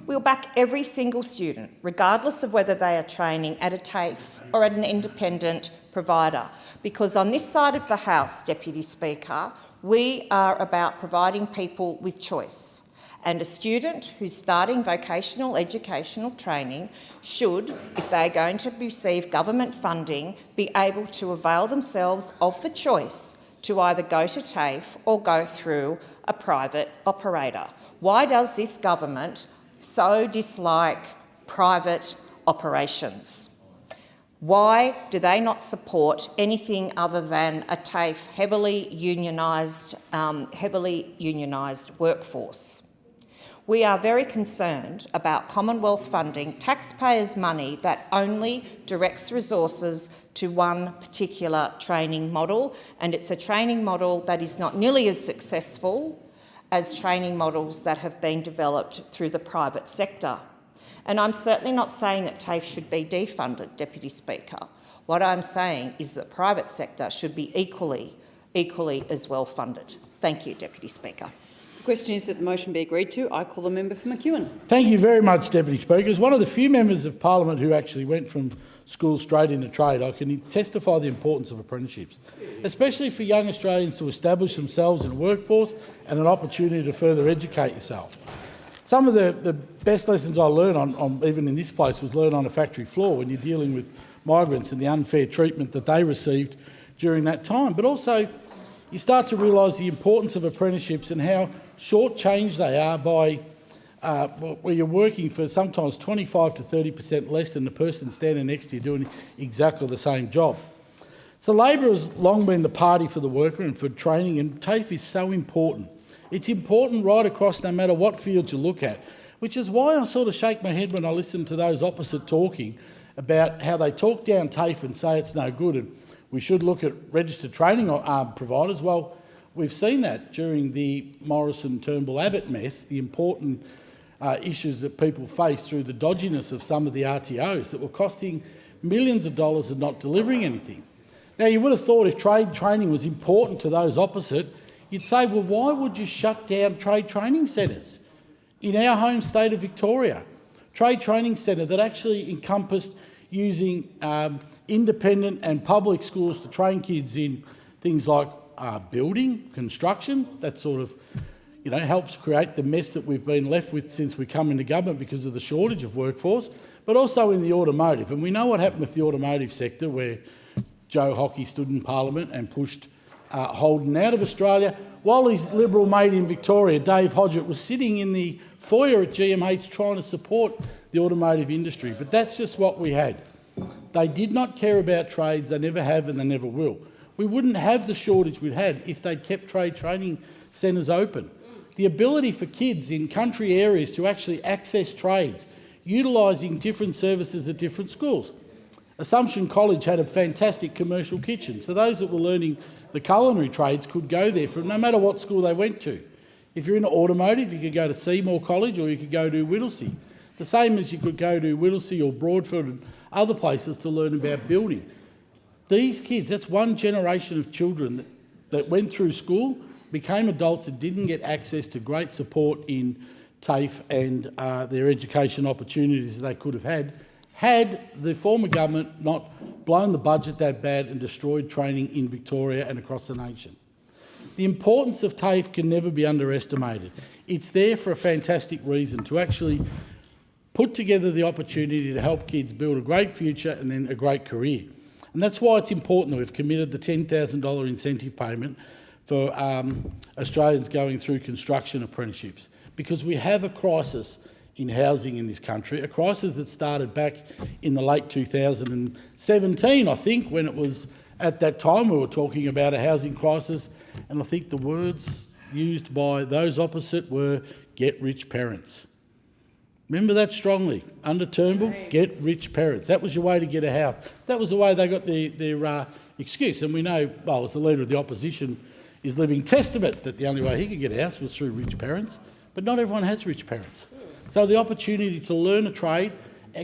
We'll back every single student, regardless of whether they are training at a TAFE or at an independent provider, because on this side of the House, Deputy Speaker, we are about providing people with choice. And a student who's starting vocational educational training should, if they're going to receive government funding, be able to avail themselves of the choice to either go to TAFE or go through a private operator. Why does this government so dislike private operations? Why do they not support anything other than a TAFE heavily unionised workforce? We are very concerned about Commonwealth funding, taxpayers' money that only directs resources to one particular training model, and it's a training model that is not nearly as successful as training models that have been developed through the private sector. And I'm certainly not saying that TAFE should be defunded, Deputy Speaker. What I'm saying is that the private sector should be equally equally as well funded. Thank you, Deputy Speaker. The question is that the motion be agreed to. I call the member for McEwen. Thank you very much, Deputy Speaker. As one of the few members of Parliament who actually went from school straight into trade, I can testify the importance of apprenticeships, especially for young Australians to establish themselves in a workforce and an opportunity to further educate yourself. Some of the best lessons I learned, even in this place, was learned on a factory floor when you're dealing with migrants and the unfair treatment that they received during that time. But also, you start to realise the importance of apprenticeships and how short-changed they are by where you're working for sometimes 25 to 30% less than the person standing next to you doing exactly the same job. So Labor has long been the party for the worker and for training, and TAFE is so important. It's important right across no matter what field you look at, which is why I sort of shake my head when I listen to those opposite talking about how they talk down TAFE and say it's no good and we should look at registered training providers. Well, we've seen that during the Morrison-Turnbull-Abbott mess, the important issues that people face through the dodginess of some of the RTOs that were costing millions of dollars and not delivering anything. Now, you would have thought if trade training was important to those opposite, you'd say, well, why would you shut down trade training centres? In our home state of Victoria, trade training centre that actually encompassed using independent and public schools to train kids in things like building, construction, that sort of helps create the mess that we've been left with since we come into government because of the shortage of workforce, but also in the automotive. And we know what happened with the automotive sector, where Joe Hockey stood in Parliament and pushed Holden out of Australia, while his Liberal mate in Victoria, Dave Hodgett, was sitting in the foyer at GMH trying to support the automotive industry. But that's just what we had. They did not care about trades, they never have and they never will. We wouldn't have the shortage we'd had if they'd kept trade training centres open. The ability for kids in country areas to actually access trades, utilising different services at different schools. Assumption College had a fantastic commercial kitchen, so those that were learning the culinary trades could go there from no matter what school they went to. If you're in automotive, you could go to Seymour College or you could go to Whittlesea. The same as you could go to Whittlesea or Broadfield and other places to learn about building. These kids, that's one generation of children that went through school, became adults and didn't get access to great support in TAFE and their education opportunities they could have had the former government not blown the budget that bad and destroyed training in Victoria and across the nation. The importance of TAFE can never be underestimated. It's there for a fantastic reason, to actually put together the opportunity to help kids build a great future and then a great career. And that's why it's important that we've committed the $10,000 incentive payment for Australians going through construction apprenticeships, because we have a crisis in housing in this country, a crisis that started back in the late 2017, I think, when it was at that time we were talking about a housing crisis, and I think the words used by those opposite were "get rich parents." Remember that strongly. Under Turnbull, get rich parents. That was your way to get a house. That was the way they got their excuse. And we know, well, as the Leader of the Opposition is living testament that the only way he could get a house was through rich parents. But not everyone has rich parents. So the opportunity to learn a trade,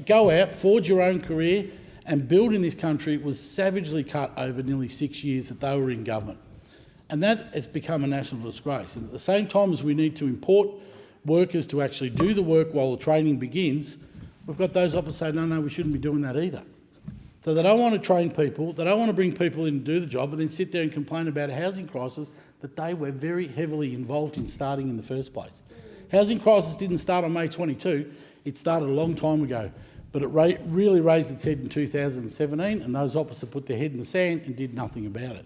go out, forge your own career and build in this country was savagely cut over nearly 6 years that they were in government. And that has become a national disgrace. And at the same time as we need to import workers to actually do the work while the training begins, we've got those opposite saying, no, we shouldn't be doing that either. So they don't want to train people, they don't want to bring people in to do the job and then sit there and complain about a housing crisis that they were very heavily involved in starting in the first place. Housing crisis didn't start on May 22, it started a long time ago, but it really raised its head in 2017 and those opposite put their head in the sand and did nothing about it.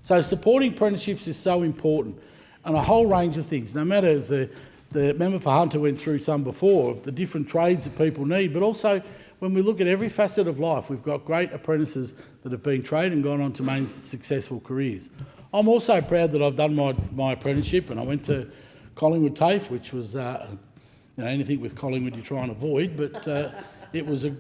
So supporting apprenticeships is so important on a whole range of things, no matter as the member for Hunter went through some before, of the different trades that people need, but also when we look at every facet of life, we've got great apprentices that have been trained and gone on to main successful careers. I'm also proud that I've done my apprenticeship and I went to Collingwood TAFE, which was anything with Collingwood you try and avoid, but it was a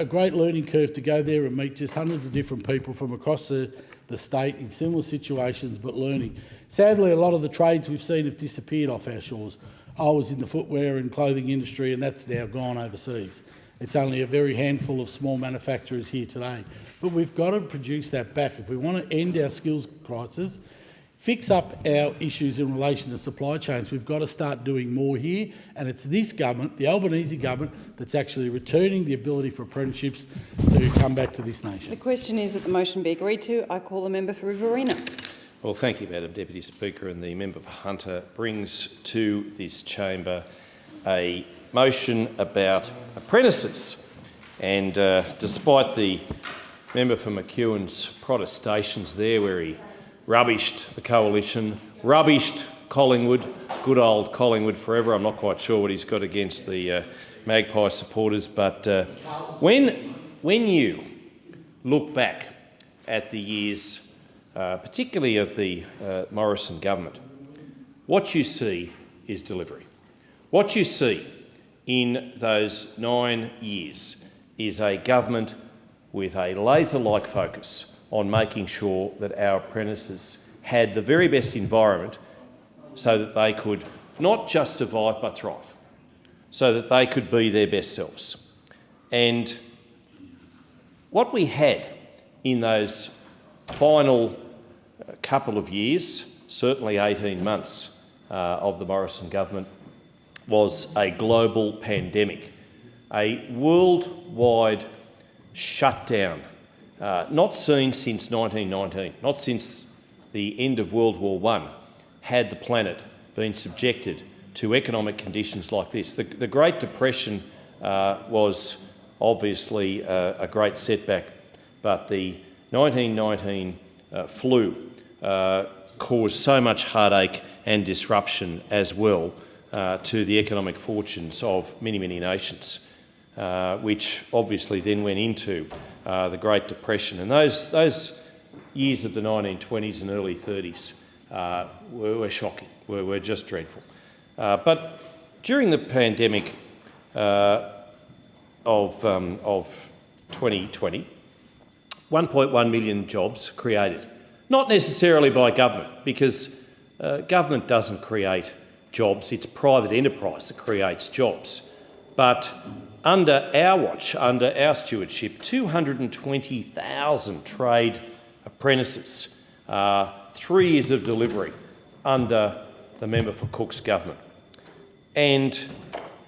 great learning curve to go there and meet just hundreds of different people from across the state in similar situations, but learning. Sadly, a lot of the trades we've seen have disappeared off our shores. I was in the footwear and clothing industry and that's now gone overseas. It's only a very handful of small manufacturers here today. But we've got to produce that back. If we want to end our skills crisis, fix up our issues in relation to supply chains. We've got to start doing more here, and it's this government, the Albanese government, that's actually returning the ability for apprenticeships to come back to this nation. The question is that the motion be agreed to. I call the member for Riverina. Well, thank you, Madam Deputy Speaker, and the member for Hunter brings to this chamber a motion about apprentices. And despite the member for McEwen's protestations there, where he rubbished the coalition, rubbished Collingwood, good old Collingwood forever, I'm not quite sure what he's got against the Magpie supporters, but when you look back at the years, particularly of the Morrison government, what you see is delivery. What you see in those 9 years is a government with a laser-like focus on making sure that our apprentices had the very best environment so that they could not just survive but thrive, so that they could be their best selves. And what we had in those final couple of years, certainly 18 months of the Morrison government, was a global pandemic, a worldwide shutdown, not seen since 1919, not since the end of World War I, had the planet been subjected to economic conditions like this. The Great Depression was obviously a great setback, but the 1919 flu caused so much heartache and disruption as well to the economic fortunes of many, many nations, which obviously then went into the Great Depression. And those years of the 1920s and early 30s were shocking, were just dreadful. But during the pandemic of 2020, 1.1 million jobs created. Not necessarily by government, because government doesn't create jobs, it's private enterprise that creates jobs. But under our watch, under our stewardship, 220,000 trade apprentices, 3 years of delivery under the member for Cook's government, and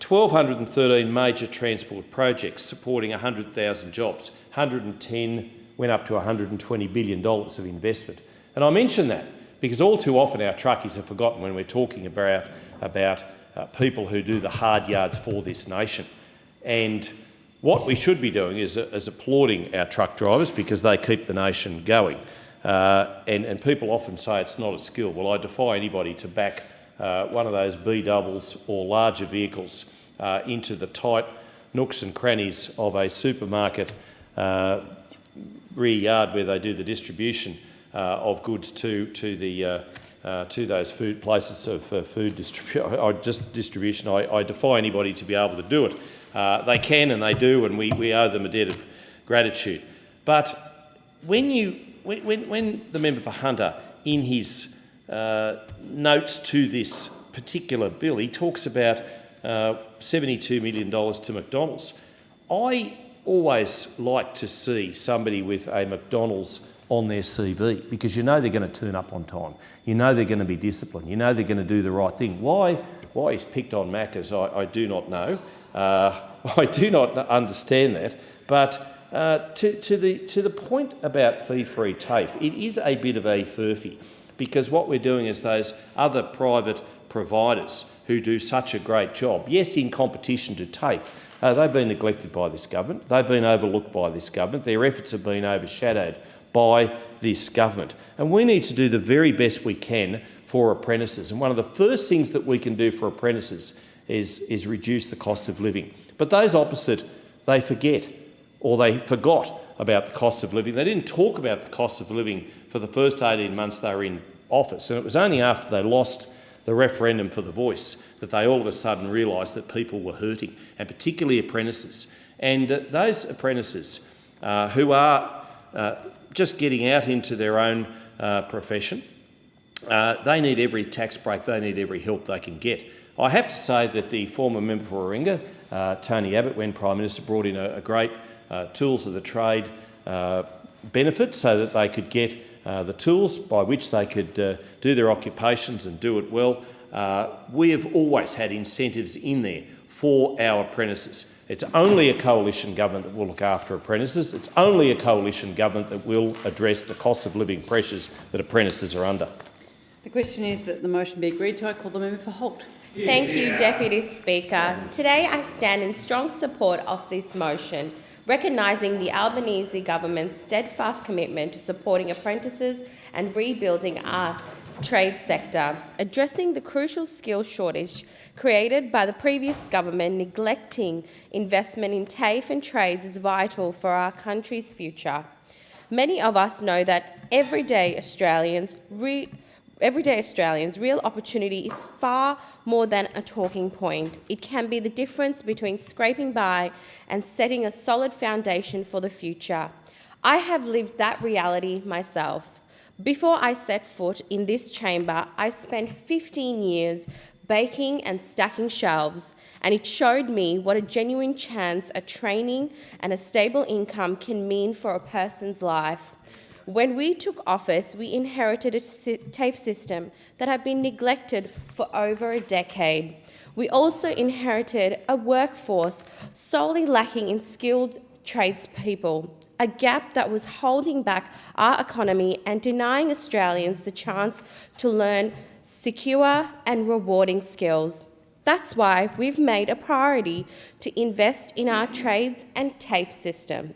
1,213 major transport projects supporting 100,000 jobs, 110 went up to $120 billion of investment. And I mention that because all too often our truckies are forgotten when we're talking about people who do the hard yards for this nation. And what we should be doing is applauding our truck drivers because they keep the nation going. And people often say it's not a skill. Well, I defy anybody to back one of those B-doubles or larger vehicles into the tight nooks and crannies of a supermarket rear yard where they do the distribution of goods to those food places of food distribution. I defy anybody to be able to do it. They can and they do, and we owe them a debt of gratitude. But when the member for Hunter, in his notes to this particular bill, he talks about $72 million to McDonald's. I always like to see somebody with a McDonald's on their CV because you know they're going to turn up on time. You know they're going to be disciplined. You know they're going to do the right thing. Why he's picked on Macca's, I do not know. I do not understand that. But to the point about fee-free TAFE, it is a bit of a furphy because what we're doing is those other private providers who do such a great job, yes, in competition to TAFE, they've been neglected by this government. They've been overlooked by this government. Their efforts have been overshadowed by this government. And we need to do the very best we can for apprentices. And one of the first things that we can do for apprentices is reduce the cost of living. But those opposite, they forget or they forgot about the cost of living. They didn't talk about the cost of living for the first 18 months they were in office. And it was only after they lost the referendum for the voice that they all of a sudden realised that people were hurting, and particularly apprentices. And those apprentices who are just getting out into their own profession, they need every tax break, they need every help they can get. I have to say that the former member for Warringah, Tony Abbott, when Prime Minister, brought in a great tools of the trade benefit so that they could get the tools by which they could do their occupations and do it well. We have always had incentives in there for our apprentices. It's only a coalition government that will look after apprentices. It's only a coalition government that will address the cost of living pressures that apprentices are under. The question is that the motion be agreed to. I call the member for Holt. Thank you, Deputy Speaker. Today I stand in strong support of this motion, recognising the Albanese government's steadfast commitment to supporting apprentices and rebuilding our trade sector, addressing the crucial skills shortage created by the previous government. Neglecting investment in TAFE and trades is vital for our country's future. Many of us know that everyday Australians' real opportunity is far more than a talking point. It can be the difference between scraping by and setting a solid foundation for the future. I have lived that reality myself. Before I set foot in this chamber, I spent 15 years baking and stacking shelves, and it showed me what a genuine chance a training and a stable income can mean for a person's life. When we took office, we inherited a TAFE system that had been neglected for over a decade. We also inherited a workforce solely lacking in skilled tradespeople, a gap that was holding back our economy and denying Australians the chance to learn secure and rewarding skills. That's why we've made a priority to invest in our trades and TAFE system.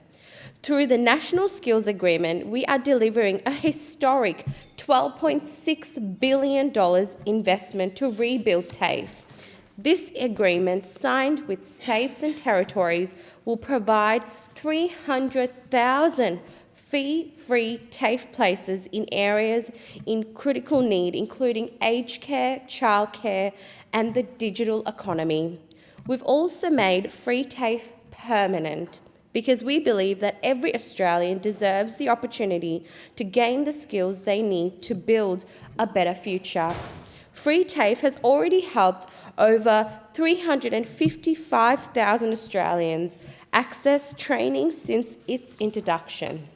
Through the National Skills Agreement, we are delivering a historic $12.6 billion investment to rebuild TAFE. This agreement, signed with states and territories, will provide 300,000 fee-free TAFE places in areas in critical need, including aged care, childcare, and the digital economy. We've also made free TAFE permanent, because we believe that every Australian deserves the opportunity to gain the skills they need to build a better future. Free TAFE has already helped over 355,000 Australians access training since its introduction.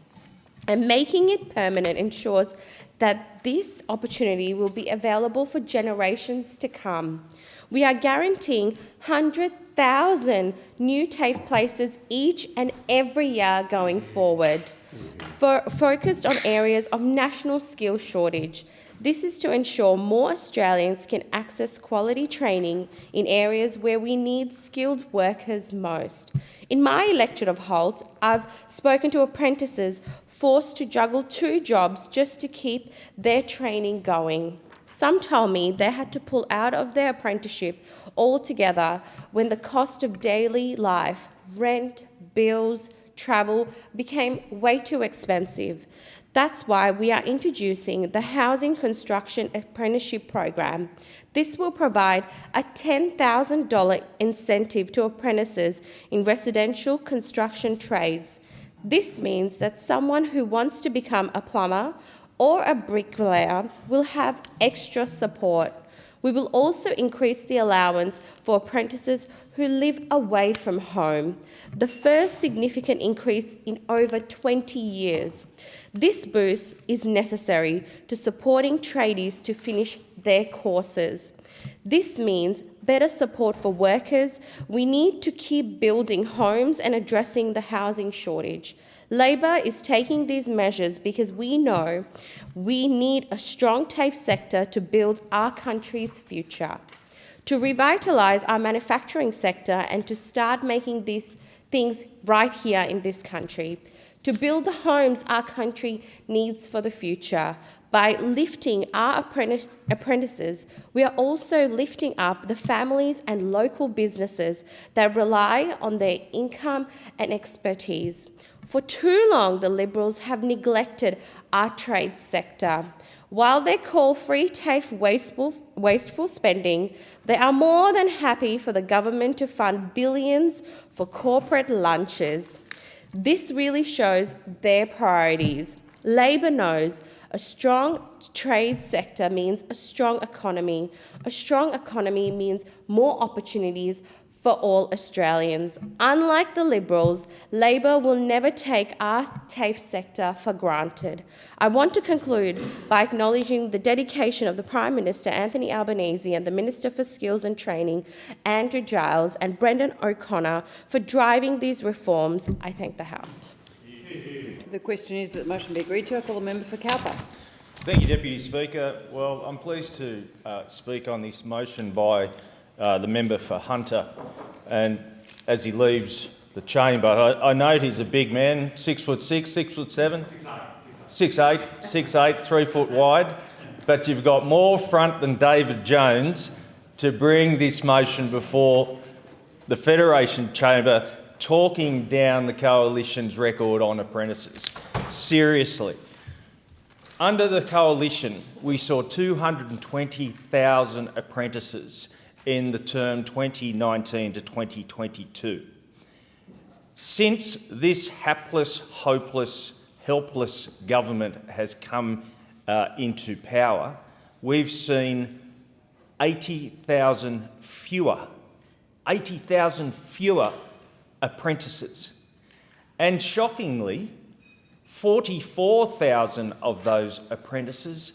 And making it permanent ensures that this opportunity will be available for generations to come. We are guaranteeing 100,000 new TAFE places each and every year going forward, focused on areas of national skills shortage. This is to ensure more Australians can access quality training in areas where we need skilled workers most. In my electorate of Holt, I've spoken to apprentices forced to juggle 2 jobs just to keep their training going. Some told me they had to pull out of their apprenticeship altogether when the cost of daily life, rent, bills, travel became way too expensive. That's why we are introducing the Housing Construction Apprenticeship Program. This will provide a $10,000 incentive to apprentices in residential construction trades. This means that someone who wants to become a plumber or a bricklayer will have extra support. We will also increase the allowance for apprentices who live away from home, the first significant increase in over 20 years. This boost is necessary to supporting tradies to finish their courses. This means better support for workers. We need to keep building homes and addressing the housing shortage. Labor is taking these measures because we know we need a strong TAFE sector to build our country's future, to revitalise our manufacturing sector and to start making these things right here in this country, to build the homes our country needs for the future. By lifting our apprentices, we are also lifting up the families and local businesses that rely on their income and expertise. For too long, the Liberals have neglected our trade sector. While they call free TAFE wasteful spending, they are more than happy for the government to fund billions for corporate lunches. This really shows their priorities. Labor knows a strong trade sector means a strong economy. A strong economy means more opportunities for all Australians. Unlike the Liberals, Labor will never take our TAFE sector for granted. I want to conclude by acknowledging the dedication of the Prime Minister, Anthony Albanese, and the Minister for Skills and Training, Andrew Giles, and Brendan O'Connor for driving these reforms. I thank the House. The question is that the motion be agreed to. I call the member for Cowper. Thank you, Deputy Speaker. Well, I'm pleased to speak on this motion by the member for Hunter, and as he leaves the chamber, I note he's a big man, 6'6", 6'7", 6'8", 3 foot wide, but you've got more front than David Jones to bring this motion before the Federation chamber, talking down the Coalition's record on apprentices. Seriously. Under the Coalition, we saw 220,000 apprentices in the term 2019 to 2022. Since this hapless, hopeless, helpless government has come into power, we've seen 80,000 fewer apprentices. And shockingly, 44,000 of those apprentices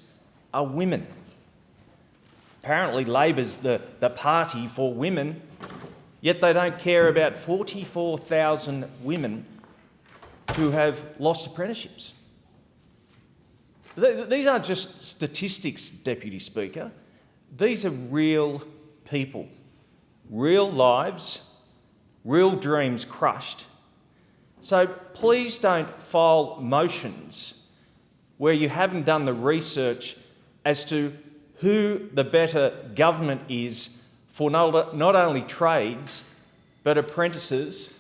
are women. Apparently Labor's the party for women, yet they don't care about 44,000 women who have lost apprenticeships. These aren't just statistics, Deputy Speaker. These are real people, real lives, real dreams crushed. So please don't file motions where you haven't done the research as to who the better government is for not only trades, but apprentices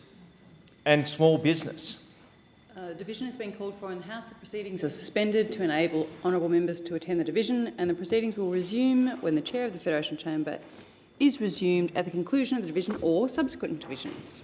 and small business. Division has been called for in the House. The proceedings are suspended to enable honourable members to attend the division, and the proceedings will resume when the Chair of the Federation Chamber is resumed at the conclusion of the division or subsequent divisions.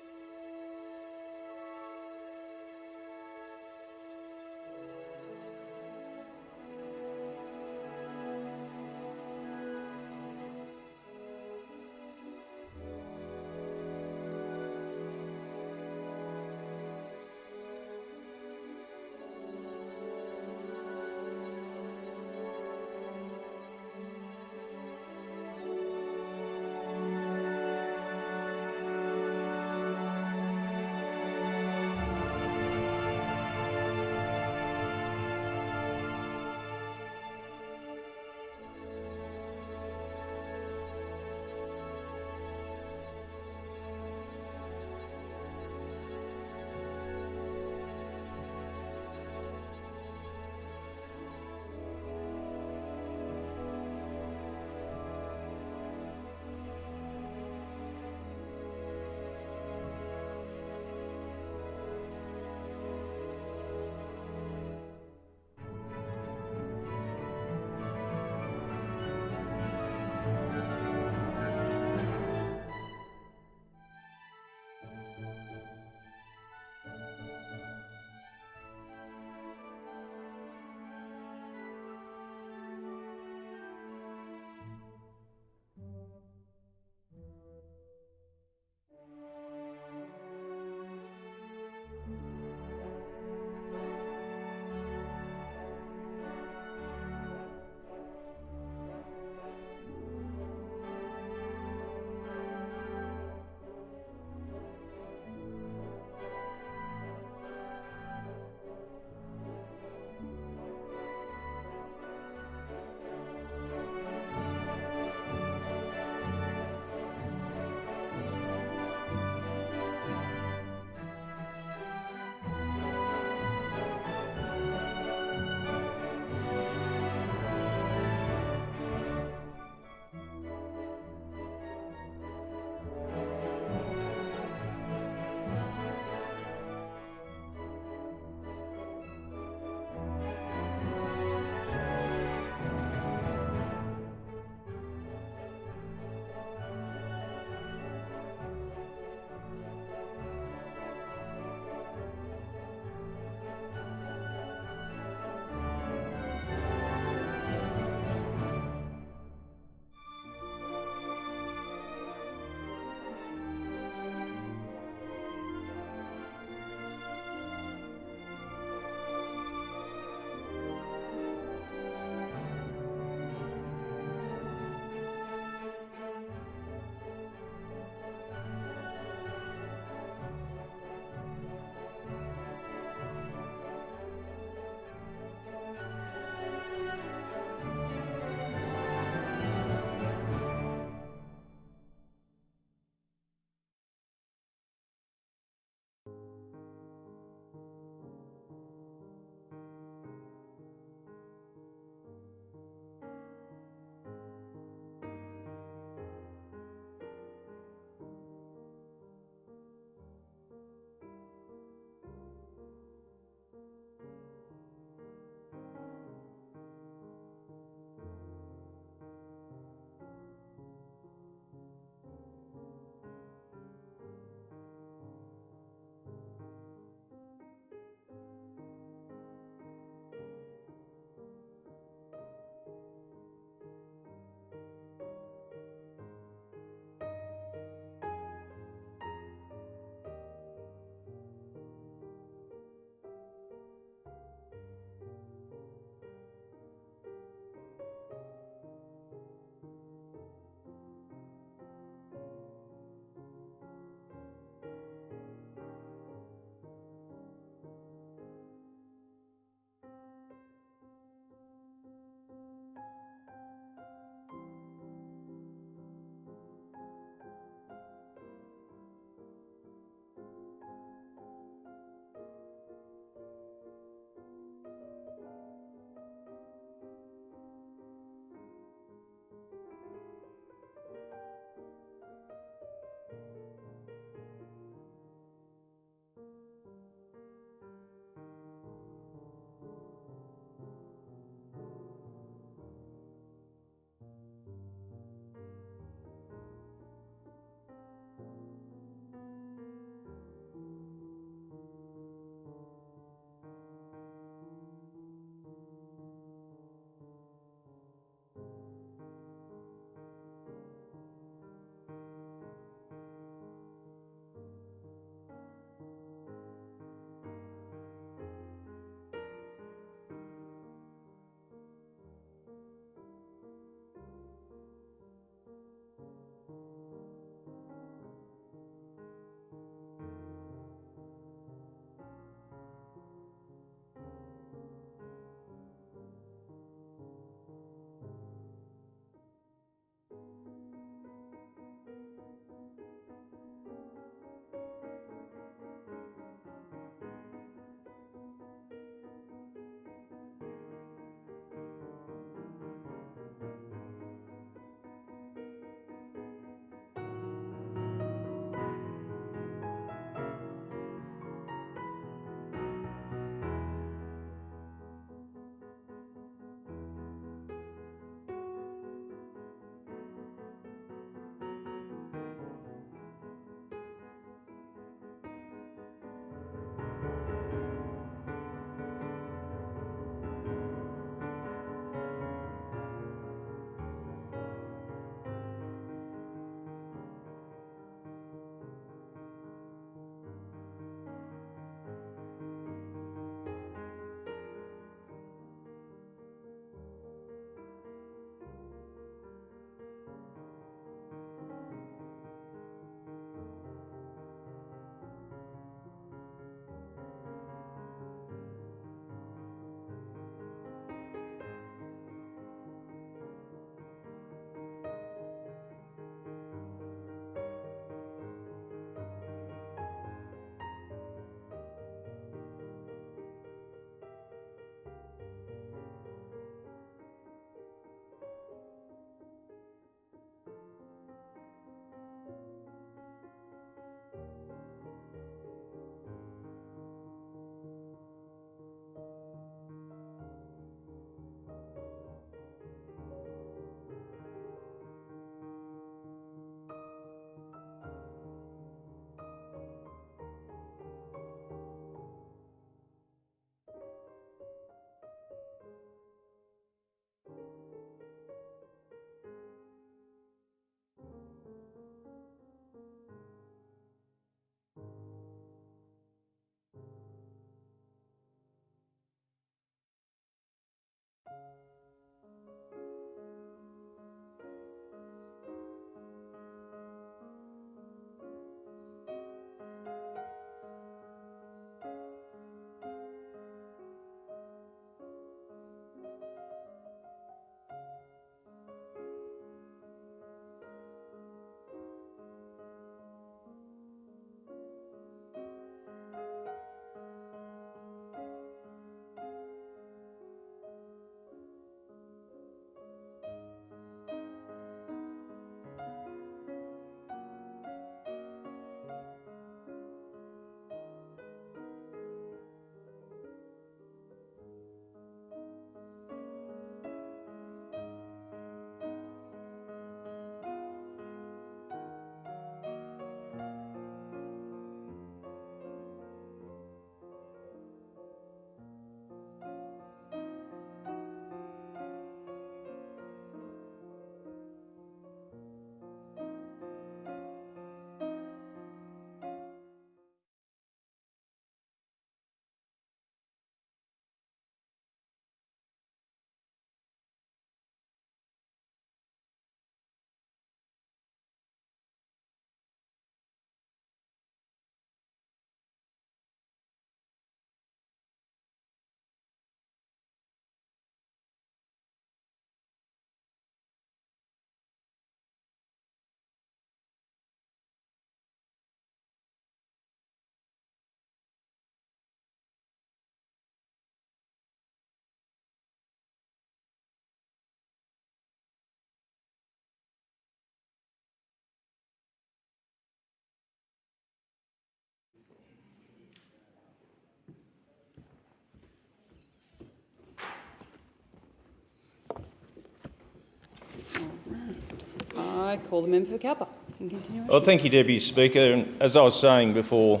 I call the member for Cowper in continuation. Well, thank you, Deputy Speaker. And as I was saying before,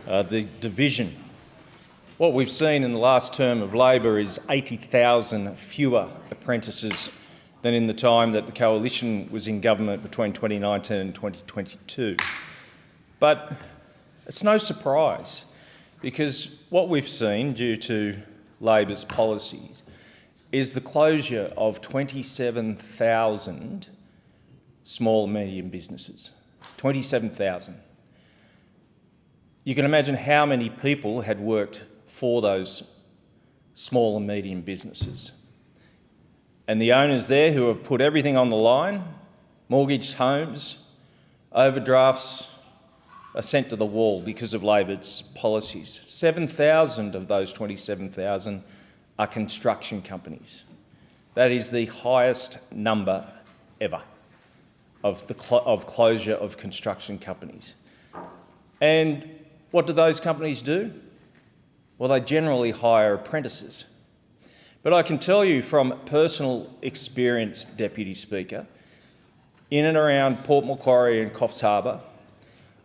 the division, what we've seen in the last term of Labor is 80,000 fewer apprentices than in the time that the Coalition was in government between 2019 and 2022. But it's no surprise, because what we've seen due to Labor's policies is the closure of 27,000 small and medium businesses. 27,000. You can imagine how many people had worked for those small and medium businesses. And the owners there who have put everything on the line, mortgaged homes, overdrafts, are sent to the wall because of Labor's policies. 7,000 of those 27,000 are construction companies. That is the highest number ever of closure of construction companies. And what do those companies do? Well, they generally hire apprentices. But I can tell you from personal experience, Deputy Speaker, in and around Port Macquarie and Coffs Harbour,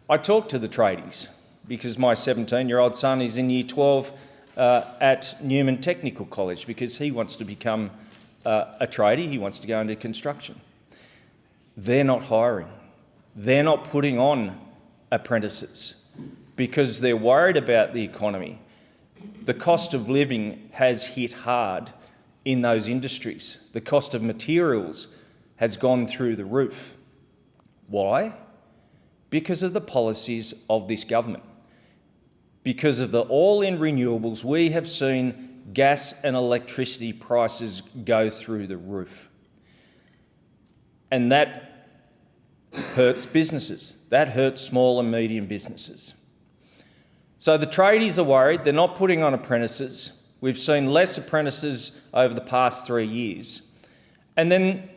I talk to the tradies because my 17-year-old son is in Year 12 at Newman Technical College because he wants to become a tradie, he wants to go into construction. They're not hiring. They're not putting on apprentices because they're worried about the economy. The cost of living has hit hard in those industries. The cost of materials has gone through the roof. Why? Because of the policies of this government. Because of the all-in renewables, we have seen gas and electricity prices go through the roof. And that hurts businesses. That hurts small and medium businesses. So the tradies are worried. They're not putting on apprentices. We've seen less apprentices over the past 3 years. And then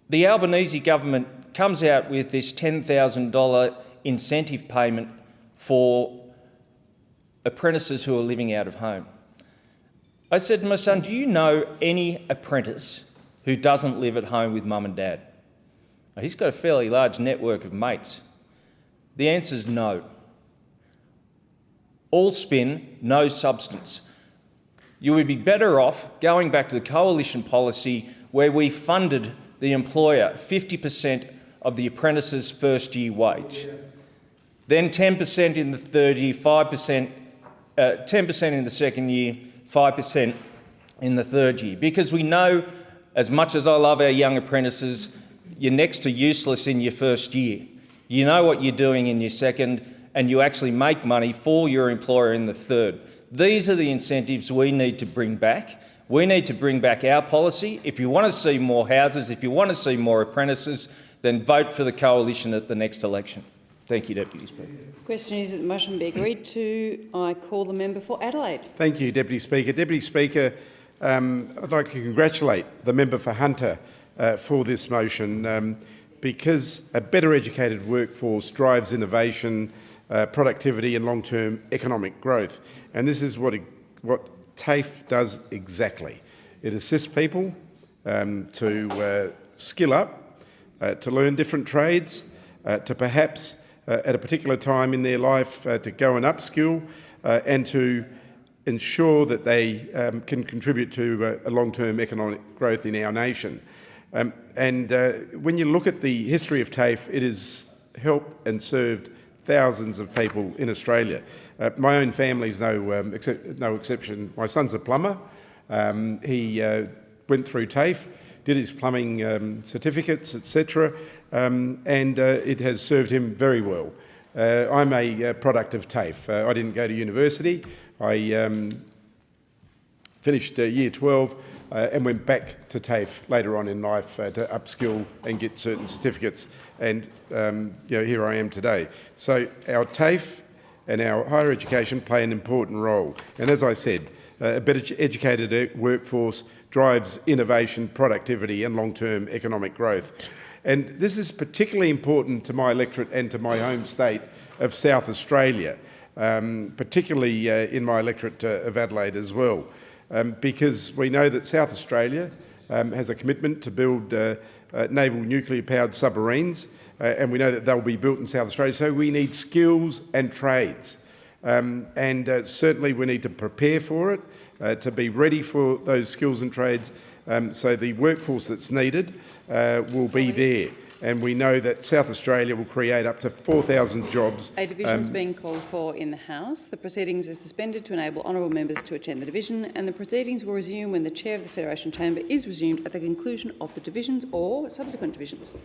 the Albanese government comes out with this $10,000 incentive payment for apprentices who are living out of home. I said to my son, do you know any apprentice who doesn't live at home with mum and dad? Now, he's got a fairly large network of mates. The answer is no. All spin, no substance. You would be better off going back to the Coalition policy where we funded the employer 50% of the apprentice's first year wage. Then 10% in the third year, 10% in the second year, 5% in the third year. Because we know, as much as I love our young apprentices, you're next to useless in your first year. You know what you're doing in your second, and you actually make money for your employer in the third. These are the incentives we need to bring back. We need to bring back our policy. If you want to see more houses, if you want to see more apprentices, then vote for the Coalition at the next election. Thank you, Deputy Speaker. The question is that the motion be agreed to. I call the member for Adelaide. Thank you, Deputy Speaker. Deputy Speaker, I'd like to congratulate the member for Hunter for this motion because a better educated workforce drives innovation, productivity and long-term economic growth. And this is what TAFE does exactly. It assists people to skill up, to learn different trades, to perhaps at a particular time in their life to go and upskill and to ensure that they can contribute to a long-term economic growth in our nation. And when you look at the history of TAFE, it has helped and served thousands of people in Australia. My own family is no exception. My son's a plumber. He went through TAFE, did his plumbing certificates, etc., and it has served him very well. I'm a product of TAFE. I didn't go to university. I finished Year 12 and went back to TAFE later on in life to upskill and get certain certificates. And here I am today. So our TAFE and our higher education play an important role. And as I said, a better educated workforce drives innovation, productivity and long-term economic growth. And this is particularly important to my electorate and to my home state of South Australia, particularly in my electorate of Adelaide as well, because we know that South Australia has a commitment to build naval nuclear-powered submarines, and we know that they'll be built in South Australia. So we need skills and trades. Certainly we need to prepare for it, to be ready for those skills and trades, so the workforce that's needed will be there. And we know that South Australia will create up to 4,000 jobs. A division is being called for in the House. The proceedings are suspended to enable honourable members to attend the division, and the proceedings will resume when the Chair of the Federation Chamber is resumed at the conclusion of the divisions or subsequent divisions.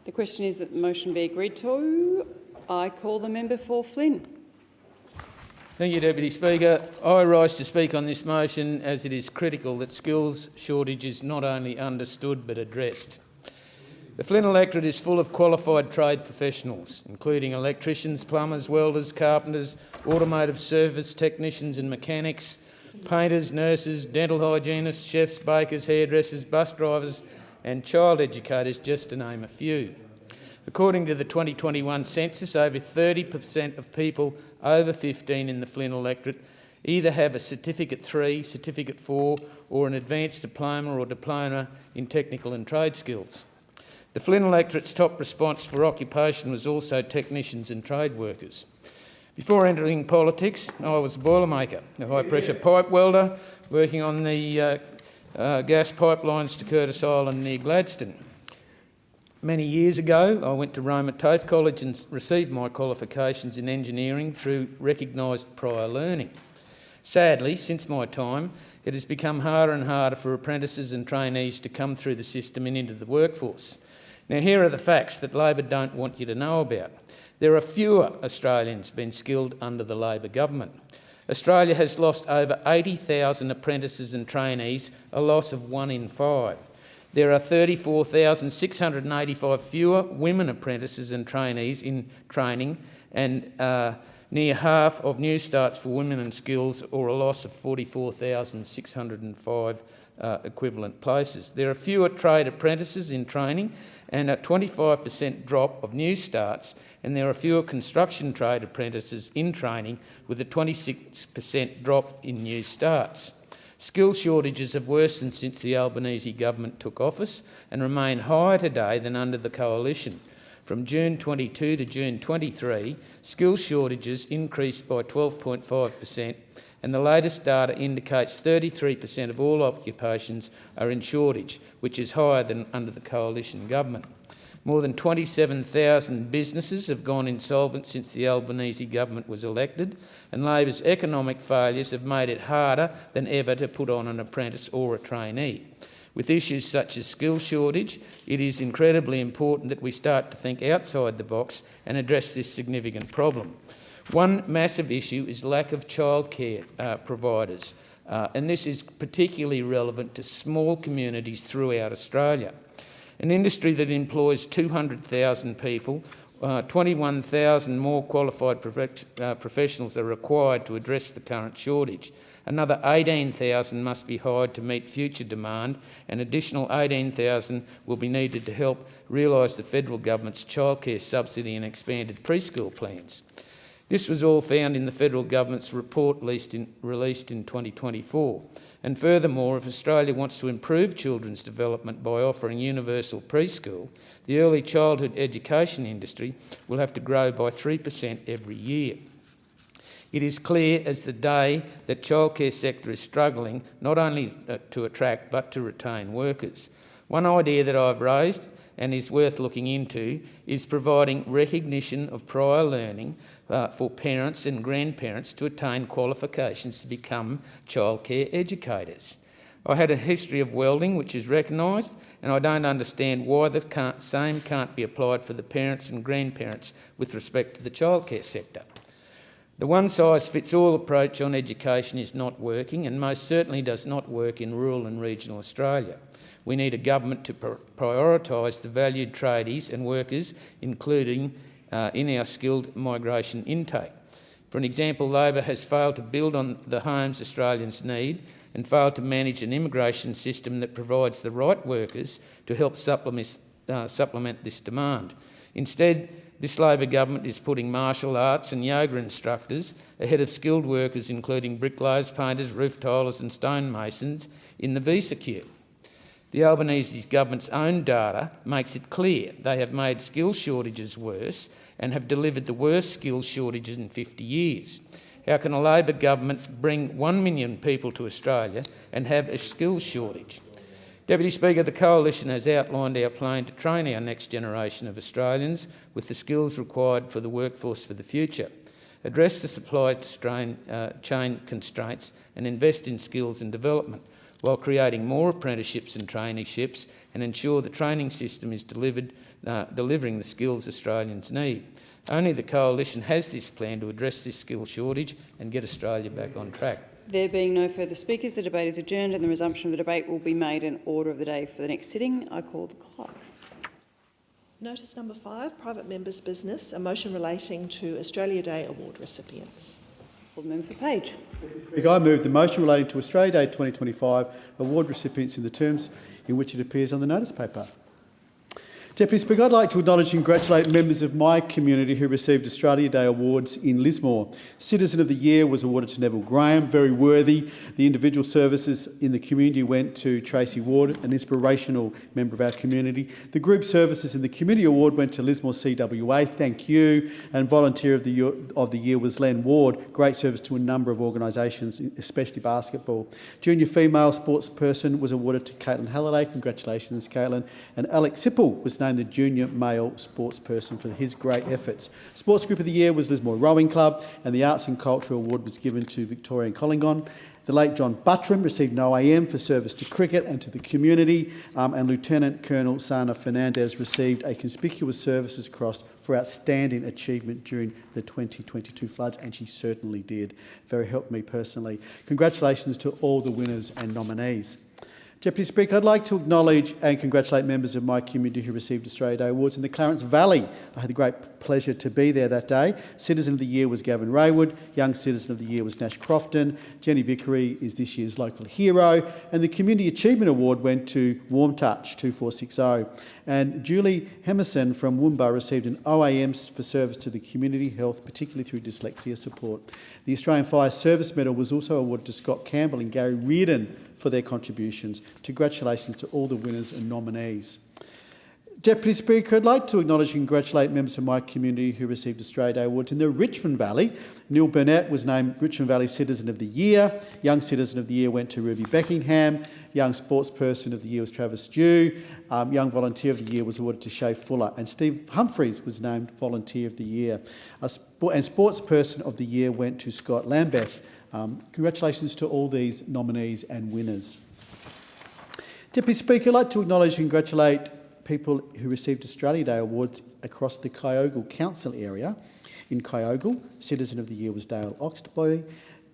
The question is that the motion be agreed to. I call the member for Flynn. Thank you, Deputy Speaker. I rise to speak on this motion as it is critical that skills shortage is not only understood but addressed. The Flynn electorate is full of qualified trade professionals, including electricians, plumbers, welders, carpenters, automotive service technicians and mechanics, painters, nurses, dental hygienists, chefs, bakers, hairdressers, bus drivers and child educators, just to name a few. According to the 2021 census, over 30% of people over 15 in the Flynn electorate either have a Certificate 3, Certificate 4 or an advanced diploma or diploma in technical and trade skills. The Flynn electorate's top response for occupation was also technicians and trade workers. Before entering politics, I was a boilermaker, a high-pressure pipe welder, working on the gas pipelines to Curtis Island near Gladstone. Many years ago, I went to Rome at TAFE College and received my qualifications in engineering through recognised prior learning. Sadly, since my time, it has become harder and harder for apprentices and trainees to come through the system and into the workforce. Now, here are the facts that Labor don't want you to know about. There are fewer Australians being skilled under the Labor government. Australia has lost over 80,000 apprentices and trainees, a loss of 1 in 5. There are 34,685 fewer women apprentices and trainees in training and near half of new starts for women and skills, or a loss of 44,605 equivalent places. There are fewer trade apprentices in training and a 25% drop of new starts, and there are fewer construction trade apprentices in training with a 26% drop in new starts. Skills shortages have worsened since the Albanese government took office and remain higher today than under the coalition. From June 22 to June 23, skills shortages increased by 12.5%, and the latest data indicates 33% of all occupations are in shortage, which is higher than under the coalition government. More than 27,000 businesses have gone insolvent since the Albanese government was elected, and Labor's economic failures have made it harder than ever to put on an apprentice or a trainee. With issues such as skills shortage, it is incredibly important that we start to think outside the box and address this significant problem. One massive issue is lack of childcare providers, and this is particularly relevant to small communities throughout Australia. An industry that employs 200,000 people, 21,000 more qualified professionals are required to address the current shortage. Another 18,000 must be hired to meet future demand, and additional 18,000 will be needed to help realise the federal government's childcare subsidy and expanded preschool plans. This was all found in the federal government's report released in 2024. And furthermore, if Australia wants to improve children's development by offering universal preschool, the early childhood education industry will have to grow by 3% every year. It is clear as the day that the childcare sector is struggling not only to attract but to retain workers. One idea that I've raised and is worth looking into is providing recognition of prior learning for parents and grandparents to attain qualifications to become childcare educators. I had a history of welding which is recognised, and I don't understand why the same can't be applied for the parents and grandparents with respect to the childcare sector. The one-size-fits-all approach on education is not working, and most certainly does not work in rural and regional Australia. We need a government to prioritise the valued tradies and workers, including in our skilled migration intake. For an example, Labor has failed to build on the homes Australians need and failed to manage an immigration system that provides the right workers to help supplement this demand. Instead, this Labor government is putting martial arts and yoga instructors ahead of skilled workers, including bricklayers, painters, roof tilers and stonemasons, in the visa queue. The Albanese government's own data makes it clear they have made skills shortages worse and have delivered the worst skills shortages in 50 years. How can a Labor government bring 1 million people to Australia and have a skills shortage? Deputy Speaker, the Coalition has outlined our plan to train our next generation of Australians with the skills required for the workforce for the future, address the supply chain constraints and invest in skills and development. while creating more apprenticeships and traineeships and ensure the training system is delivering the skills Australians need. Only the Coalition has this plan to address this skill shortage and get Australia back on track. There being no further speakers, the debate is adjourned and the resumption of the debate will be made in order of the day for the next sitting. I call the clock. Notice number 5, private members' business, a motion relating to Australia Day award recipients. The member for Page. I move the motion relating to Australia Day 2025 award recipients in the terms in which it appears on the notice paper. Deputy Speaker, I'd like to acknowledge and congratulate members of my community who received Australia Day awards in Lismore. Citizen of the Year was awarded to Neville Graham, very worthy. The individual services in the community went to Tracy Ward, an inspirational member of our community. The group services in the community award went to Lismore CWA, thank you. And Volunteer of the Year was Len Ward, great service to a number of organisations, especially basketball. Junior female sports person was awarded to Caitlin Halliday, congratulations Caitlin. And Alex Sipple was named the junior male sports person for his great efforts. Sports Group of the Year was Lismore Rowing Club, and the Arts and Culture Award was given to Victorian Collingwood. The late John Buttram received an OAM for service to cricket and to the community, and Lieutenant Colonel Sana Fernandez received a Conspicuous Services Cross for outstanding achievement during the 2022 floods, and she certainly did. Very helped me personally. Congratulations to all the winners and nominees. Deputy Speaker, I'd like to acknowledge and congratulate members of my community who received Australia Day awards in the Clarence Valley. I had the great pleasure to be there that day. Citizen of the Year was Gavin Raywood, Young Citizen of the Year was Nash Crofton, Jenny Vickery is this year's local hero, and the Community Achievement Award went to Warm Touch 2460. And Julie Hemerson from Woomba received an OAM for service to the community health, particularly through dyslexia support. The Australian Fire Service Medal was also awarded to Scott Campbell and Gary Reardon for their contributions. Congratulations to all the winners and nominees. Deputy Speaker, I'd like to acknowledge and congratulate members of my community who received Australia Day awards in the Richmond Valley. Neil Burnett was named Richmond Valley Citizen of the Year. Young Citizen of the Year went to Ruby Beckingham. Young Sportsperson of the Year was Travis Dew. Young Volunteer of the Year was awarded to Shay Fuller. And Steve Humphreys was named Volunteer of the Year. And Sportsperson of the Year went to Scott Lambeth. Congratulations to all these nominees and winners. Deputy Speaker, I'd like to acknowledge and congratulate people who received Australia Day awards across the Kyogle Council area. In Kyogle, Citizen of the Year was Dale Oxboy,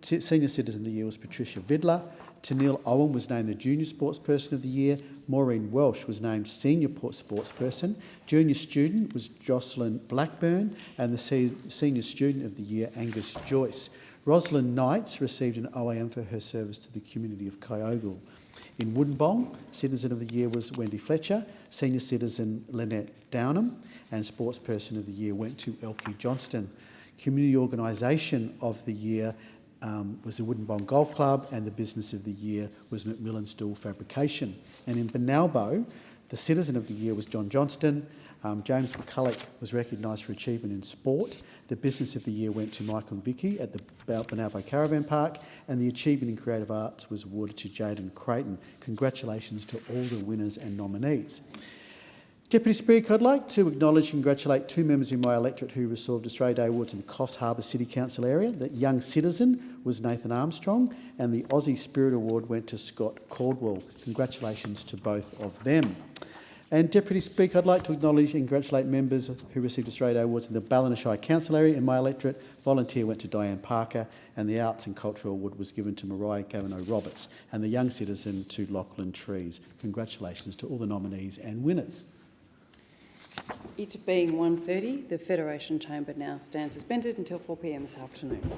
Senior Citizen of the Year was Patricia Vidler, Tanil Owen was named the Junior Sportsperson of the Year, Maureen Welsh was named Senior Sportsperson, Junior Student was Jocelyn Blackburn, and the Senior Student of the Year, Angus Joyce. Rosalind Knights received an OAM for her service to the community of Kyogle. In Woodbong, Citizen of the Year was Wendy Fletcher, Senior Citizen Lynette Downham, and Sportsperson of the Year went to Elkie Johnston. Community Organisation of the Year was the Woodbong Golf Club, and the Business of the Year was Macmillan Stool Fabrication. And in Benalbo, the Citizen of the Year was John Johnston. James McCulloch was recognised for achievement in sport. The Business of the Year went to Michael Vicky at the Benalbo Caravan Park, and the Achievement in Creative Arts was awarded to Jaden Creighton. Congratulations to all the winners and nominees. Deputy Speaker, I'd like to acknowledge and congratulate two members in my electorate who received Australia Day awards in the Coffs Harbour City Council area. The Young Citizen was Nathan Armstrong, and the Aussie Spirit Award went to Scott Caldwell. Congratulations to both of them. And Deputy Speaker, I'd like to acknowledge and congratulate members who received Australia Day awards in the Ballina Council area. In my electorate, Volunteer went to Diane Parker, and the Arts and Cultural Award was given to Mariah Gavino-Roberts, and the Young Citizen to Lachlan Trees. Congratulations to all the nominees and winners. It being 1:30, the Federation Chamber now stands suspended until 4 p.m. this afternoon.